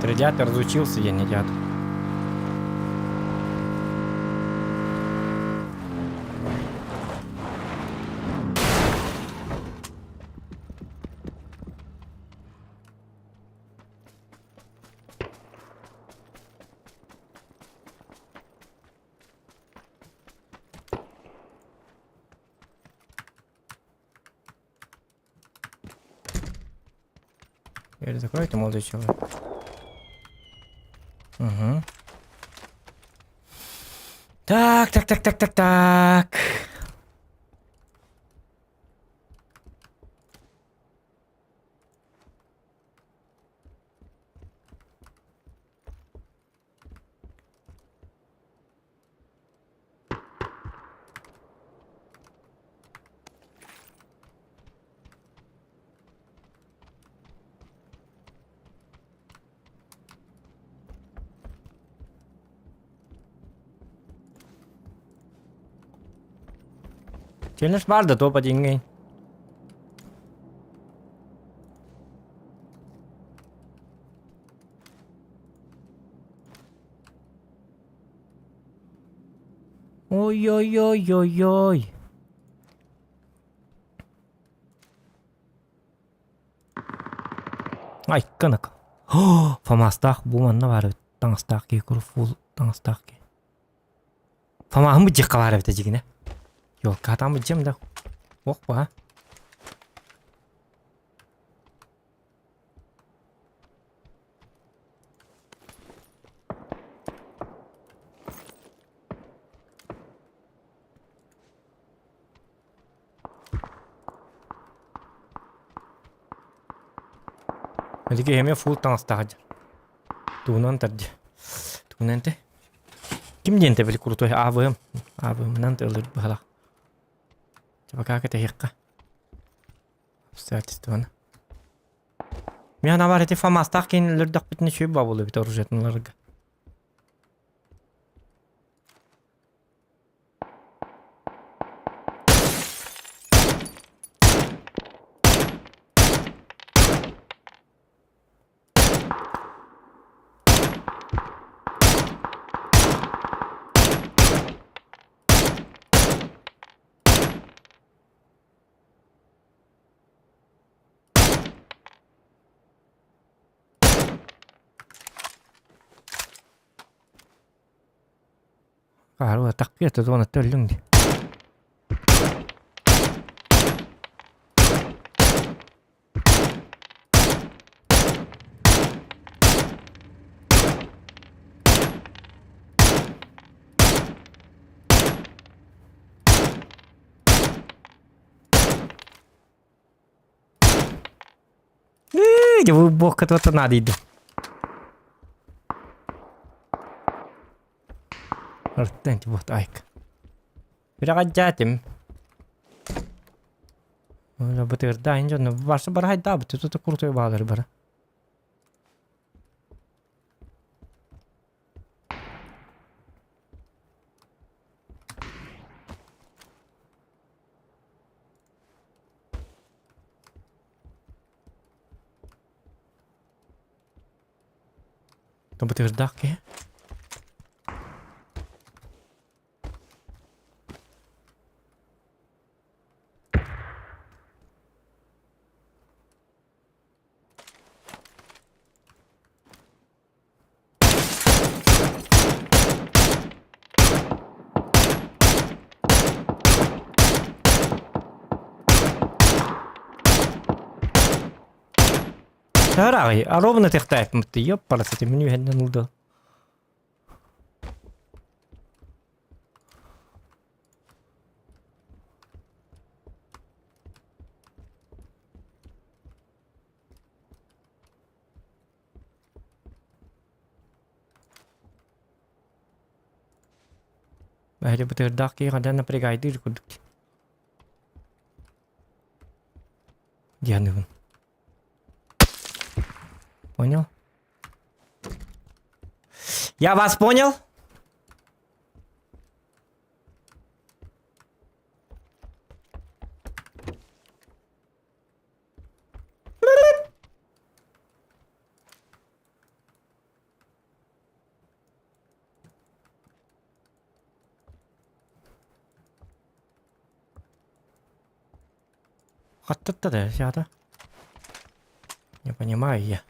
Радиатор разучился, я не дядь. Дверь закройте, молодой человек. Угу. Так. Челлендж vardı topa dinleyin. Ой. Ay kanaka. Famastak bu manna var. Tangstak ki kurful tangstak ki. Fama mı cıkka var bite jigine. Yok katam mı cim da. Bok ba. Jadi hemen full tangstak aja. Tunan tadi. Tunan teh. Kim jente beli kurutu avım nanti alır bahala. Coba kakek teh yakka. Saat itu ana. Mihana var heti famas takin lırdak bitni şu babulu bit orujetun larga. Qaru taqqiya tadwana töllüng. Вы бог кого-то надо иду. Артенти вот айк. Перегадятим. Оля бутырда инжо, но ваша бархай да, бут тут крутой бадар бара. То бутырда ке? Тарай, а ровно тихтайп, ты ёппара, с этим меню хедна нуда. Bahaya betul dak ya kadang напрягает дырку. Я не. Понял? Я вас понял? Хатта да, сята. Не понимаю я.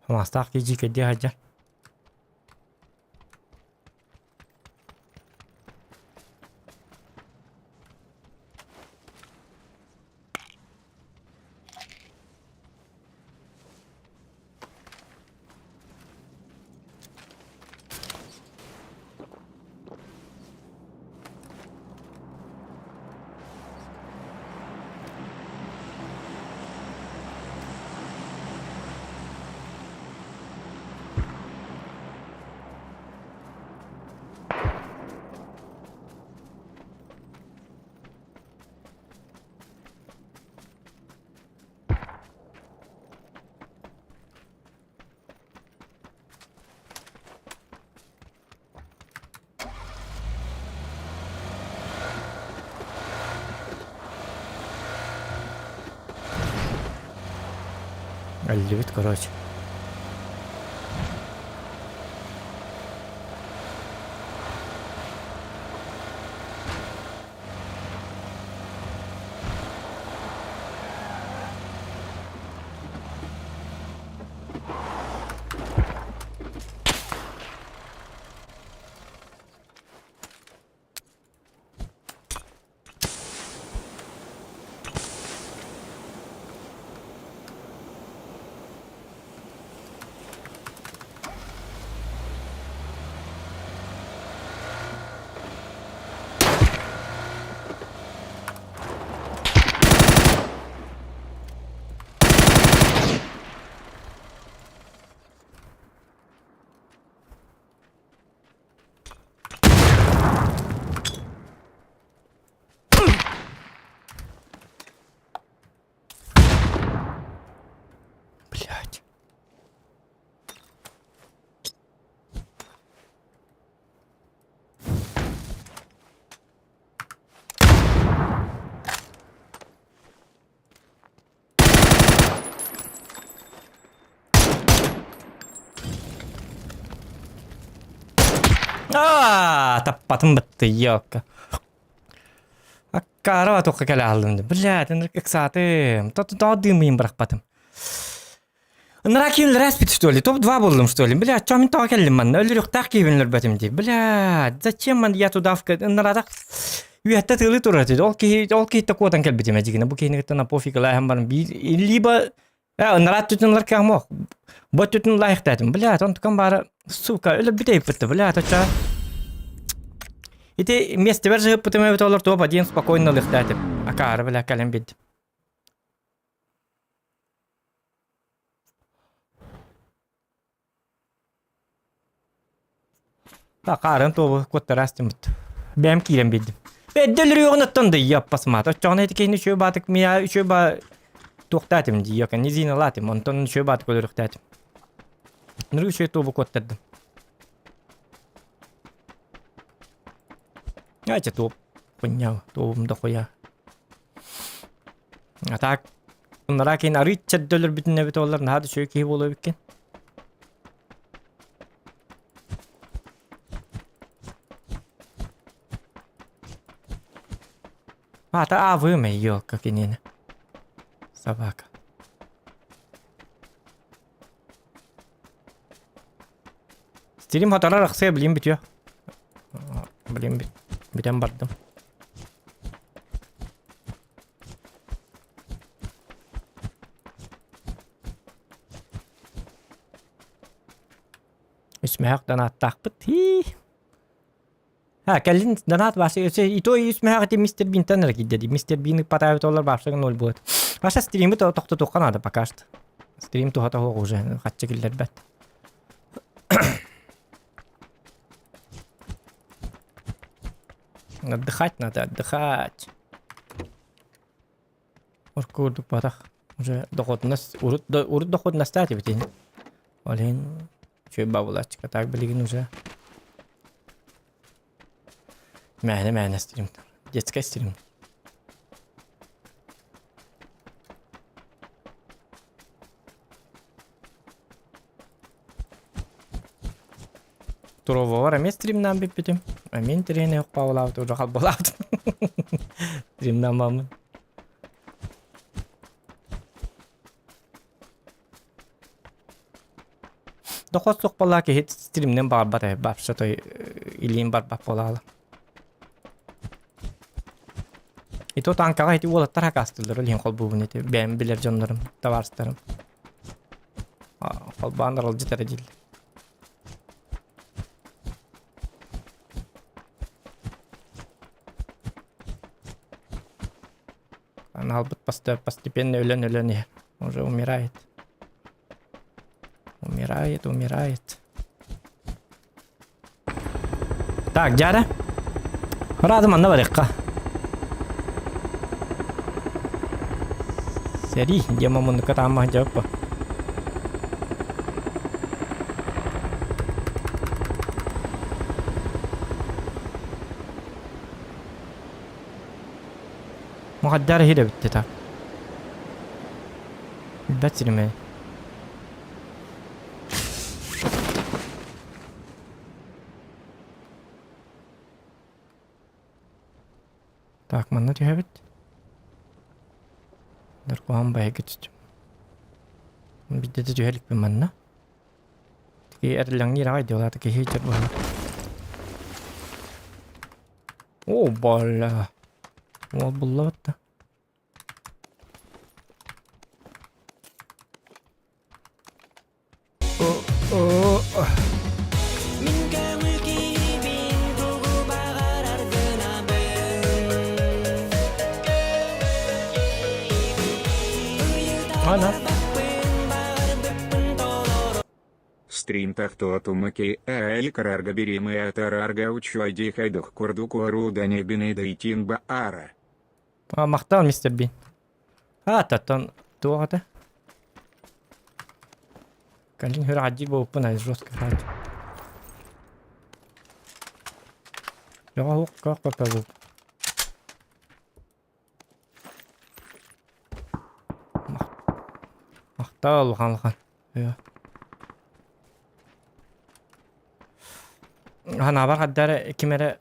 Мастак иди к дядя. Любит, короче. Таппатым бітті, елка. Аккарова тоққа кәлі алдым. Блядь, эксатым. Та дымыйым бұрақпатым. Нара кейінлер әспет, что ли? Топ-2 болдым, что ли? Блядь, чё мен тағы келдім ман? Өлірек тақ кейінлер бәтім де. Блядь, зачем ман я туда вкат? Нарадақ үйәтті тылы тұрады. Ол кейтті кодан кәлбетім әдігіне. Бұл кейіні ғыттана пофиг лайхам барым. Либо... Нарад түтінлер кәмоқ. Бот түтін лайықтадым. Блядь, он тұқам бары... Сука, өлі бітейіп бітті. Блядь, оча... Ити месте бер жығып бітім өбіт олар топ аден спокойно лықтадым. Акары, блядь, кәлем бедді. Қарын тобы көттір астым бұтты. Бәм кейлем беддім. Бәдділер өғыныттынды яппасымат. Очағын әйті кейіні үші батық, мен үші ба тоқтатым дей. Яқан незейін алатым, онтон үші батық өлі рықтатым. Нұры үші тобы көттірдім. Айча топ. Қойняу, тобымды қоя. Атақ, ұнара кейін арыт чәдділер бүтін әбіт олар. Нағады шөй кейі болу өбіккен. Та вымя, ёлка, кинина. Собака. Стерим хатарар ақсай білем бит ё. Білем бит. Бітен бардым. Үсмәк данаттақ бит. Кәлін донат башы өсе ито үсмәк те мистер Бин таныр кидеді. Мистер Бин патайып олар бапшығы 0 будет. Баша стримі тоқты тоққан ады пока что. Стрим тухата хоқ уже қатшы келдер бәт. Отдыхать надо, отдыхать. Уркурдук батақ. Уже доходнас, урут доход настати бітін. Олен, чөй бабулачка так білген уже. Мәне стрим. Детская стрим. Турова var ama stream'den bipitim. Amin treni yok pavlavdı. Уже хал болавды. Stream'den бамын. Доход соқ бала ки хет stream'den бар бата бапша той илин бар бап болалы. И то танкага эти олаттар хакастылдыр лин кол бубун эти бем билер жонлорум товарстарым. Кол бандар ал жетер дил. Она албыт постепенно ölен уже умирает. Умирает. Так, Джара. Радым анна барыкка. Сери, dia mau mendekat amah jawab apa? مقدر هنا بالتتا الباتري ما так mana dihabit Darkuhan bayaget. Bidde de juhelik bir manna. Ki erlang ni ray diyorlar ki hiç var. Oh balla. Oh balla batta. Oh. Ana. Стрим тахтотумаки эль карарга беримая тарарга учуайди хайдух курдуку арудане бинеда и тинба ара. Мақтал мистер Бин. Таттан туағады. Калин хөр аджи болып бұна жестко хад. Яға хуқ қақ бапа болып. Мақтал ұлған. Hana var haddara kimere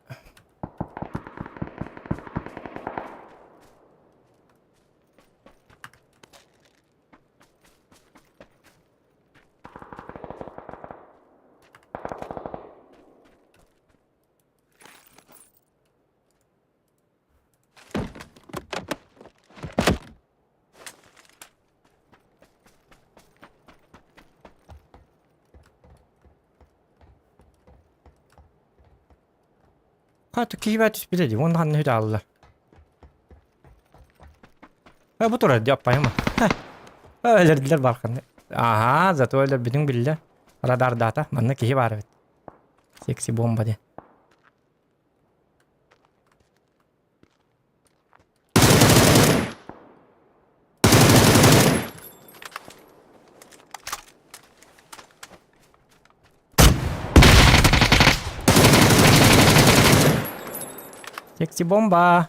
Katı kıymet biledi. Onu hanı hüda Allah. Ha bu turada yapayım mı? Öyle dediler barkında. Aha zato öyle bizim bildi. Radar data. Bana kihi var evet. Seksi bomba de. Seksi bomba.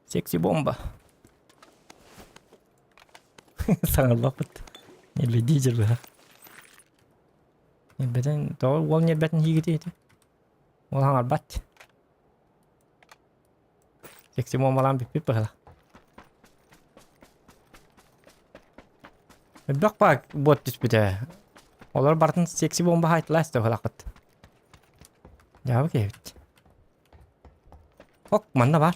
Seksi bomba. Sana lafet. Ne diyeceğim be. Beden doğru wol ne beden higi dedi. Wol hangar bat. Seksi bomba lan bir bala. Bak bot dispute. Olar bartın seksi bomba haytlas da halakat. Ya bak evet. Ok mana var?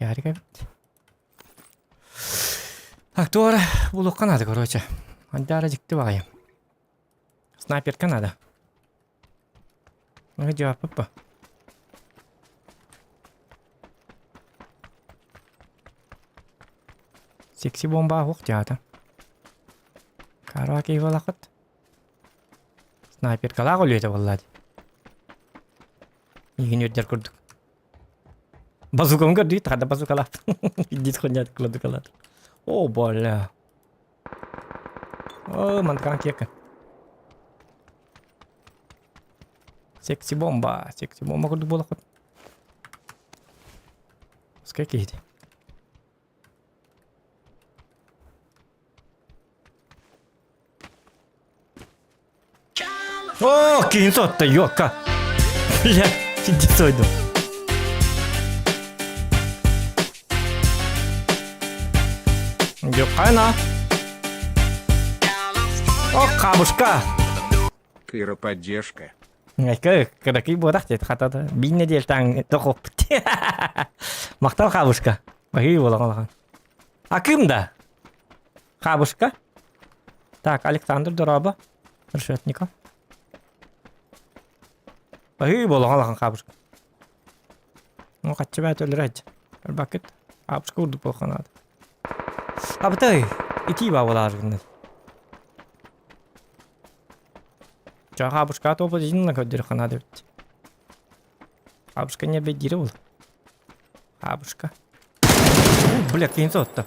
Harika evet. Так, doğru. Buluk kanadı короче. Hadi aracıktı bakayım. Sniper kanadı. Ne cevap yapma. Seksi bomba yok zaten. Karaki valakot. Sniper kala oluyor da vallahi. Yine öder kurduk. Bazuka mı gördü? Ada bazuka lah. Gidit konyat kuladı kalar. Oh bola. Oh mantıkan kiyakan. Seksi bomba. Seksi bomba kurdu bolakot. Сколько кийdi? О, кейін сотты, ёкка. Бля, şimdi soydum. Yok ana. О, кабушка. Кыра поддержка. Кыракый бодақ деді қатады. Bin недель таң тоқып. Мақтал кабушка. Бахи болған. А кімда? Кабушка. Так, Александр Дороба. Решетников. Бахи болған кабушка. Ну, қатшы бәт өлір әді. Бір бакет. Кабушка ұрдық болған ады. Абытай, ити ба болар күнді. Жа кабушка топы жинна көддері қана деп. Кабушка не бедері бол. Кабушка. Бля, кейін сотты.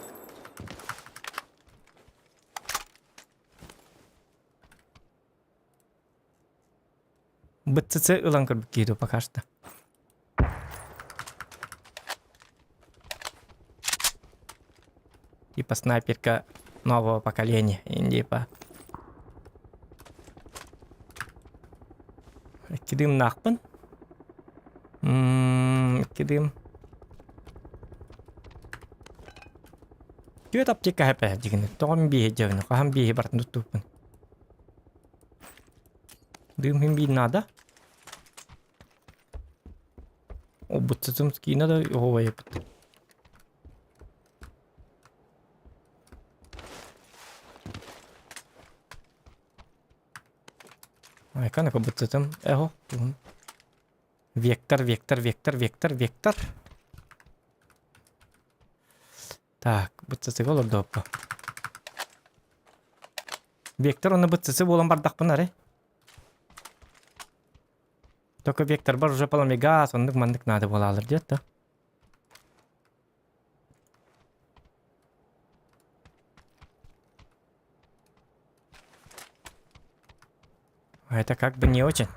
Бытсыцы ылан көрбік кейді пока что. Типа снайперка нового поколения. Типа. Кидым нахпын. Кидым. Күйет аптека хэпэ дигіне. Тоғым бейе жауыны. Қағам бейе бартын тұттупын. Дым хим бейін нада. О, бұтсызым скина да ова епіт. Айкана ко бұтсызым. Эхо. Вектор, вектор, вектор, вектор, вектор. Так, бұтсызы олар доппа. Вектор оны бұтсызы болан бардақ бұнар, Только вектор бар уже полами газ, ондық мандық надо бола алыр дед, да? А это как бы не очень.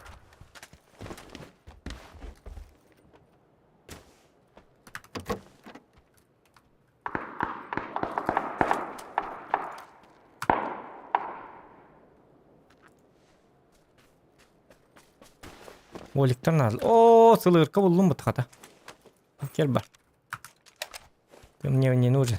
Оликтан ал. О, сылырка булдум бутхата. Кел бар. Ты мне не нужен.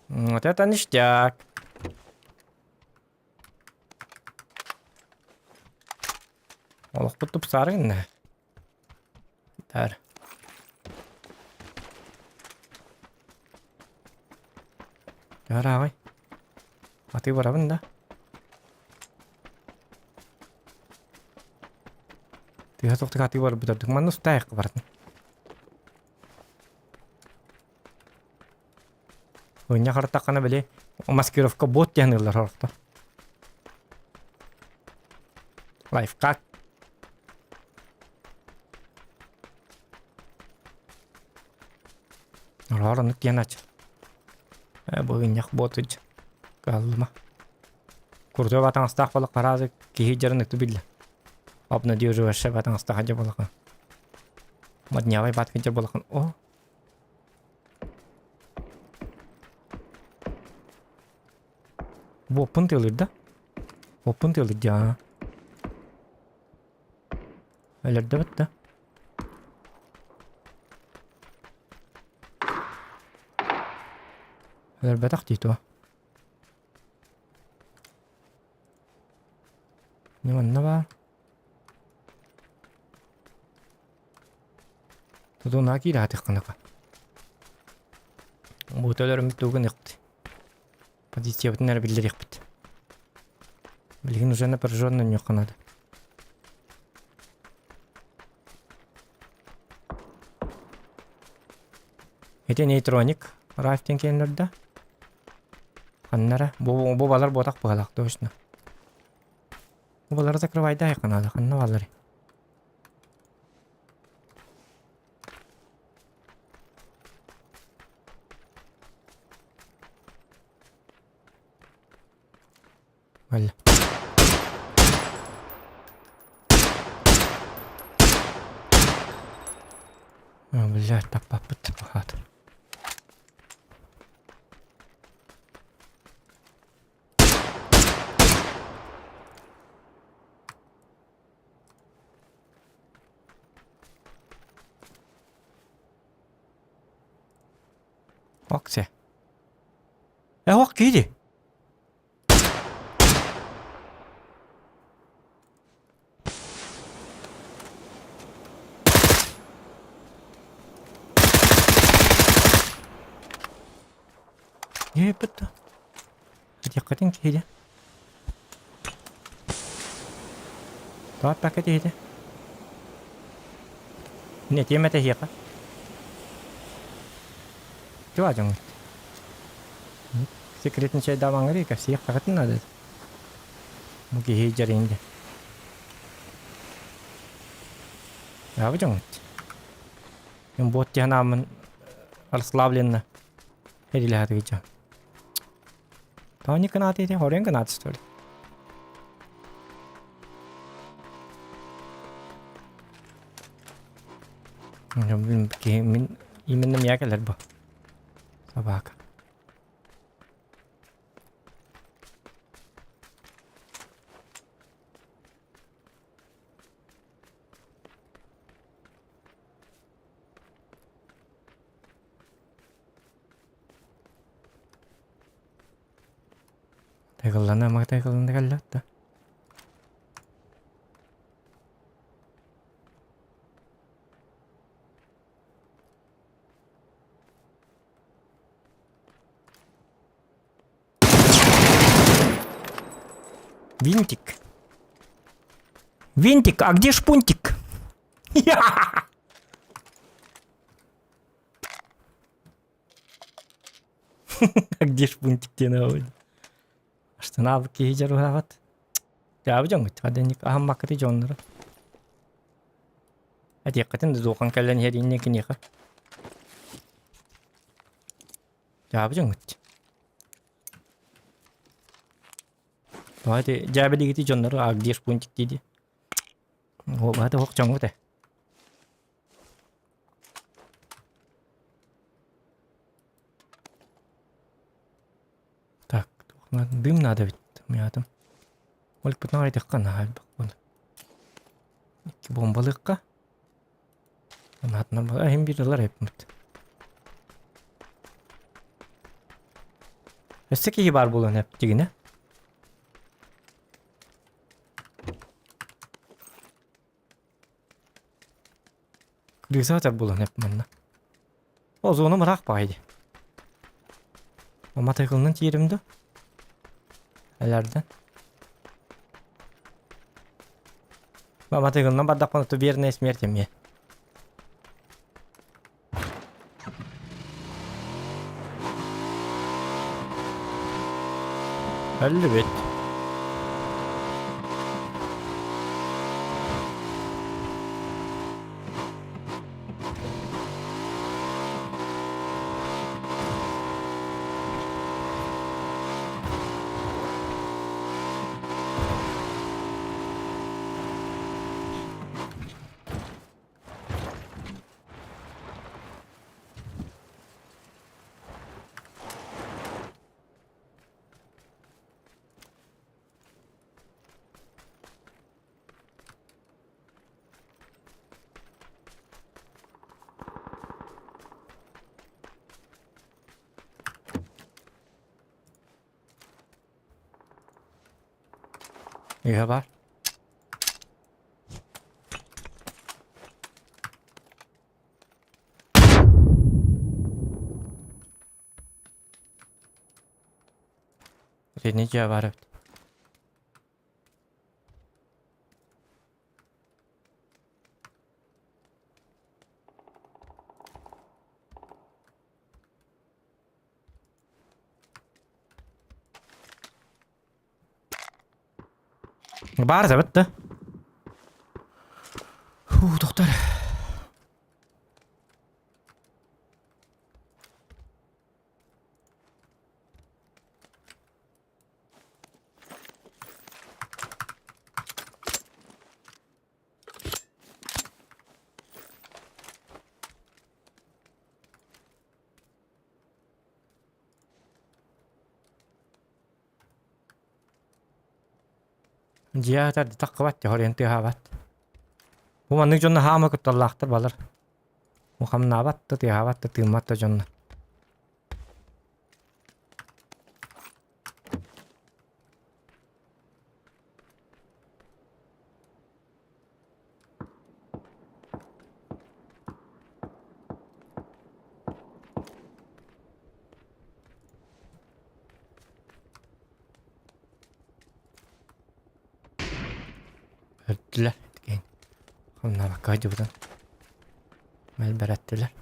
Вот это ништяк. Олох бутуп сарыгын. Тар. Ярагай. Аты барабын да. Тыга тоқтыга аты барып бутардык. Манны устайық бардын. Ойня қартаққана біле. Маскировка бот янылар орықта. Лайфхак. Ораны тиян ачыл. Бүгін яқ ботыч. Қалыма. Куртуя батан астақ балық қаразы кейі жарын үкті білді. Обна дүйірі өші батан астақ ажы болықын. Маднявай батқын жыр болықын. О! Bu open tılır da. Open tılır ya. Öyle de bitti. Öyle betak değil o. Ne var? Tutu naki rahat kanaka. Bu tölörüm tuğun yıktı. Позиция наверное, билдер бит. Блин, уже напряженно нюха надо. Это нейтроник. Рафтинг кенлерде. Ханнара. Бу балар ботак багалак точно. Бу балар закрывайда яканада. Ханна балары. Валь. Блядь, так попытка похат. Оксе. Ок киди. Ye betul. Dikkatin kaydı. Daha paket yedi. Ne diyemete yaka. Coba jangan. Secretnya saya dah mangari kasih paketin ada. Mungkin hijau ini. Ya jangan. Yang buat dia namun расслабленно. Или отвечу. Тони канаты эти хорен канат что ли? Именно мяка лербо. Собака. Тайгаллана мага тайгаллана галлатта. Винтик. Винтик, а где шпунтик? А где шпунтик тебе наводит? Что навыки хижер урават? Я обжон гит, аденик ахам макати жоннора. Адекатын дукан калан херинне кинеха. Я обжон гит. Давайте жабели гити жоннора а где шпунтик диди. О, бата хок жон гите. Дым надо бит. Мятым. Ольг бутна айтыккан хаалбак bunu. İki bombalıkka. Anlatma. Hem bir yıllar yapmış. Östeki var bulan hep digine. Kırıksa da bulan hep manna. O zonu mırak baydı. Ama takılının yerimde. Ellerden. Ama takılından bardak bana bir yerine esmer yemeye. Öldü bit. İyi haber. Seni cevap et. Bağırsa bitti. Doktor. Cihatar di takkabat ya orienti habat. Bu mandık jonna hama kuttallahtır balar. Bu ham nabat da ti habat da timat da jonna. Öldüler. Hamna bak hadi buradan. Melber ettiler.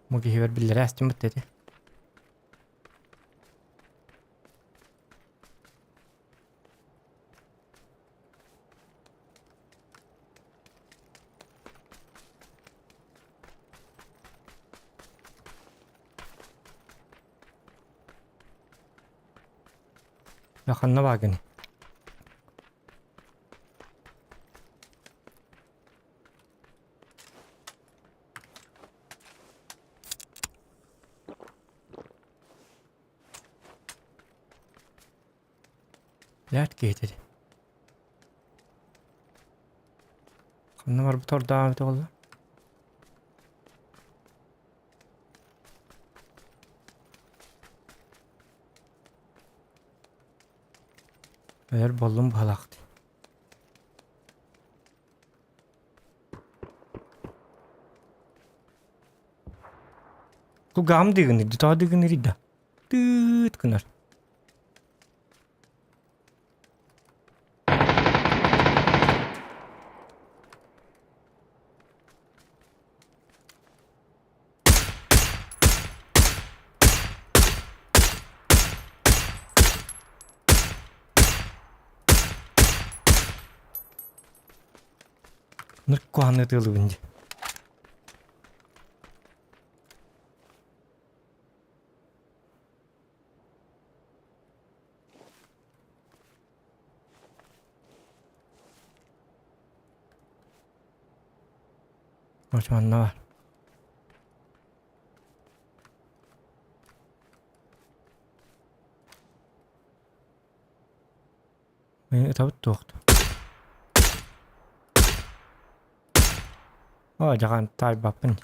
Mugi hiver billeri astım dedi. Yakınına bakın. Lert getirdi. Kanı var bu tor devam et oldu. Eğer balım balaktı. Bu gam digini, ta digini rida. Tıt kınar. Nırk anlatıldı bence. Osmanlı var. Beni tabi tuğdu. O jangan tabi bakın.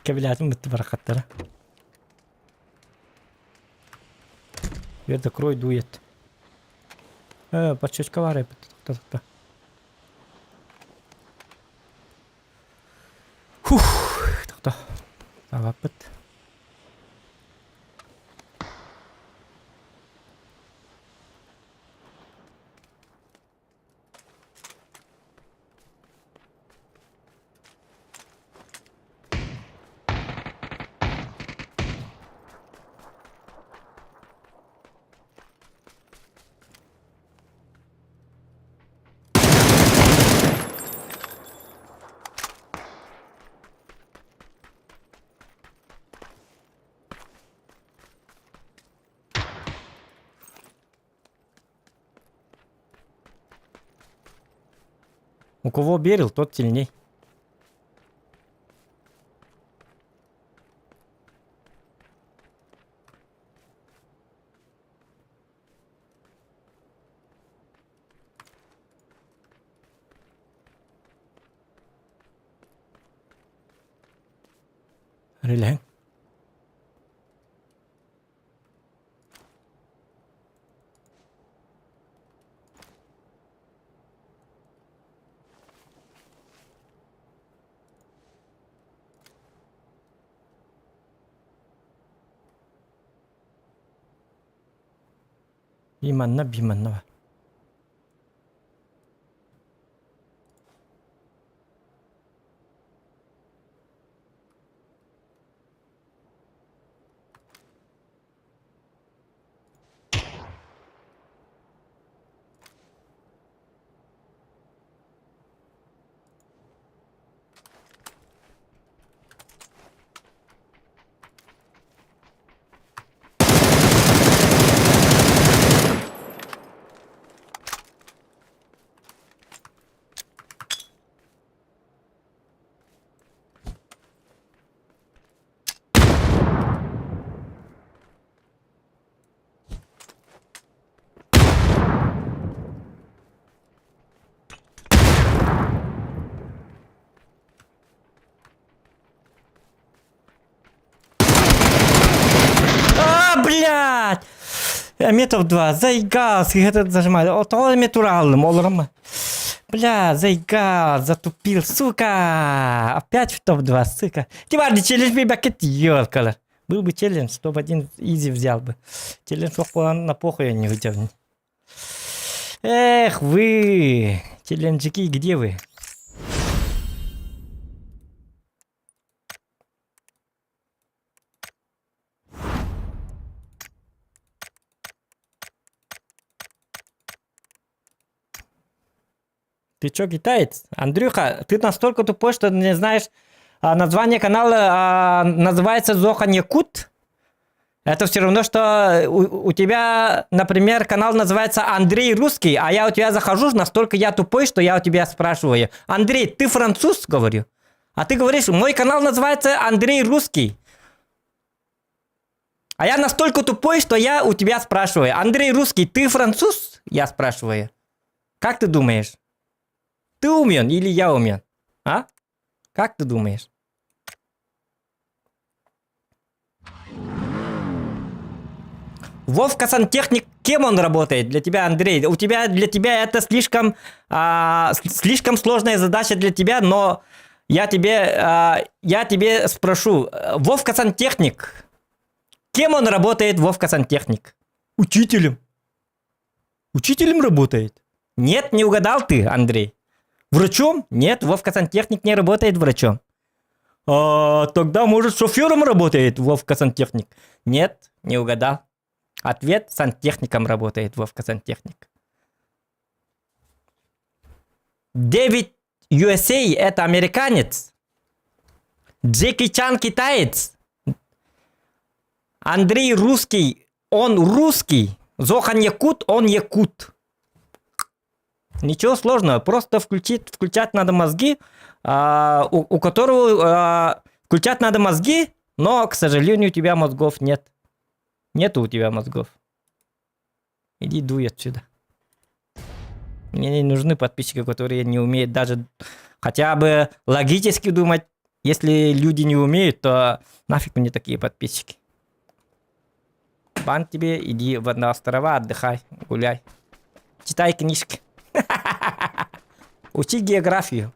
Кабелятым бітті барақаттары. Ерді крой дует. Подшечка var hep. Та. Та. Тавап біт. У кого берил, тот сильней. Relax. Bimanna var. Блядь! Метров 2, заигал, сигарет зажимает. От того метуралым, олрама. Бля, заигал, затупил, сука! Опять в топ-2, сука. Тиварди, челлендж би бакет, ёлкалар. Был бы челлендж, топ-1 изи взял бы. Челлендж на похуй я не вытянул. Эх вы, челленджики, где вы? Ты чё, китаец? Андрюха, ты настолько тупой, что не знаешь название канала называется Зохан Якут? Это все равно, что у тебя, например, канал называется Андрей Русский, а я у тебя захожу, настолько я тупой, что я у тебя спрашиваю. Андрей, ты француз? Говорю. А ты говоришь, мой канал называется Андрей Русский. А я настолько тупой, что я у тебя спрашиваю. Андрей Русский, ты француз? Я спрашиваю. Как ты думаешь? Ты умен или я умен? А? Как ты думаешь? Вовка-сантехник, кем он работает для тебя, Андрей? Для тебя это слишком сложная задача для тебя, но я тебе спрошу. Вовка-сантехник, кем он работает, Вовка-сантехник? Учителем. Учителем работает? Нет, не угадал ты, Андрей. Врачом? Нет, Вовка-сантехник не работает врачом. Тогда, может, шофером работает Вовка-сантехник? Нет, не угадал. Ответ: сантехником работает Вовка-сантехник. Дэвид USA это американец. Джеки Чан китаец. Андрей русский. Он русский. Зохан якут, он якут. Ничего сложного. Просто включать надо мозги, у которого включать надо мозги, но, к сожалению, у тебя мозгов нет. Нету у тебя мозгов. Иди дуй отсюда. Мне не нужны подписчики, которые не умеют даже хотя бы логически думать. Если люди не умеют, то нафиг мне такие подписчики. Бан тебе, иди на острова, отдыхай, гуляй. Читай книжки. Учи географию.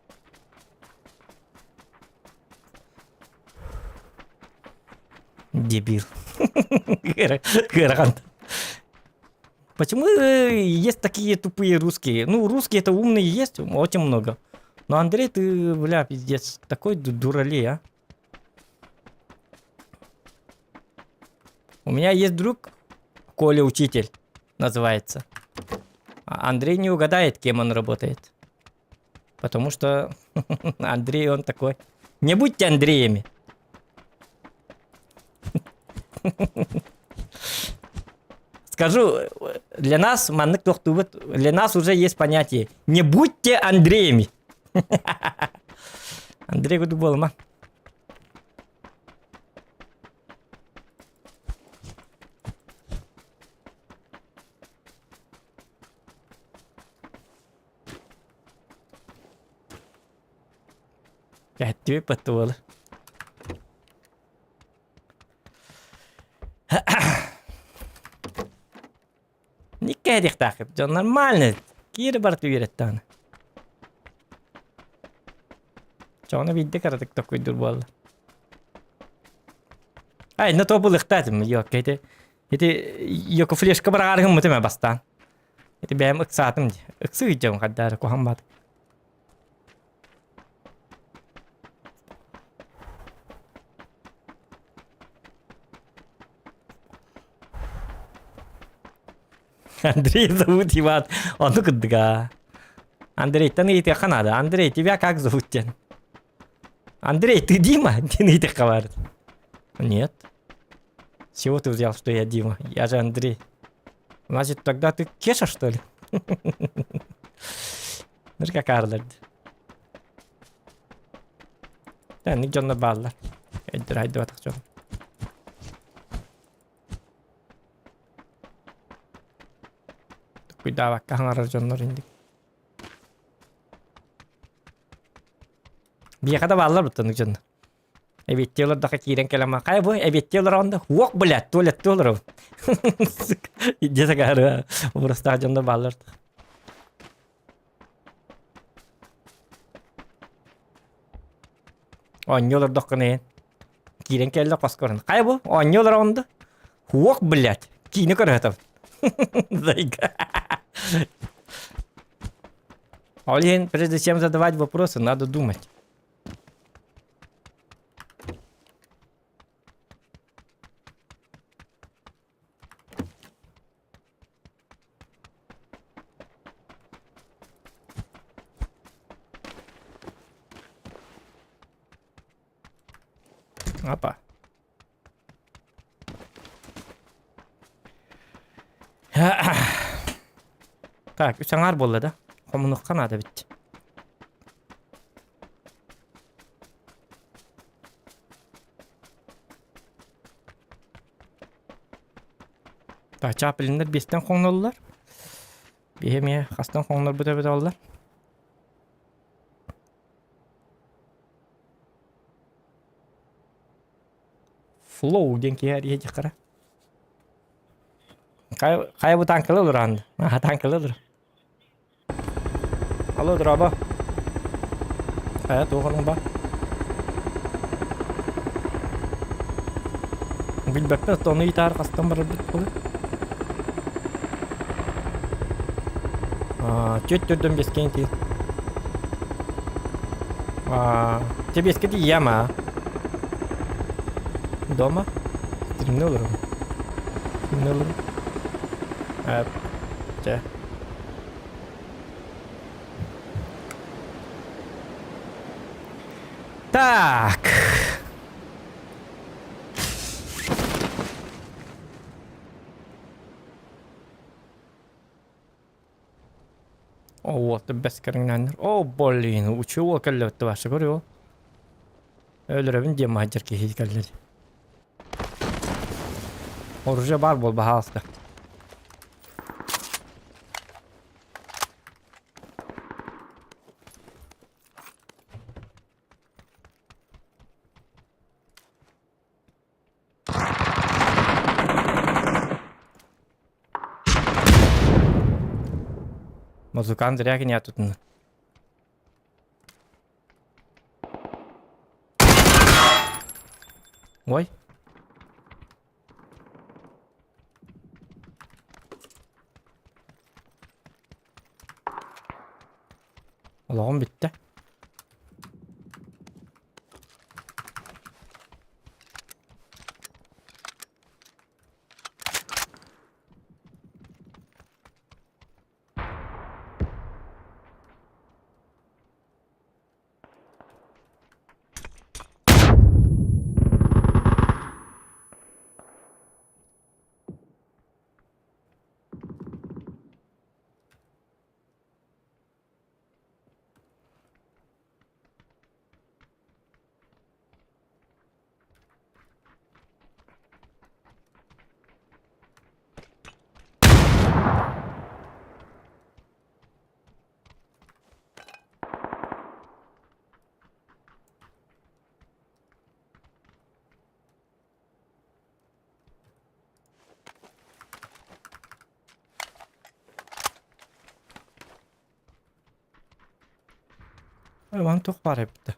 Дебил. Почему есть такие тупые русские? Ну, русские это умные есть, очень много. Но Андрей, ты, бля, пиздец, такой дуралей, а? У меня есть друг, Коля Учитель, называется. А Андрей не угадает, кем он работает. Потому что Андрей, он такой. Не будьте Андреями. Скажу, для нас, для нас уже есть понятие. Не будьте Андреями. Андрей Гудубол, ма. Тебе потоло. Никаких так, это нормально. Кири барт үйреттан. Чоны видде карадык такой дурбал. Ай, на то был ихтатим, yok, это yok флешка бараргым мытыма бастан. Это бәм ыксатым, ыксы идем каддар кохамбат. Андрей зовут Иван. Он ну кыдыга. Андрей, ты не идешь надо. Андрей, тебя как зовут? Андрей, ты Дима? Ты не идешь говорит. Нет. С чего ты взял, что я Дима? Я же Андрей. Значит, тогда ты Кеша, что ли? Ну как Арлард. Да, не Джонна Баллар. Haydi batak canım. Cuidado, acá harcanlar indik. Biyaqa da ballar butanık canım. Evet diyorlar daha kiren kelama. Kay bu evet diyorlar onda. Wok блядь, tuvalet diyorlar. İdde sakarı. Burası da canım ballar. Oynuyorlar dokkanı. Kiren kelle paskoran. Kay bu oynuyorlar onda. Wok блядь. Kine karatan. Зайка. Олень, прежде чем задавать вопросы, надо думать. Опа. Так, үсаңар болды да. Комунукка надо бит. Так, чапылындар 5тен коңноллар. Бехеме хастан коңнор бүтө аллар. Flow ден кияр еди кара. Kaya bu tankılı olur andı. Ha tankılı olur. Alır abi. Kaya doğanın bak. Bilbekte onu yitar kastan barı bit kulu. Çöttürdüm beskeyin değil. Тебе бескеди яма. Дома? Ne olur? Ne olur? Evet. Так. О, вот, без карнанер. О, блин, учего коллет ваши, говорю. Öldürebilin diye macer ki hiç geldi. Oruca bar bol bahasta. Музыкант зря не тут. Ой. Allah'ım bitti. Bana çok var hep de.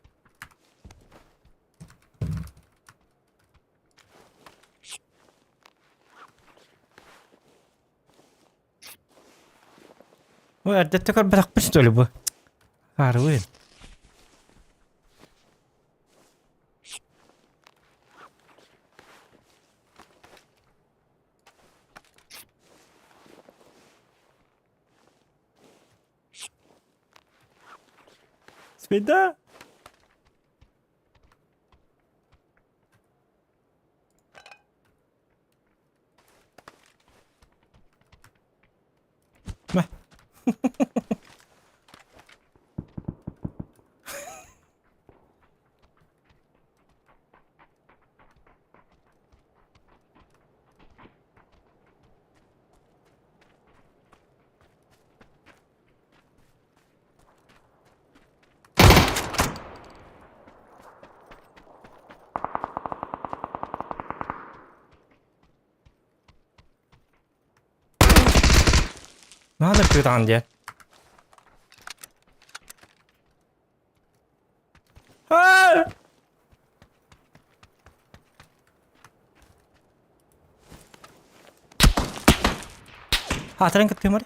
Bu evde tekrar bırakmış öyle bu. Harbi. Свида. Meh. Надо пиранья. Hatırın kıtıyor mu?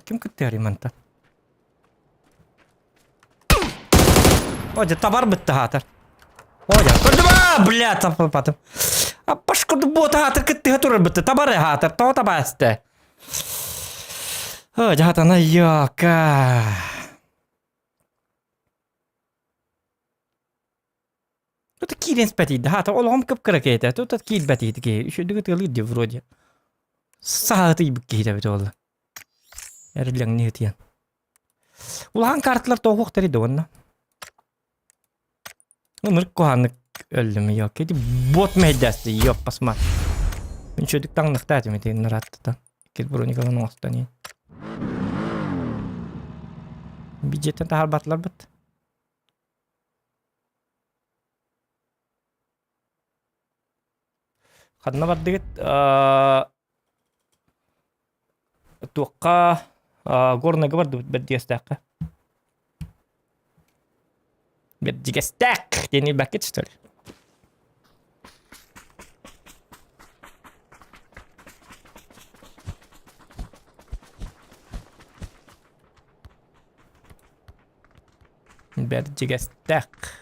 Kim kıtıyor imanta? Оля, товар бітті гатыр. Оля, көрді ба, бля, таппатым. Апаш көрді боты гатыр, кітті гатыр бітті, табары гатыр, тау табасты. Оля, гатана яка. Тут килин спятиді, гатыр, олғым кіп-кірі кейті, тут кил бәтиді кей, үші дүгі тығылыйды вроде. Сағыты ебік кейді біті олы. Әрілің не етіен. Улаған картылар тоғуқ тәреді онна. Onur kohanlık öldüm yok edi bot mehdası yok basma. Ben çocuktan nıkta etmedim narattadan. Akil Brunika'nın ostan in. Bidjetten tahar batlar bit. Kadına baddigit tuqqa gornaga bardu beddigestak. Beddigestak deni bakket işte. Beddigestak.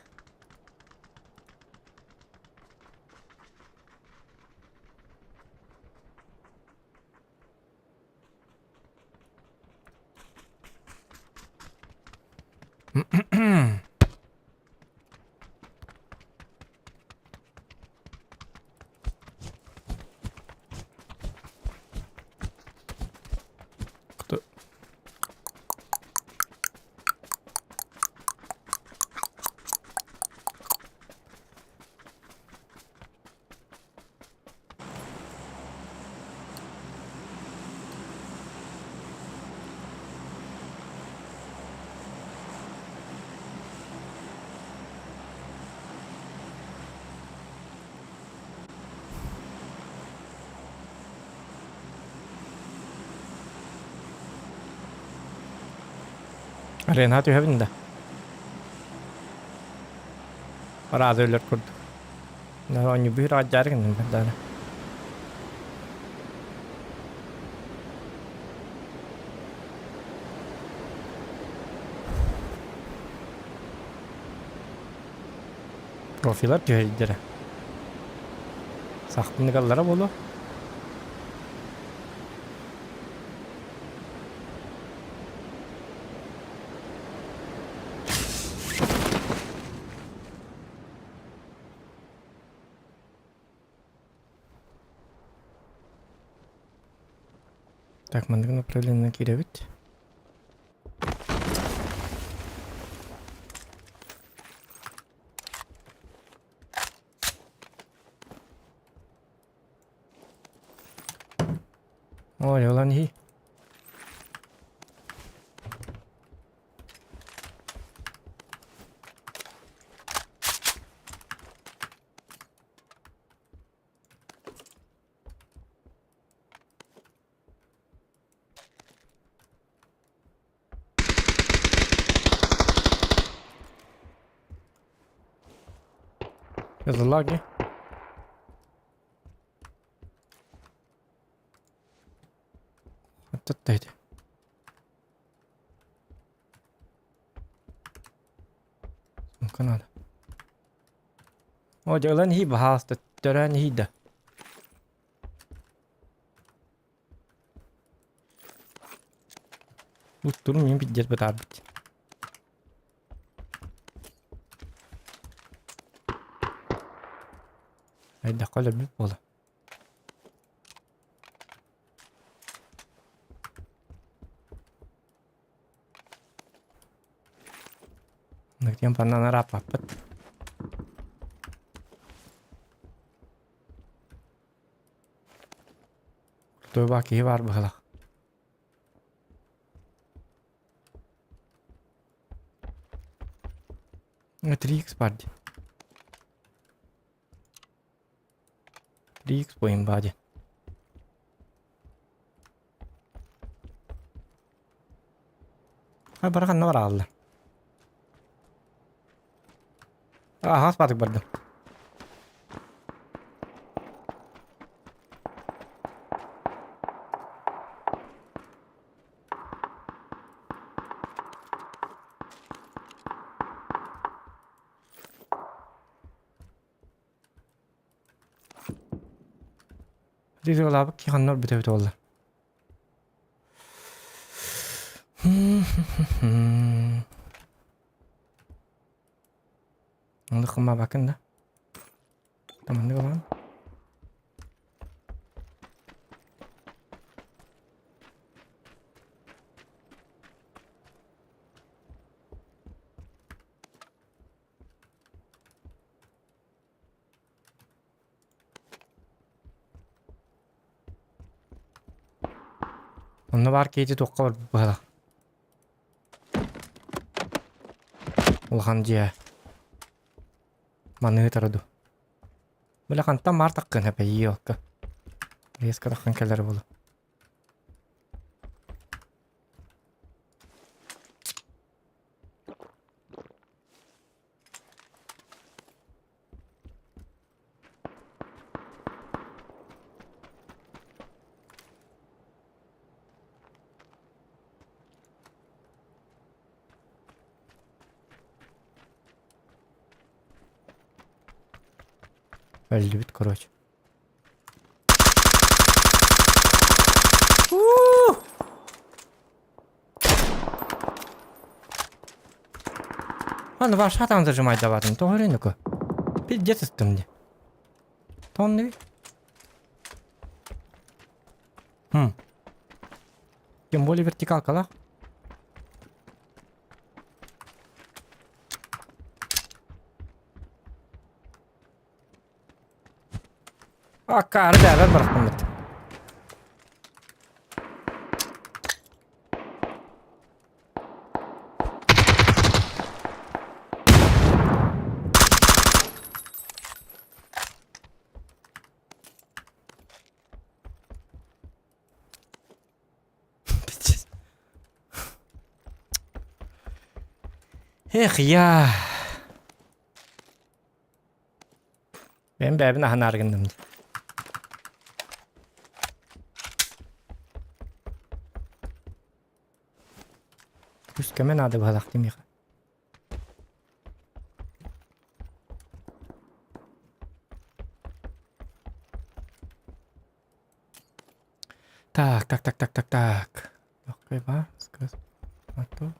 Kutu. Renat evinde. Arada öyle kurdu. Ne onu bir acarın ben. Profiler tüyedire. Sahtınlıkallara bolu. Так, мы направлены на Кировит. Ой, ulan iyi. Yazılar ki. Hatta mungkin ada. Oh, jalan hi bahas teran hi dah. Turun mimpi jet betabit. Ay dah kalau lebih pola. Nak yang panah narap apa? Tuh baki var bakalım. Trix pardon. Trix poin baje. Ay barakan var Allah. Has patik bardım. Dizi olabı ki kanlar bite oldu. Anlık kıma bakın da. Tamam ne olan? Онна бар кейти тоққа бар бала. Улхан жия. Маны тараду. Бля кантан мар таққын хапа йоққа. Резко таққан келер болу. Öldü bit короче. Ладно, ваш там зажимать даватым, то рынку. Пиздец ты мне. Тонны. Тем более вертикалка, да? Karı değerler bıraktım bitti. Ya. Ben bebin ahın argındım. Üst kemen adı balaktım ya. Так. Легкая бар, сказ. Мотор.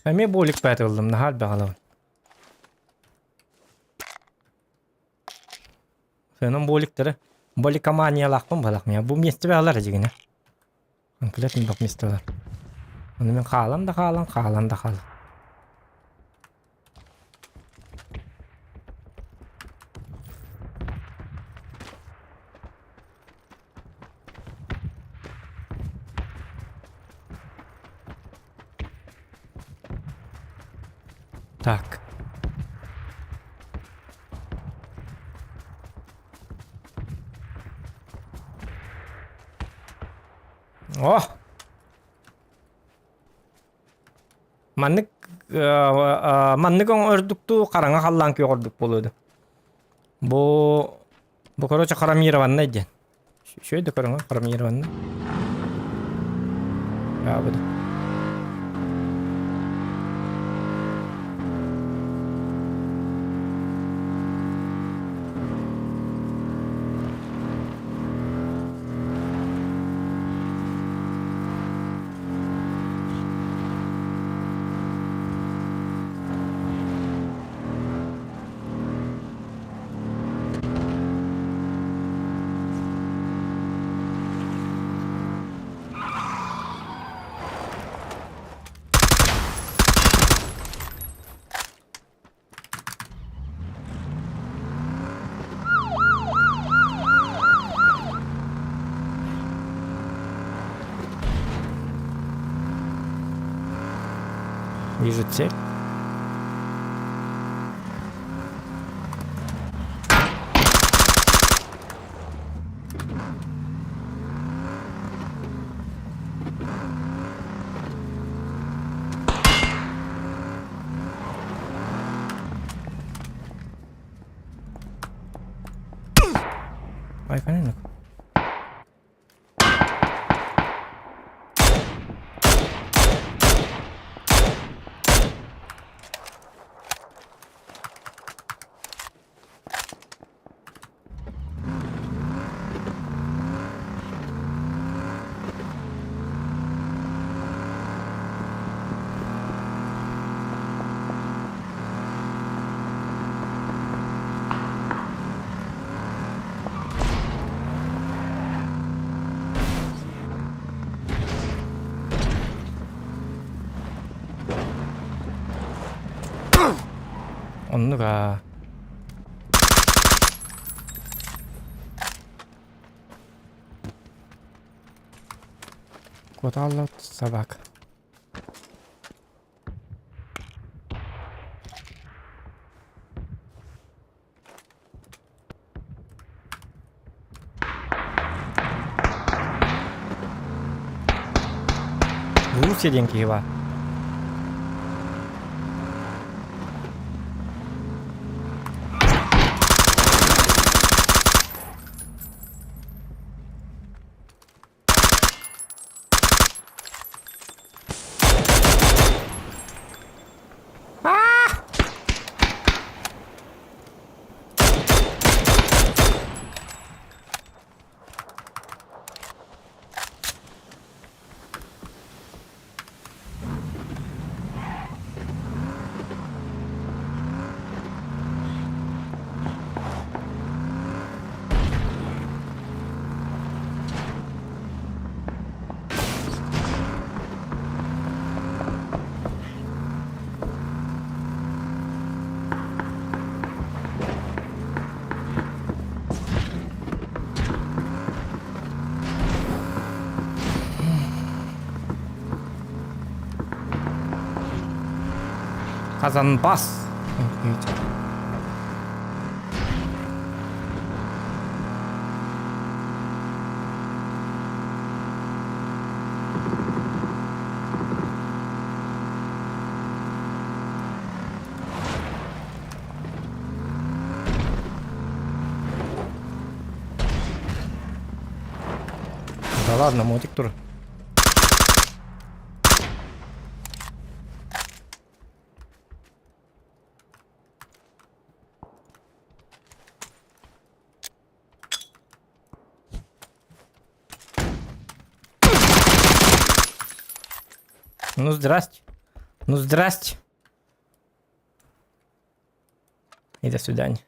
Мен болик бәті олдым, нахал бағалауын. Сенің боликтері, боликомания лақпын балақ мен. Бұл месті бағалар әжігіне. Конкретный бақ местелер. Оны мен қалам да қалам. Так. О! Маннык өрдүктү караңа халлан көрдүк болду. Бу короче карамированный ден. Шөйдө караңа карамированный. Я буду. Вижу цель. Ай, понятно. Оннуга. Коталлот собака. Русия деньги его. Казанбас. Да ладно, мотик тур. Ну, здрасте. Ну, здрасте. И до свидания.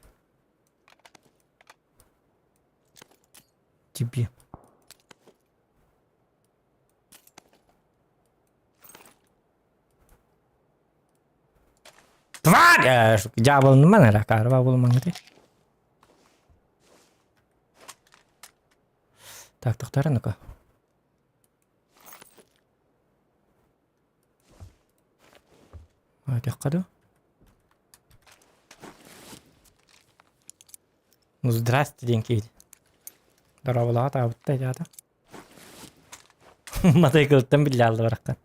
Тебе. Тварь! Дьявол, ну мене ракарва булмаңды. Так, тоқтары ну-ка. Тяққаду. Ну, здрасте, деньги. Дарабылаға табыттай жады. Матай кылыттан білі алды бараққан.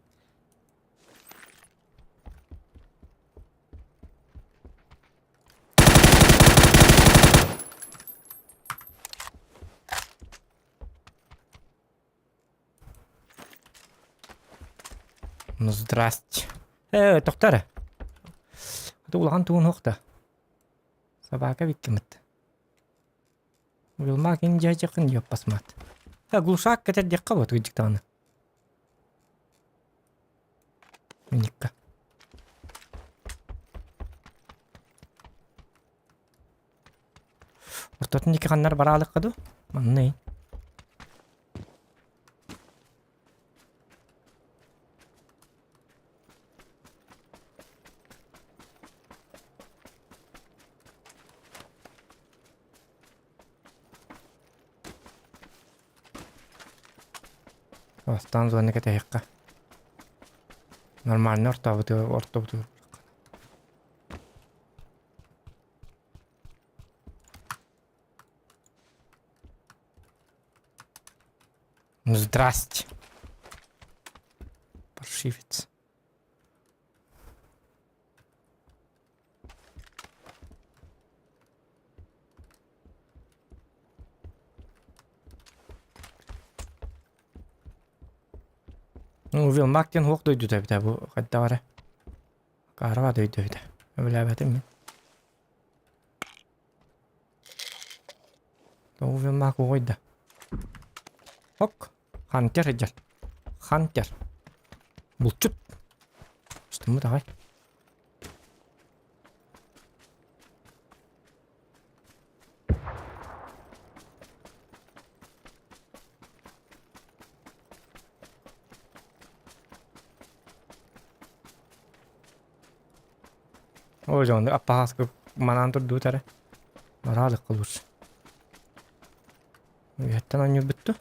Ну, здрасте. Тоқтары. Это улаған туын хоқта. Собака виккемет. Вилмак инде жақын еп басмат. Глушак кетер декқа вот үдіктаны. Миникка. Ортотын екі қаннар баралық қаду. Маннай. Остан зоны кетеекка. Нормально ортобуту. Ну, здрасте. Паршивец. Ну, Вилмактен хоқ дойду да бу қайда бара. Қарва дойду да. Біләбәтім мен. Ну, Вилмак ойда. Хоқ. Хантер еджер. Хантер. Бұлчут. Үстімі дағай. O zaman da appahaskı manan durduğu tere. Maralık kılır. Yetten anyo bitti.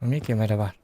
Ne kemeri var?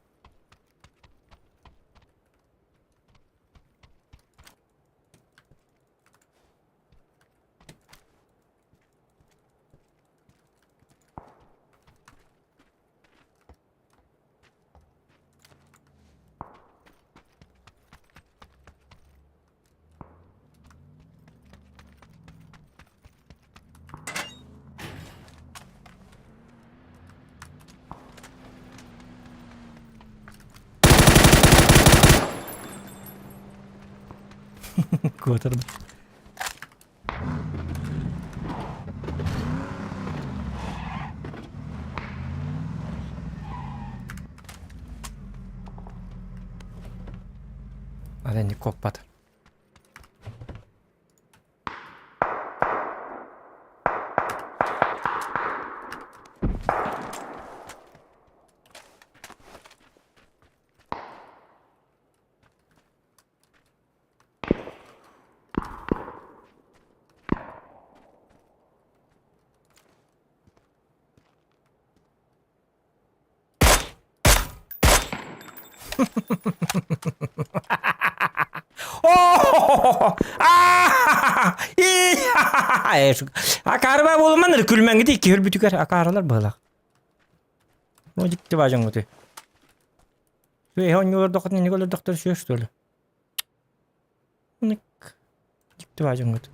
Kurtardım. Hadi koppat. Oh! Ah! Akarba bolman külmen gidi iki hül bütüker akarlar bağlak. O gitti bacın öte. Şu ehon yorduk ne kadar doktor şöş dolu. Nik. Gitti bacın öte.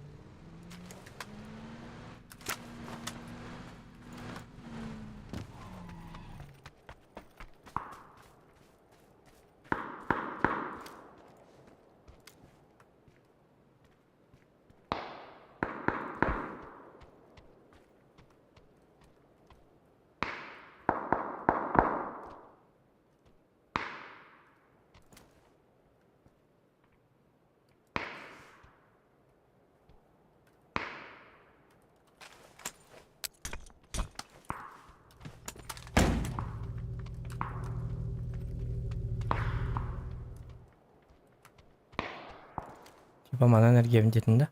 Bana enerji evindeydi.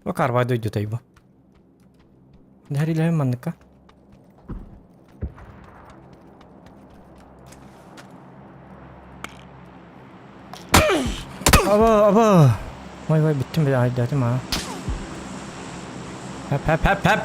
Bakar vay duydu tabi bu. Dari ilahi mandık ha. Aba. Vay bittim bir dedim ha. Hep.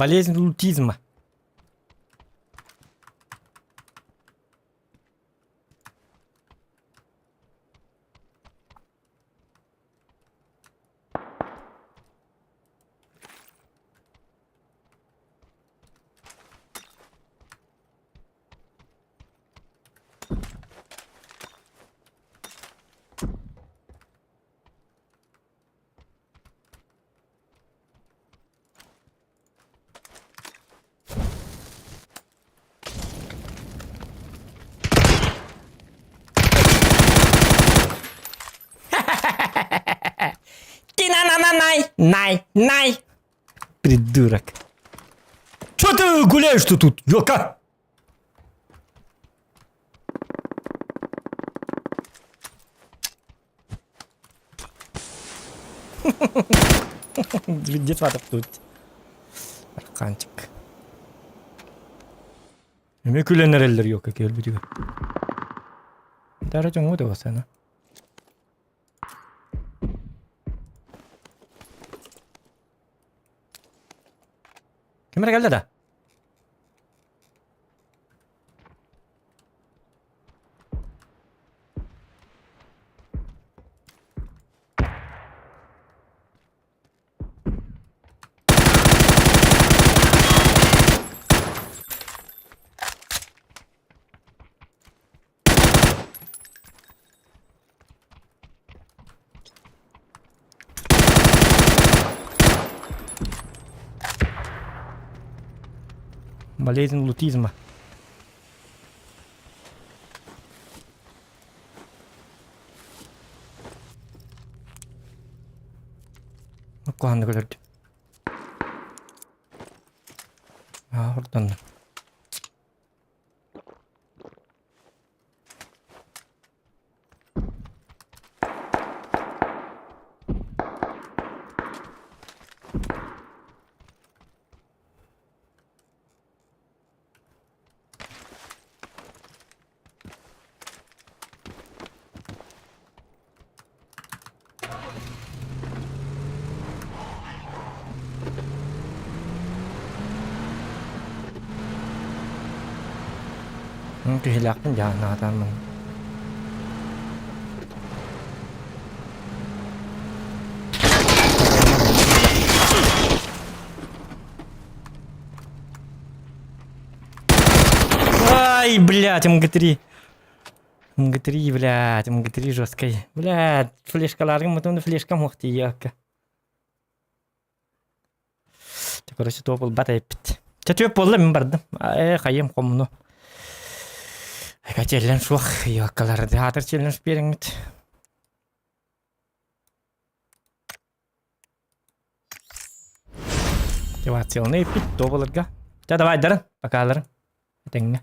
Болезнь лутизма. Най. Придурок. Чё ты гуляешь-то тут, ёка? Где сватов тут? Арканчик. Эме күлөнөр элдер ёка келбиди. Дара жоңу да басана. Kimler geldi de? Болезнь лутизма. Kulağında görürdü. Oradan da. Kehilangan jangan teman. Ай, блядь, МГ3. МГ3, блядь, МГ3 жесткой. Блядь, флешкаларым, потом флешка мохти яка. Короче, то был батай пит. Чатуя полла мен бардым. Хайым комну. Качелен шух, якалар театр челен шперингит. Cevap yolunu ipit doğulurga. Ya давай дарын, bakalım. Теңне.